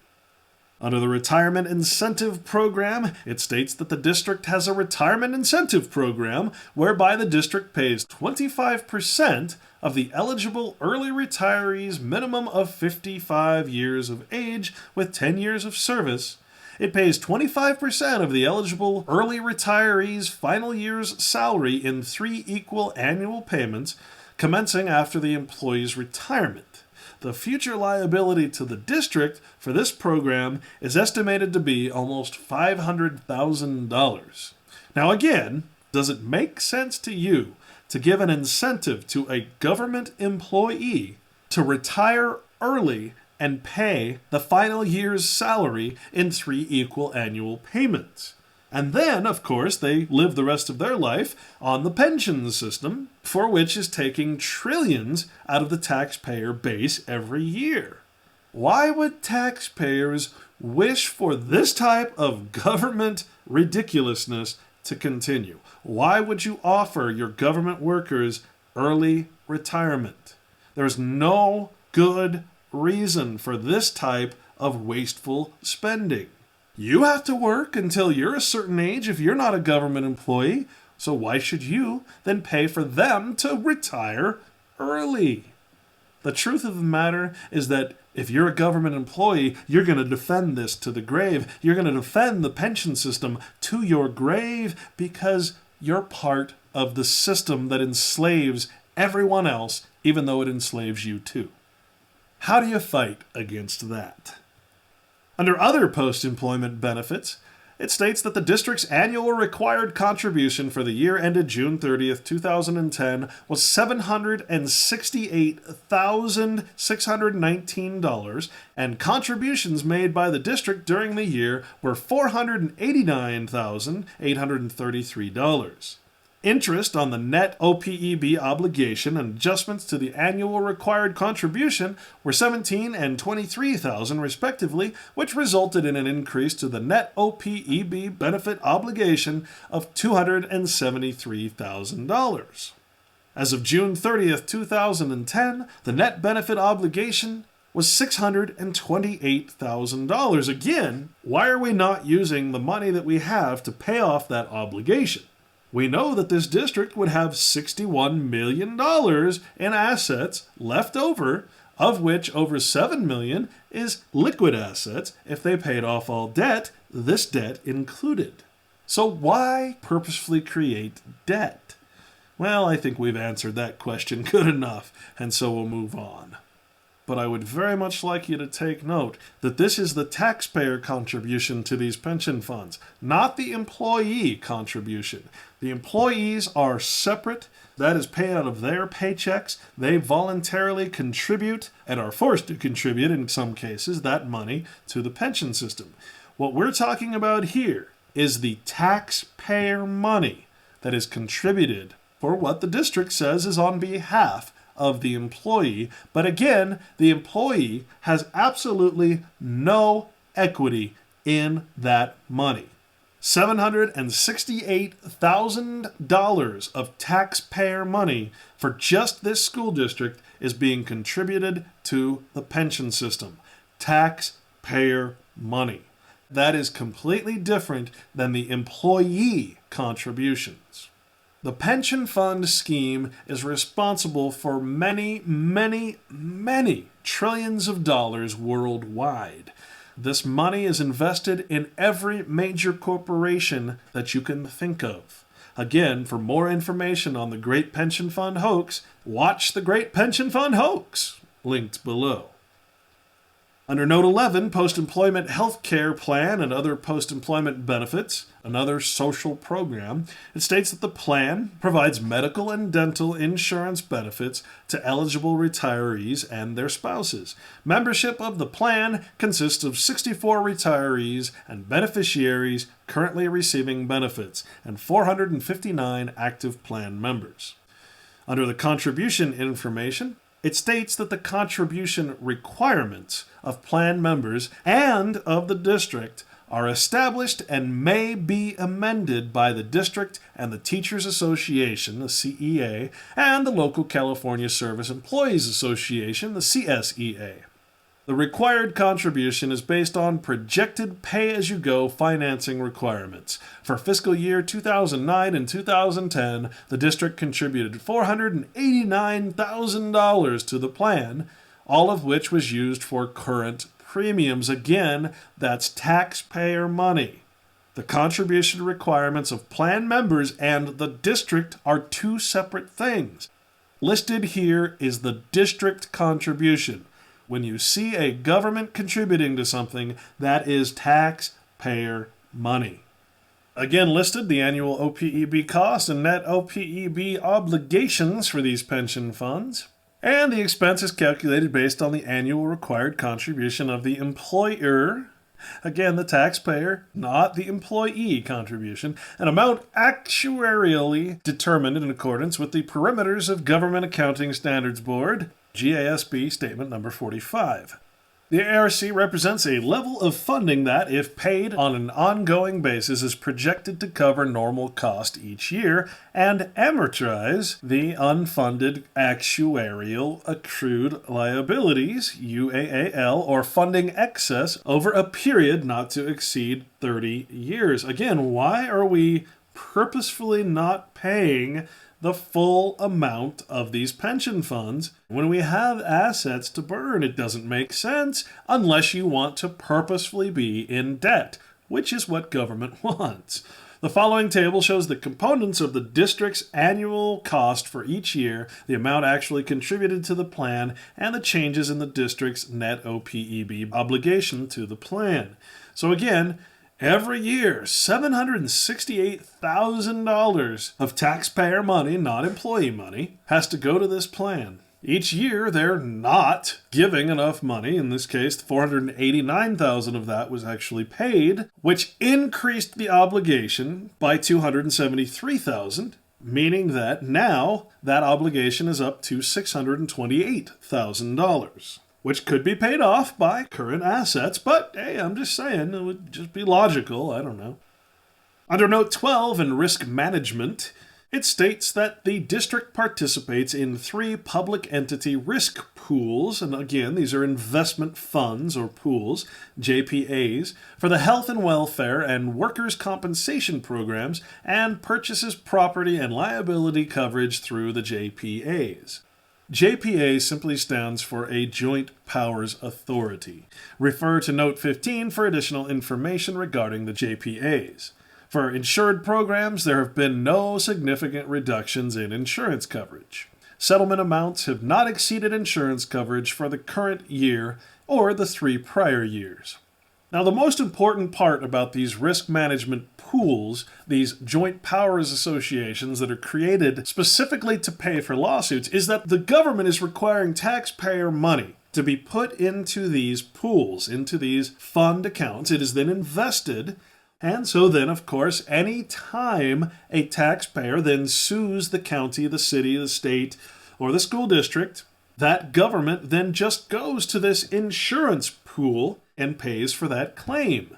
Under the Retirement Incentive Program, it states that the district has a retirement incentive program whereby the district pays 25% of the eligible early retiree's minimum of 55 years of age with 10 years of service. It pays 25% of the eligible early retiree's final year's salary in 3 equal annual payments commencing after the employee's retirement. The future liability to the district for this program is estimated to be almost $500,000. Now again, does it make sense to you to give an incentive to a government employee to retire early and pay the final year's salary in 3 equal annual payments? And then, of course, they live the rest of their life on the pension system, for which is taking trillions out of the taxpayer base every year. Why would taxpayers wish for this type of government ridiculousness to continue? Why would you offer your government workers early retirement? There's no good reason for this type of wasteful spending. You have to work until you're a certain age if you're not a government employee. So why should you then pay for them to retire early? The truth of the matter is that if you're a government employee, you're going to defend this to the grave. You're going to defend the pension system to your grave because you're part of the system that enslaves everyone else, even though it enslaves you too. How do you fight against that? Under other post-employment benefits, it states that the district's annual required contribution for the year ended June 30th, 2010 was $768,619, and contributions made by the district during the year were $489,833. Interest on the net OPEB obligation and adjustments to the annual required contribution were $17,000 and $23,000 respectively, which resulted in an increase to the net OPEB benefit obligation of $273,000. As of June 30th, 2010, the net benefit obligation was $628,000. Again, why are we not using the money that we have to pay off that obligation? We know that this district would have $61 million in assets left over, of which over $7 million is liquid assets if they paid off all debt, this debt included. So why purposefully create debt? Well, I think we've answered that question good enough, and so we'll move on. But I would very much like you to take note that this is the taxpayer contribution to these pension funds, not the employee contribution. The employees are separate. That is paid out of their paychecks. They voluntarily contribute and are forced to contribute, in some cases, that money to the pension system. What we're talking about here is the taxpayer money that is contributed for what the district says is on behalf of the employee. But again, the employee has absolutely no equity in that money. $768,000 of taxpayer money for just this school district is being contributed to the pension system. Taxpayer money. That is completely different than the employee contributions. The pension fund scheme is responsible for many, many, many trillions of dollars worldwide. This money is invested in every major corporation that you can think of. Again, for more information on the Great Pension Fund Hoax, watch the Great Pension Fund Hoax, linked below. Under Note 11, Post-Employment Health Care Plan and Other Post-Employment Benefits, another social program, it states that the plan provides medical and dental insurance benefits to eligible retirees and their spouses. Membership of the plan consists of 64 retirees and beneficiaries currently receiving benefits, and 459 active plan members. Under the contribution information, it states that the contribution requirements of plan members and of the district are established and may be amended by the district and the Teachers Association, the CEA, and the local California Service Employees Association, the CSEA. The required contribution is based on projected pay-as-you-go financing requirements. For fiscal year 2009 and 2010, the district contributed $489,000 to the plan, all of which was used for current premiums. Again, that's taxpayer money. The contribution requirements of plan members and the district are two separate things. Listed here is the district contribution. When you see a government contributing to something, that is taxpayer money. Again listed, the annual OPEB cost and net OPEB obligations for these pension funds. And the expense is calculated based on the annual required contribution of the employer. Again, the taxpayer, not the employee contribution. An amount actuarially determined in accordance with the parameters of Government Accounting Standards Board, GASB Statement Number 45. The ARC represents a level of funding that, if paid on an ongoing basis, is projected to cover normal cost each year and amortize the unfunded actuarial accrued liabilities, UAAL, or funding excess over a period not to exceed 30 years. Again, why are we purposefully not paying the full amount of these pension funds. When we have assets to burn, it doesn't make sense unless you want to purposefully be in debt, which is what government wants. The following table shows the components of the district's annual cost for each year, the amount actually contributed to the plan, and the changes in the district's net OPEB obligation to the plan. So again, every year, $768,000 of taxpayer money, not employee money, has to go to this plan. Each year, they're not giving enough money. In this case, $489,000 of that was actually paid, which increased the obligation by $273,000, meaning that now that obligation is up to $628,000. Which could be paid off by current assets, but hey, I'm just saying, it would just be logical, I don't know. Under Note 12 in Risk Management, it states that the district participates in 3 public entity risk pools, and again, these are investment funds or pools, JPAs, for the health and welfare and workers' compensation programs, and purchases property and liability coverage through the JPAs. JPA simply stands for a Joint Powers Authority. Refer to Note 15 for additional information regarding the JPAs. For insured programs, there have been no significant reductions in insurance coverage. Settlement amounts have not exceeded insurance coverage for the current year or the 3 prior years. Now, the most important part about these risk management pools, these joint powers associations that are created specifically to pay for lawsuits, is that the government is requiring taxpayer money to be put into these pools, into these fund accounts. It is then invested, and so then, of course, any time a taxpayer then sues the county, the city, the state, or the school district, that government then just goes to this insurance pool and pays for that claim.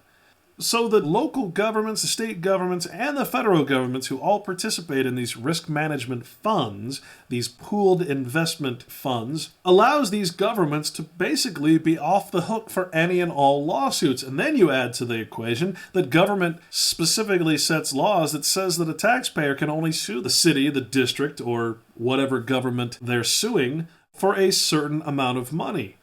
So the local governments, the state governments, and the federal governments who all participate in these risk management funds, these pooled investment funds, allows these governments to basically be off the hook for any and all lawsuits. And then you add to the equation that government specifically sets laws that says that a taxpayer can only sue the city, the district, or whatever government they're suing for a certain amount of money.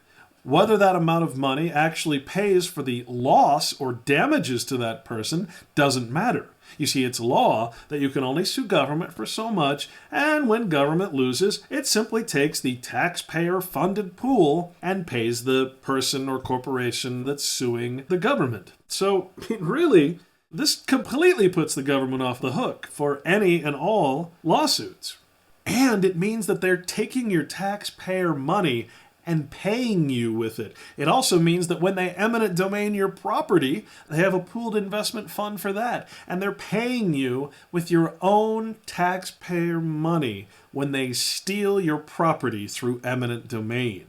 Whether that amount of money actually pays for the loss or damages to that person doesn't matter. You see, it's law that you can only sue government for so much, and when government loses, it simply takes the taxpayer-funded pool and pays the person or corporation that's suing the government. So, really, this completely puts the government off the hook for any and all lawsuits. And it means that they're taking your taxpayer money and paying you with it. It also means that when they eminent domain your property, they have a pooled investment fund for that. And they're paying you with your own taxpayer money when they steal your property through eminent domain.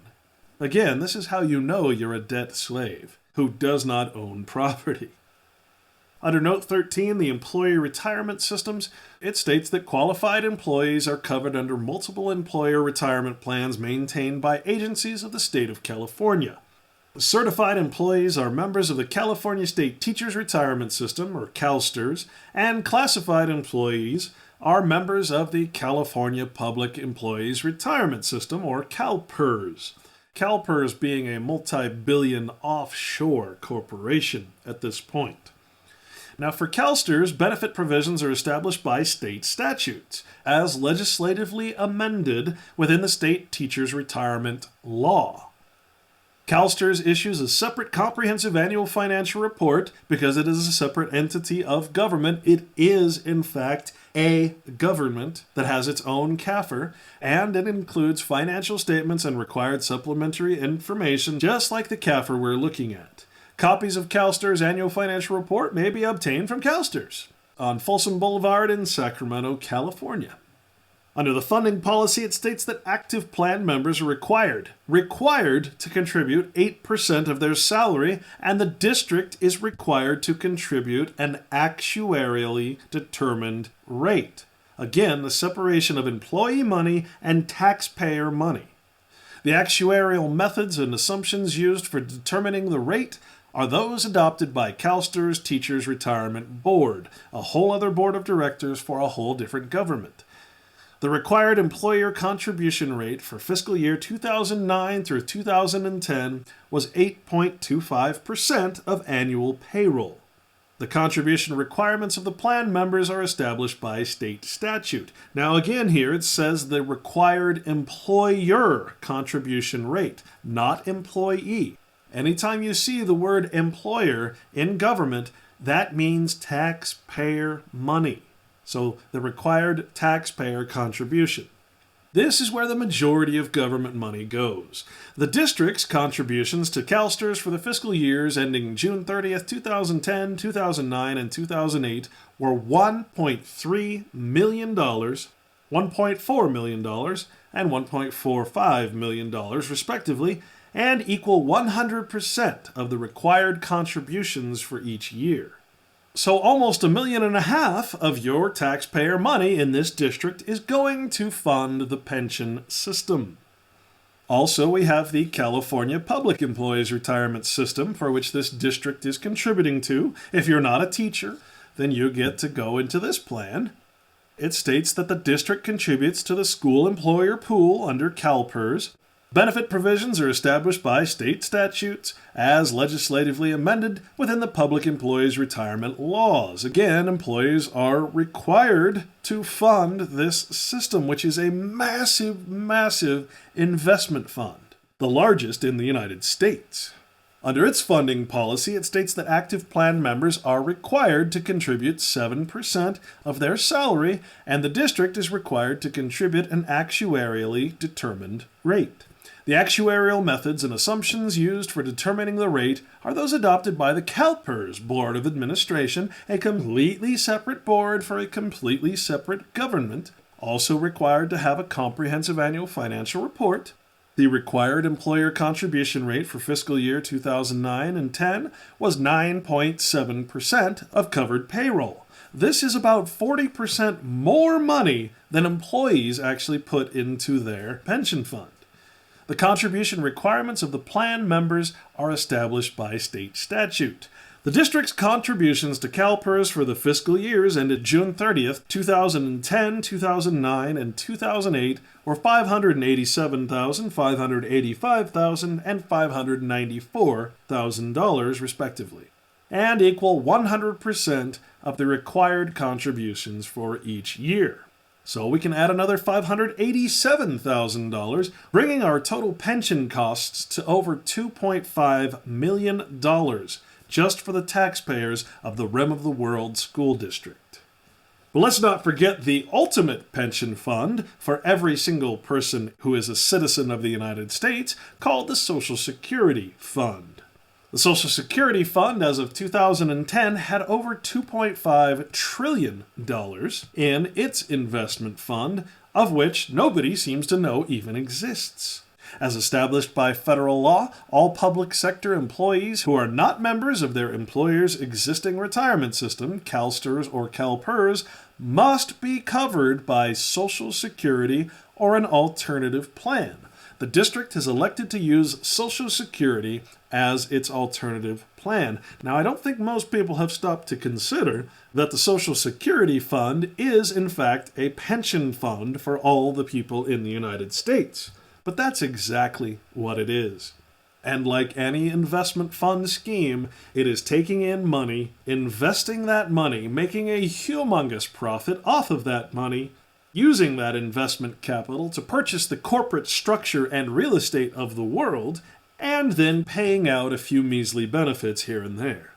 Again, this is how you know you're a debt slave who does not own property. Under Note 13, the employee retirement systems, it states that qualified employees are covered under multiple employer retirement plans maintained by agencies of the state of California. Certified employees are members of the California State Teachers Retirement System, or CalSTRS, and classified employees are members of the California Public Employees Retirement System, or CalPERS. CalPERS being a multi-billion offshore corporation at this point. Now, for CalSTRS, benefit provisions are established by state statutes, as legislatively amended within the state teachers' retirement law. CalSTRS issues a separate comprehensive annual financial report because it is a separate entity of government. It is, in fact, a government that has its own CAFR, and it includes financial statements and required supplementary information, just like the CAFR we're looking at. Copies of CalSTRS' annual financial report may be obtained from CalSTRS on Folsom Boulevard in Sacramento, California. Under the funding policy, it states that active plan members are required to contribute 8% of their salary, and the district is required to contribute an actuarially determined rate. Again, the separation of employee money and taxpayer money. The actuarial methods and assumptions used for determining the rate are those adopted by CalSTRS Teachers Retirement Board, a whole other board of directors for a whole different government. The required employer contribution rate for fiscal year 2009 through 2010 was 8.25% of annual payroll. The contribution requirements of the plan members are established by state statute. Now again here it says the required employer contribution rate, not employee. Anytime you see the word employer in government, that means taxpayer money. So the required taxpayer contribution. This is where the majority of government money goes. The district's contributions to CalSTRS for the fiscal years ending June 30th, 2010, 2009, and 2008 were $1.3 million, $1.4 million, and $1.45 million, respectively, and equal 100% of the required contributions for each year. So almost $1.5 million of your taxpayer money in this district is going to fund the pension system. Also, we have the California Public Employees Retirement System, for which this district is contributing to. If you're not a teacher, then you get to go into this plan. It states that the district contributes to the school employer pool under CalPERS. Benefit provisions are established by state statutes as legislatively amended within the Public Employees Retirement Laws. Again, employees are required to fund this system, which is a massive, massive investment fund, the largest in the United States. Under its funding policy, it states that active plan members are required to contribute 7% of their salary, and the district is required to contribute an actuarially determined rate. The actuarial methods and assumptions used for determining the rate are those adopted by the CalPERS Board of Administration, a completely separate board for a completely separate government, also required to have a comprehensive annual financial report. The required employer contribution rate for fiscal year 2009 and 10 was 9.7% of covered payroll. This is about 40% more money than employees actually put into their pension fund. The contribution requirements of the plan members are established by state statute. The district's contributions to CalPERS for the fiscal years ended June 30th, 2010, 2009, and 2008 were $587,000, $585,000, and $594,000, respectively, and equal 100% of the required contributions for each year. So we can add another $587,000, bringing our total pension costs to over $2.5 million, just for the taxpayers of the Rim of the World School District. But let's not forget the ultimate pension fund for every single person who is a citizen of the United States, called the Social Security Fund. The Social Security Fund, as of 2010, had over $2.5 trillion in its investment fund, of which nobody seems to know even exists. As established by federal law, all public sector employees who are not members of their employer's existing retirement system, CalSTRS or CalPERS, must be covered by Social Security or an alternative plan. The district has elected to use Social Security as its alternative plan. Now, I don't think most people have stopped to consider that the Social Security Fund is, in fact, a pension fund for all the people in the United States. But that's exactly what it is. And like any investment fund scheme, it is taking in money, investing that money, making a humongous profit off of that money, using that investment capital to purchase the corporate structure and real estate of the world, and then paying out a few measly benefits here and there.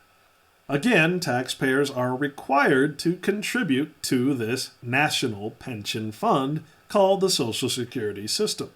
Again, taxpayers are required to contribute to this national pension fund called the Social Security system.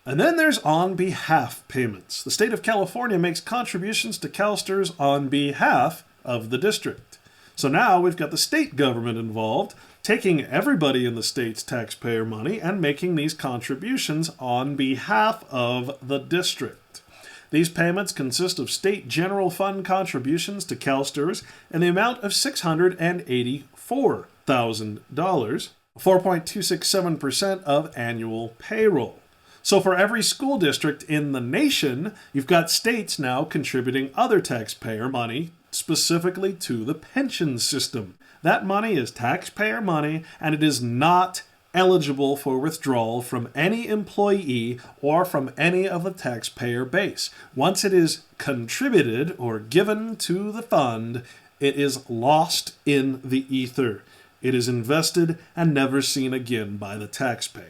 And then there's on-behalf payments. The state of California makes contributions to CalSTRS on behalf of the district. So now we've got the state government involved, taking everybody in the state's taxpayer money and making these contributions on behalf of the district. These payments consist of state general fund contributions to CalSTRS in the amount of $684,000, 4.267% of annual payroll. So for every school district in the nation, you've got states now contributing other taxpayer money specifically to the pension system. That money is taxpayer money, and it is not eligible for withdrawal from any employee or from any of the taxpayer base. Once it is contributed or given to the fund, it is lost in the ether. It is invested and never seen again by the taxpayer.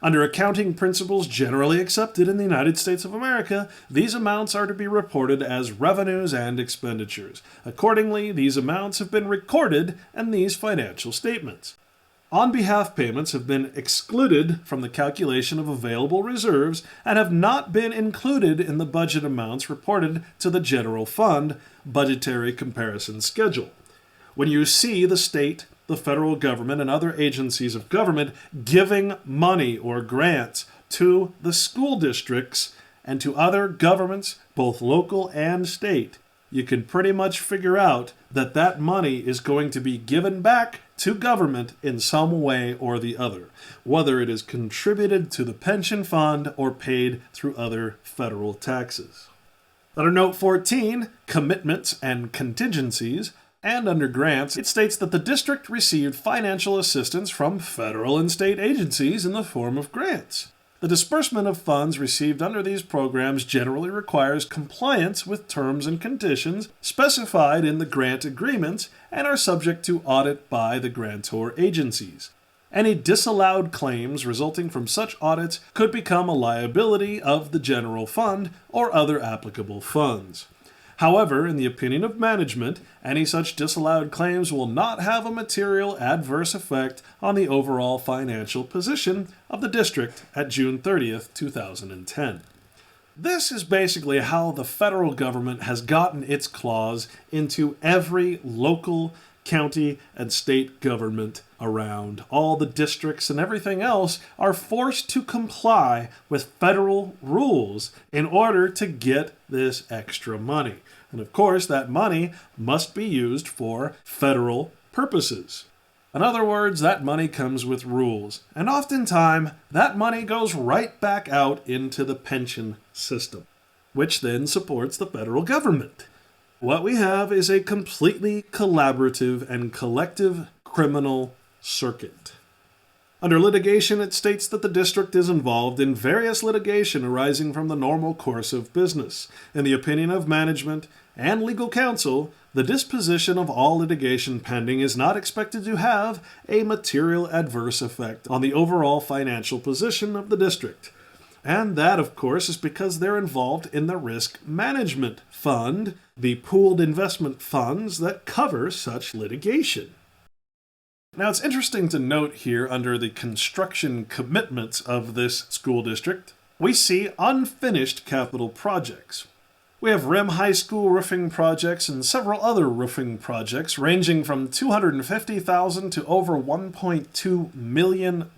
Under accounting principles generally accepted in the United States of America, these amounts are to be reported as revenues and expenditures. Accordingly, these amounts have been recorded in these financial statements. On-behalf payments have been excluded from the calculation of available reserves and have not been included in the budget amounts reported to the general fund budgetary comparison schedule. When you see the state, the federal government, and other agencies of government giving money or grants to the school districts and to other governments, both local and state, you can pretty much figure out that that money is going to be given back to government in some way or the other, whether it is contributed to the pension fund or paid through other federal taxes. Under Note 14, Commitments and Contingencies, and under grants, it states that the district received financial assistance from federal and state agencies in the form of grants. The disbursement of funds received under these programs generally requires compliance with terms and conditions specified in the grant agreements and are subject to audit by the grantor agencies. Any disallowed claims resulting from such audits could become a liability of the general fund or other applicable funds. However, in the opinion of management, any such disallowed claims will not have a material adverse effect on the overall financial position of the district at June 30th, 2010. This is basically how the federal government has gotten its claws into every local, county, and state government around. All the districts and everything else are forced to comply with federal rules in order to get this extra money. And of course, that money must be used for federal purposes. In other words, that money comes with rules. And oftentimes, that money goes right back out into the pension system, which then supports the federal government. What we have is a completely collaborative and collective criminal circuit. Under litigation, it states that the district is involved in various litigation arising from the normal course of business. In the opinion of management and legal counsel, the disposition of all litigation pending is not expected to have a material adverse effect on the overall financial position of the district. And that, of course, is because they're involved in the risk management fund, the pooled investment funds that cover such litigation. Now, it's interesting to note here under the construction commitments of this school district, we see unfinished capital projects. We have Rim High School roofing projects and several other roofing projects ranging from $250,000 to over $1.2 million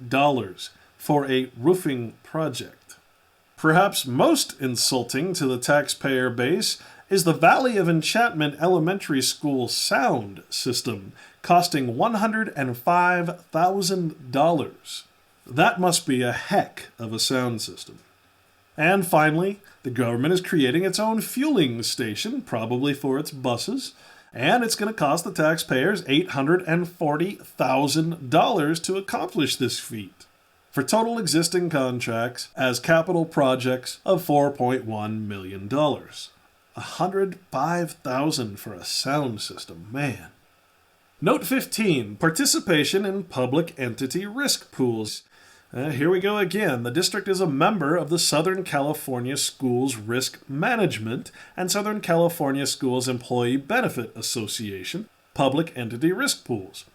for a roofing project. Perhaps most insulting to the taxpayer base is the Valley of Enchantment Elementary School sound system, costing $105,000. That must be a heck of a sound system. And finally, the government is creating its own fueling station, probably for its buses, and it's going to cost the taxpayers $840,000 to accomplish this feat, for total existing contracts as capital projects of $4.1 million. $105,000 for a sound system, man. Note 15, participation in public entity risk pools. Here we go again. The district is a member of the Southern California Schools Risk Management and Southern California Schools Employee Benefit Association public entity risk pools.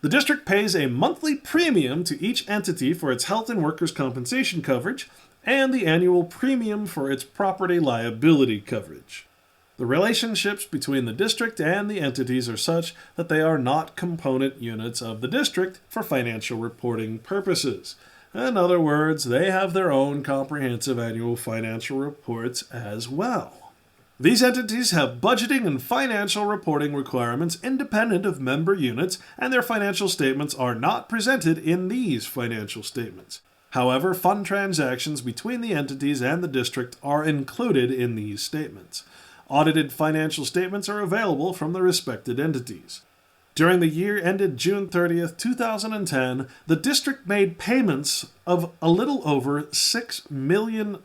The district pays a monthly premium to each entity for its health and workers' compensation coverage and the annual premium for its property liability coverage. The relationships between the district and the entities are such that they are not component units of the district for financial reporting purposes. In other words, they have their own comprehensive annual financial reports as well. These entities have budgeting and financial reporting requirements independent of member units, and their financial statements are not presented in these financial statements. However, fund transactions between the entities and the district are included in these statements. Audited financial statements are available from the respected entities. During the year ended June 30th, 2010, the district made payments of a little over $6 million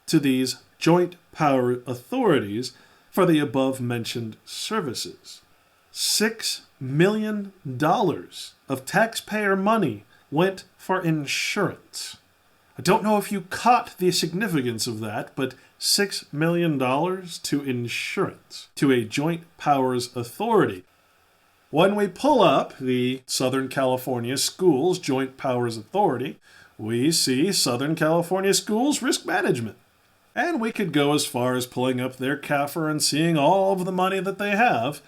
to these joint power authorities for the above-mentioned services. $6 million of taxpayer money went for insurance. I don't know if you caught the significance of that, but $6 million to insurance, to a joint powers authority. When we pull up the Southern California Schools Joint Powers Authority, we see Southern California Schools Risk Management. And we could go as far as pulling up their CAFR and seeing all of the money that they have,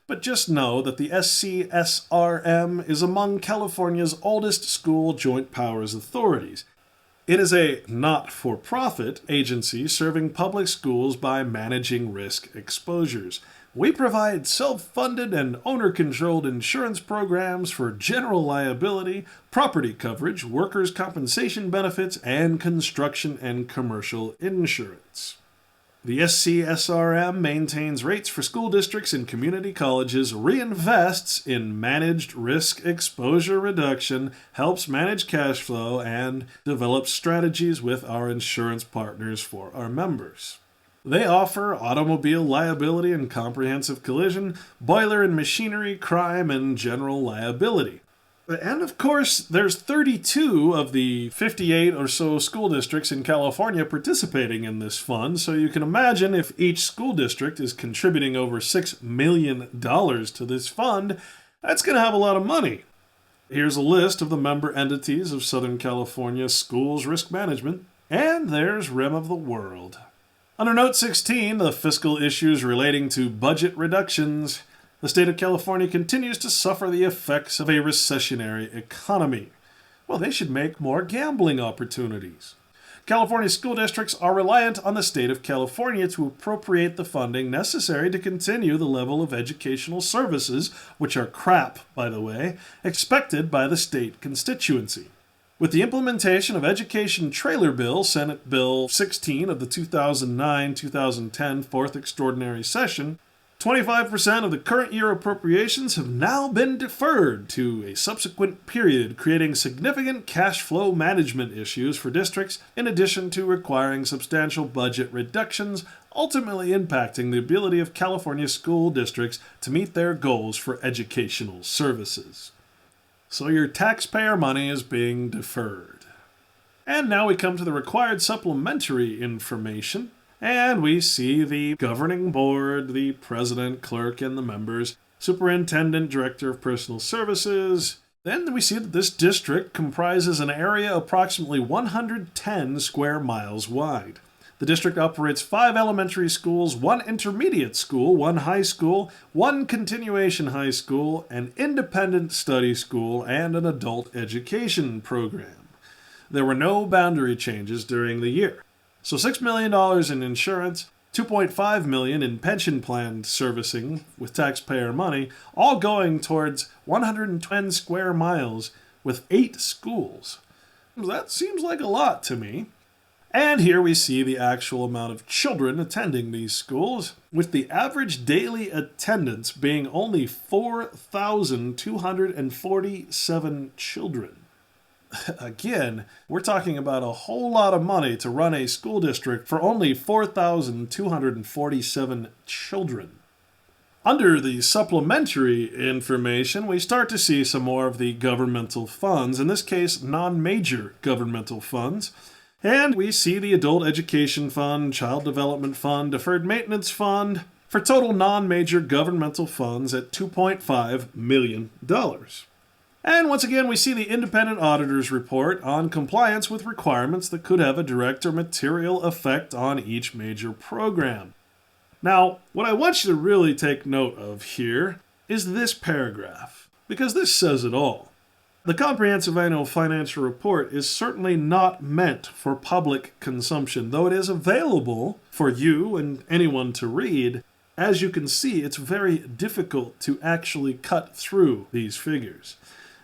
but just know that the SCSRM is among California's oldest school joint powers authorities. It is a not-for-profit agency serving public schools by managing risk exposures. We provide self-funded and owner-controlled insurance programs for general liability, property coverage, workers' compensation benefits, and construction and commercial insurance. The SCSRM maintains rates for school districts and community colleges, reinvests in managed risk exposure reduction, helps manage cash flow, and develops strategies with our insurance partners for our members. They offer automobile liability and comprehensive collision, boiler and machinery, crime, and general liability. And of course, there's 32 of the 58 or so school districts in California participating in this fund, so you can imagine if each school district is contributing over $6 million to this fund, that's going to have a lot of money. Here's a list of the member entities of Southern California Schools Risk Management, and there's Rim of the World. Under Note 16, the fiscal issues relating to budget reductions, the state of California continues to suffer the effects of a recessionary economy. Well, they should make more gambling opportunities. California school districts are reliant on the state of California to appropriate the funding necessary to continue the level of educational services, which are crap, by the way, expected by the state constituency. With the implementation of Education Trailer Bill, Senate Bill 16 of the 2009-2010 Fourth Extraordinary Session, 25% of the current year appropriations have now been deferred to a subsequent period, creating significant cash flow management issues for districts, in addition to requiring substantial budget reductions, ultimately impacting the ability of California school districts to meet their goals for educational services. So your taxpayer money is being deferred. And now we come to the required supplementary information, and we see the governing board, the president, clerk, and the members, superintendent, director of personal services. Then we see that this district comprises an area approximately 110 square miles wide. The district operates 5 elementary schools, 1 intermediate school, 1 high school, 1 continuation high school, an independent study school, and an adult education program. There were no boundary changes during the year. So $6 million in insurance, $2.5 million in pension plan servicing with taxpayer money, all going towards 110 square miles with 8 schools. That seems like a lot to me. And here we see the actual amount of children attending these schools, with the average daily attendance being only 4,247 children. Again, we're talking about a whole lot of money to run a school district for only 4,247 children. Under the supplementary information, we start to see some more of the governmental funds, in this case, non-major governmental funds. And we see the Adult Education Fund, Child Development Fund, Deferred Maintenance Fund, for total non-major governmental funds at $2.5 million. And once again, we see the independent auditor's report on compliance with requirements that could have a direct or material effect on each major program. Now, what I want you to really take note of here is this paragraph, because this says it all. The Comprehensive Annual Financial Report is certainly not meant for public consumption, though it is available for you and anyone to read. As you can see, it's very difficult to actually cut through these figures.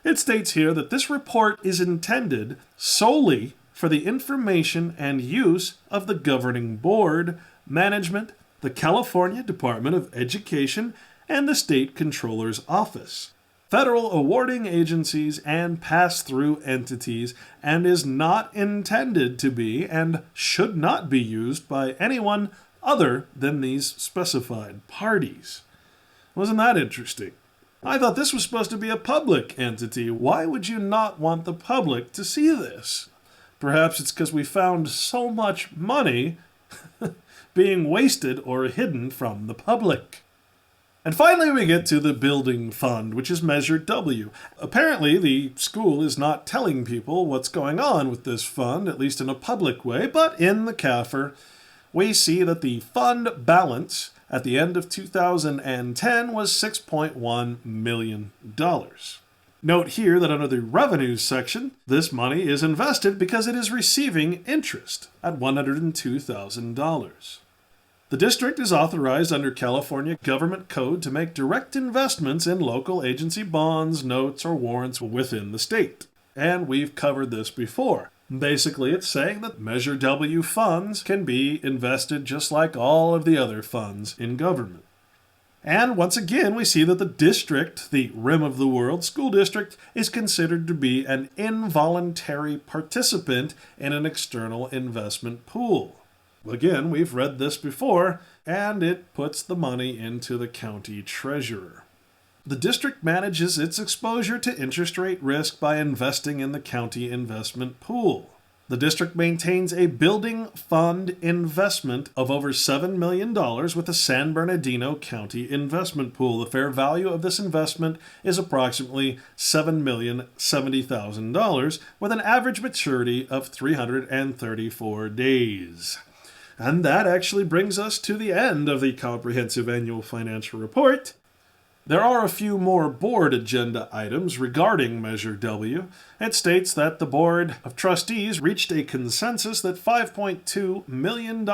It states here that this report is intended solely for the information and use of the governing board, management, the California Department of Education, and the State Controller's Office, federal awarding agencies, and pass-through entities, and is not intended to be and should not be used by anyone other than these specified parties. Wasn't that interesting? I thought this was supposed to be a public entity. Why would you not want the public to see this? Perhaps it's because we found so much money being wasted or hidden from the public. And finally, we get to the building fund, which is Measure W. Apparently, the school is not telling people what's going on with this fund, at least in a public way, but in the CAFR, we see that the fund balance at the end of 2010 was $6.1 million. Note here that under the revenues section, this money is invested because it is receiving interest at $102,000. The district is authorized under California Government Code to make direct investments in local agency bonds, notes, or warrants within the state. And we've covered this before. Basically, it's saying that Measure W funds can be invested just like all of the other funds in government. And once again, we see that the district, the rim of the world school district, is considered to be an involuntary participant in an external investment pool. Again, we've read this before, and it puts the money into the county treasurer. The district manages its exposure to interest rate risk by investing in the county investment pool. The district maintains a building fund investment of over $7 million with the San Bernardino County investment pool. The fair value of this investment is approximately $7,070,000 with an average maturity of 334 days. And that actually brings us to the end of the Comprehensive Annual Financial Report. There are a few more board agenda items regarding Measure W. It states that the Board of Trustees reached a consensus that $5.2 million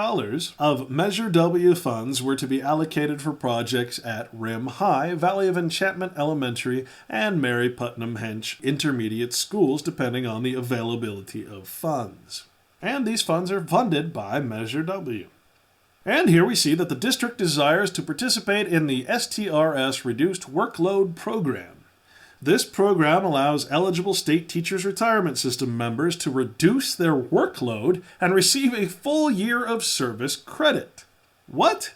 of Measure W funds were to be allocated for projects at Rim High, Valley of Enchantment Elementary, and Mary Putnam Hench Intermediate Schools, depending on the availability of funds. And these funds are funded by Measure W. And here we see that the district desires to participate in the STRS Reduced Workload Program. This program allows eligible state teachers' retirement system members to reduce their workload and receive a full year of service credit. What?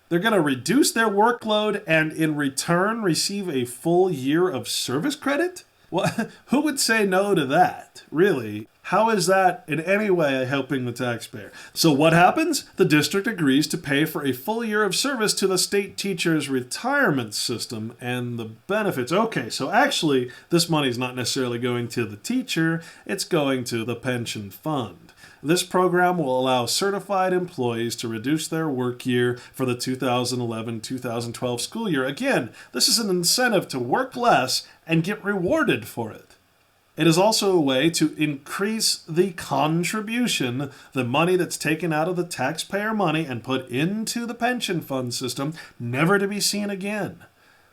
They're going to reduce their workload and in return receive a full year of service credit? Well, who would say no to that? Really? How is that in any way helping the taxpayer? So what happens? The district agrees to pay for a full year of service to the state teacher's retirement system and the benefits. Okay, so actually this money is not necessarily going to the teacher, it's going to the pension fund. This program will allow certified employees to reduce their work year for the 2011-2012 school year. Again, this is an incentive to work less and get rewarded for it. It is also a way to increase the contribution, the money that's taken out of the taxpayer money and put into the pension fund system, never to be seen again.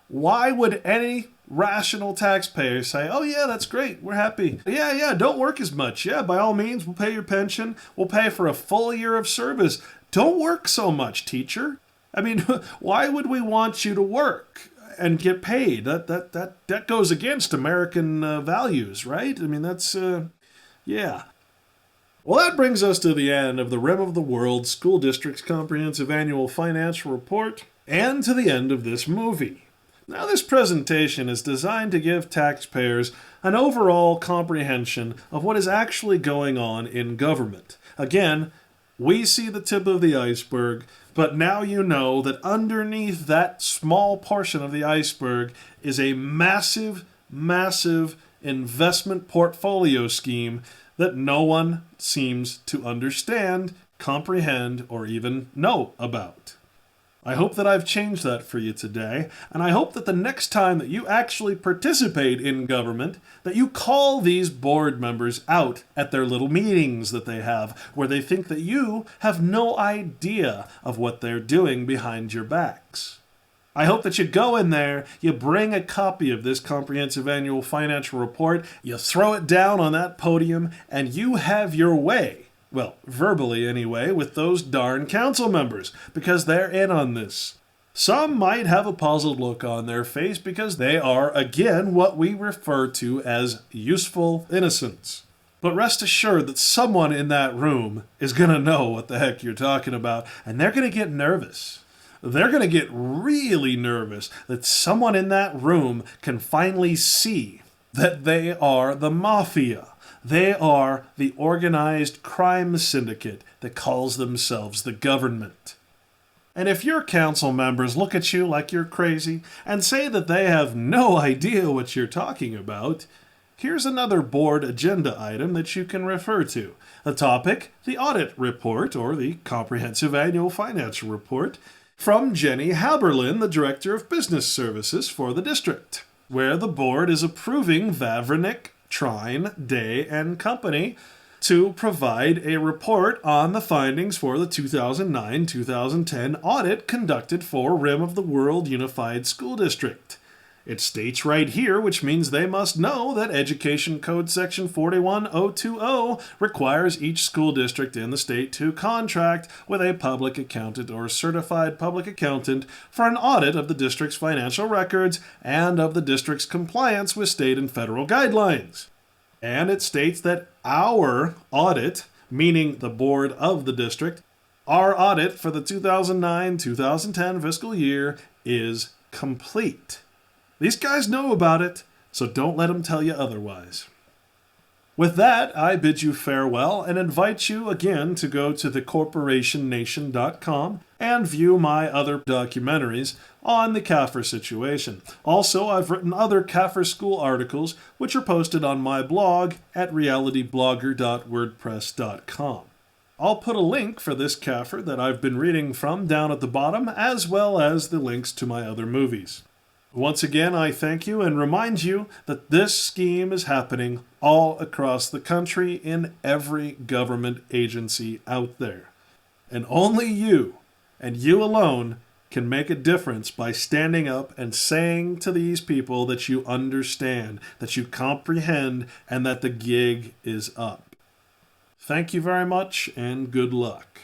Why would any rational taxpayer say, oh yeah, that's great, we're happy. Yeah, don't work as much. Yeah, by all means, we'll pay your pension. We'll pay for a full year of service. Don't work so much, teacher. I mean, why would we want you to work and get paid? That goes against American values, right? I mean, that's, yeah. Well, that brings us to the end of the Rim of the World School District's Comprehensive Annual Financial Report and to the end of this movie. Now, this presentation is designed to give taxpayers an overall comprehension of what is actually going on in government. Again, we see the tip of the iceberg, but now you know that underneath that small portion of the iceberg is a massive, massive investment portfolio scheme that no one seems to understand, comprehend, or even know about. I hope that I've changed that for you today, and I hope that the next time that you actually participate in government, that you call these board members out at their little meetings that they have, where they think that you have no idea of what they're doing behind your backs. I hope that you go in there, you bring a copy of this comprehensive annual financial report, you throw it down on that podium, and you have your way. Well, verbally anyway, with those darn council members, because they're in on this. Some might have a puzzled look on their face because they are, again, what we refer to as useful innocents. But rest assured that someone in that room is going to know what the heck you're talking about, and they're going to get nervous. They're going to get really nervous that someone in that room can finally see that they are the mafia. They are the organized crime syndicate that calls themselves the government. And if your council members look at you like you're crazy and say that they have no idea what you're talking about, here's another board agenda item that you can refer to. The topic, the audit report, or the comprehensive annual financial report, from Jenny Haberlin, the Director of Business Services for the district, where the board is approving Vavrinick, Trine, Day, and Company to provide a report on the findings for the 2009-2010 audit conducted for Rim of the World Unified School District. It states right here, which means they must know, that Education Code Section 41020 requires each school district in the state to contract with a public accountant or certified public accountant for an audit of the district's financial records and of the district's compliance with state and federal guidelines. And it states that our audit, meaning the board of the district, our audit for the 2009-2010 fiscal year is complete. These guys know about it, so don't let them tell you otherwise. With that, I bid you farewell and invite you again to go to thecorporationnation.com and view my other documentaries on the CAFR situation. Also, I've written other CAFR school articles which are posted on my blog at realityblogger.wordpress.com. I'll put a link for this CAFR that I've been reading from down at the bottom, as well as the links to my other movies. Once again, I thank you and remind you that this scheme is happening all across the country in every government agency out there. And only you, and you alone, can make a difference by standing up and saying to these people that you understand, that you comprehend, and that the gig is up. Thank you very much, and good luck.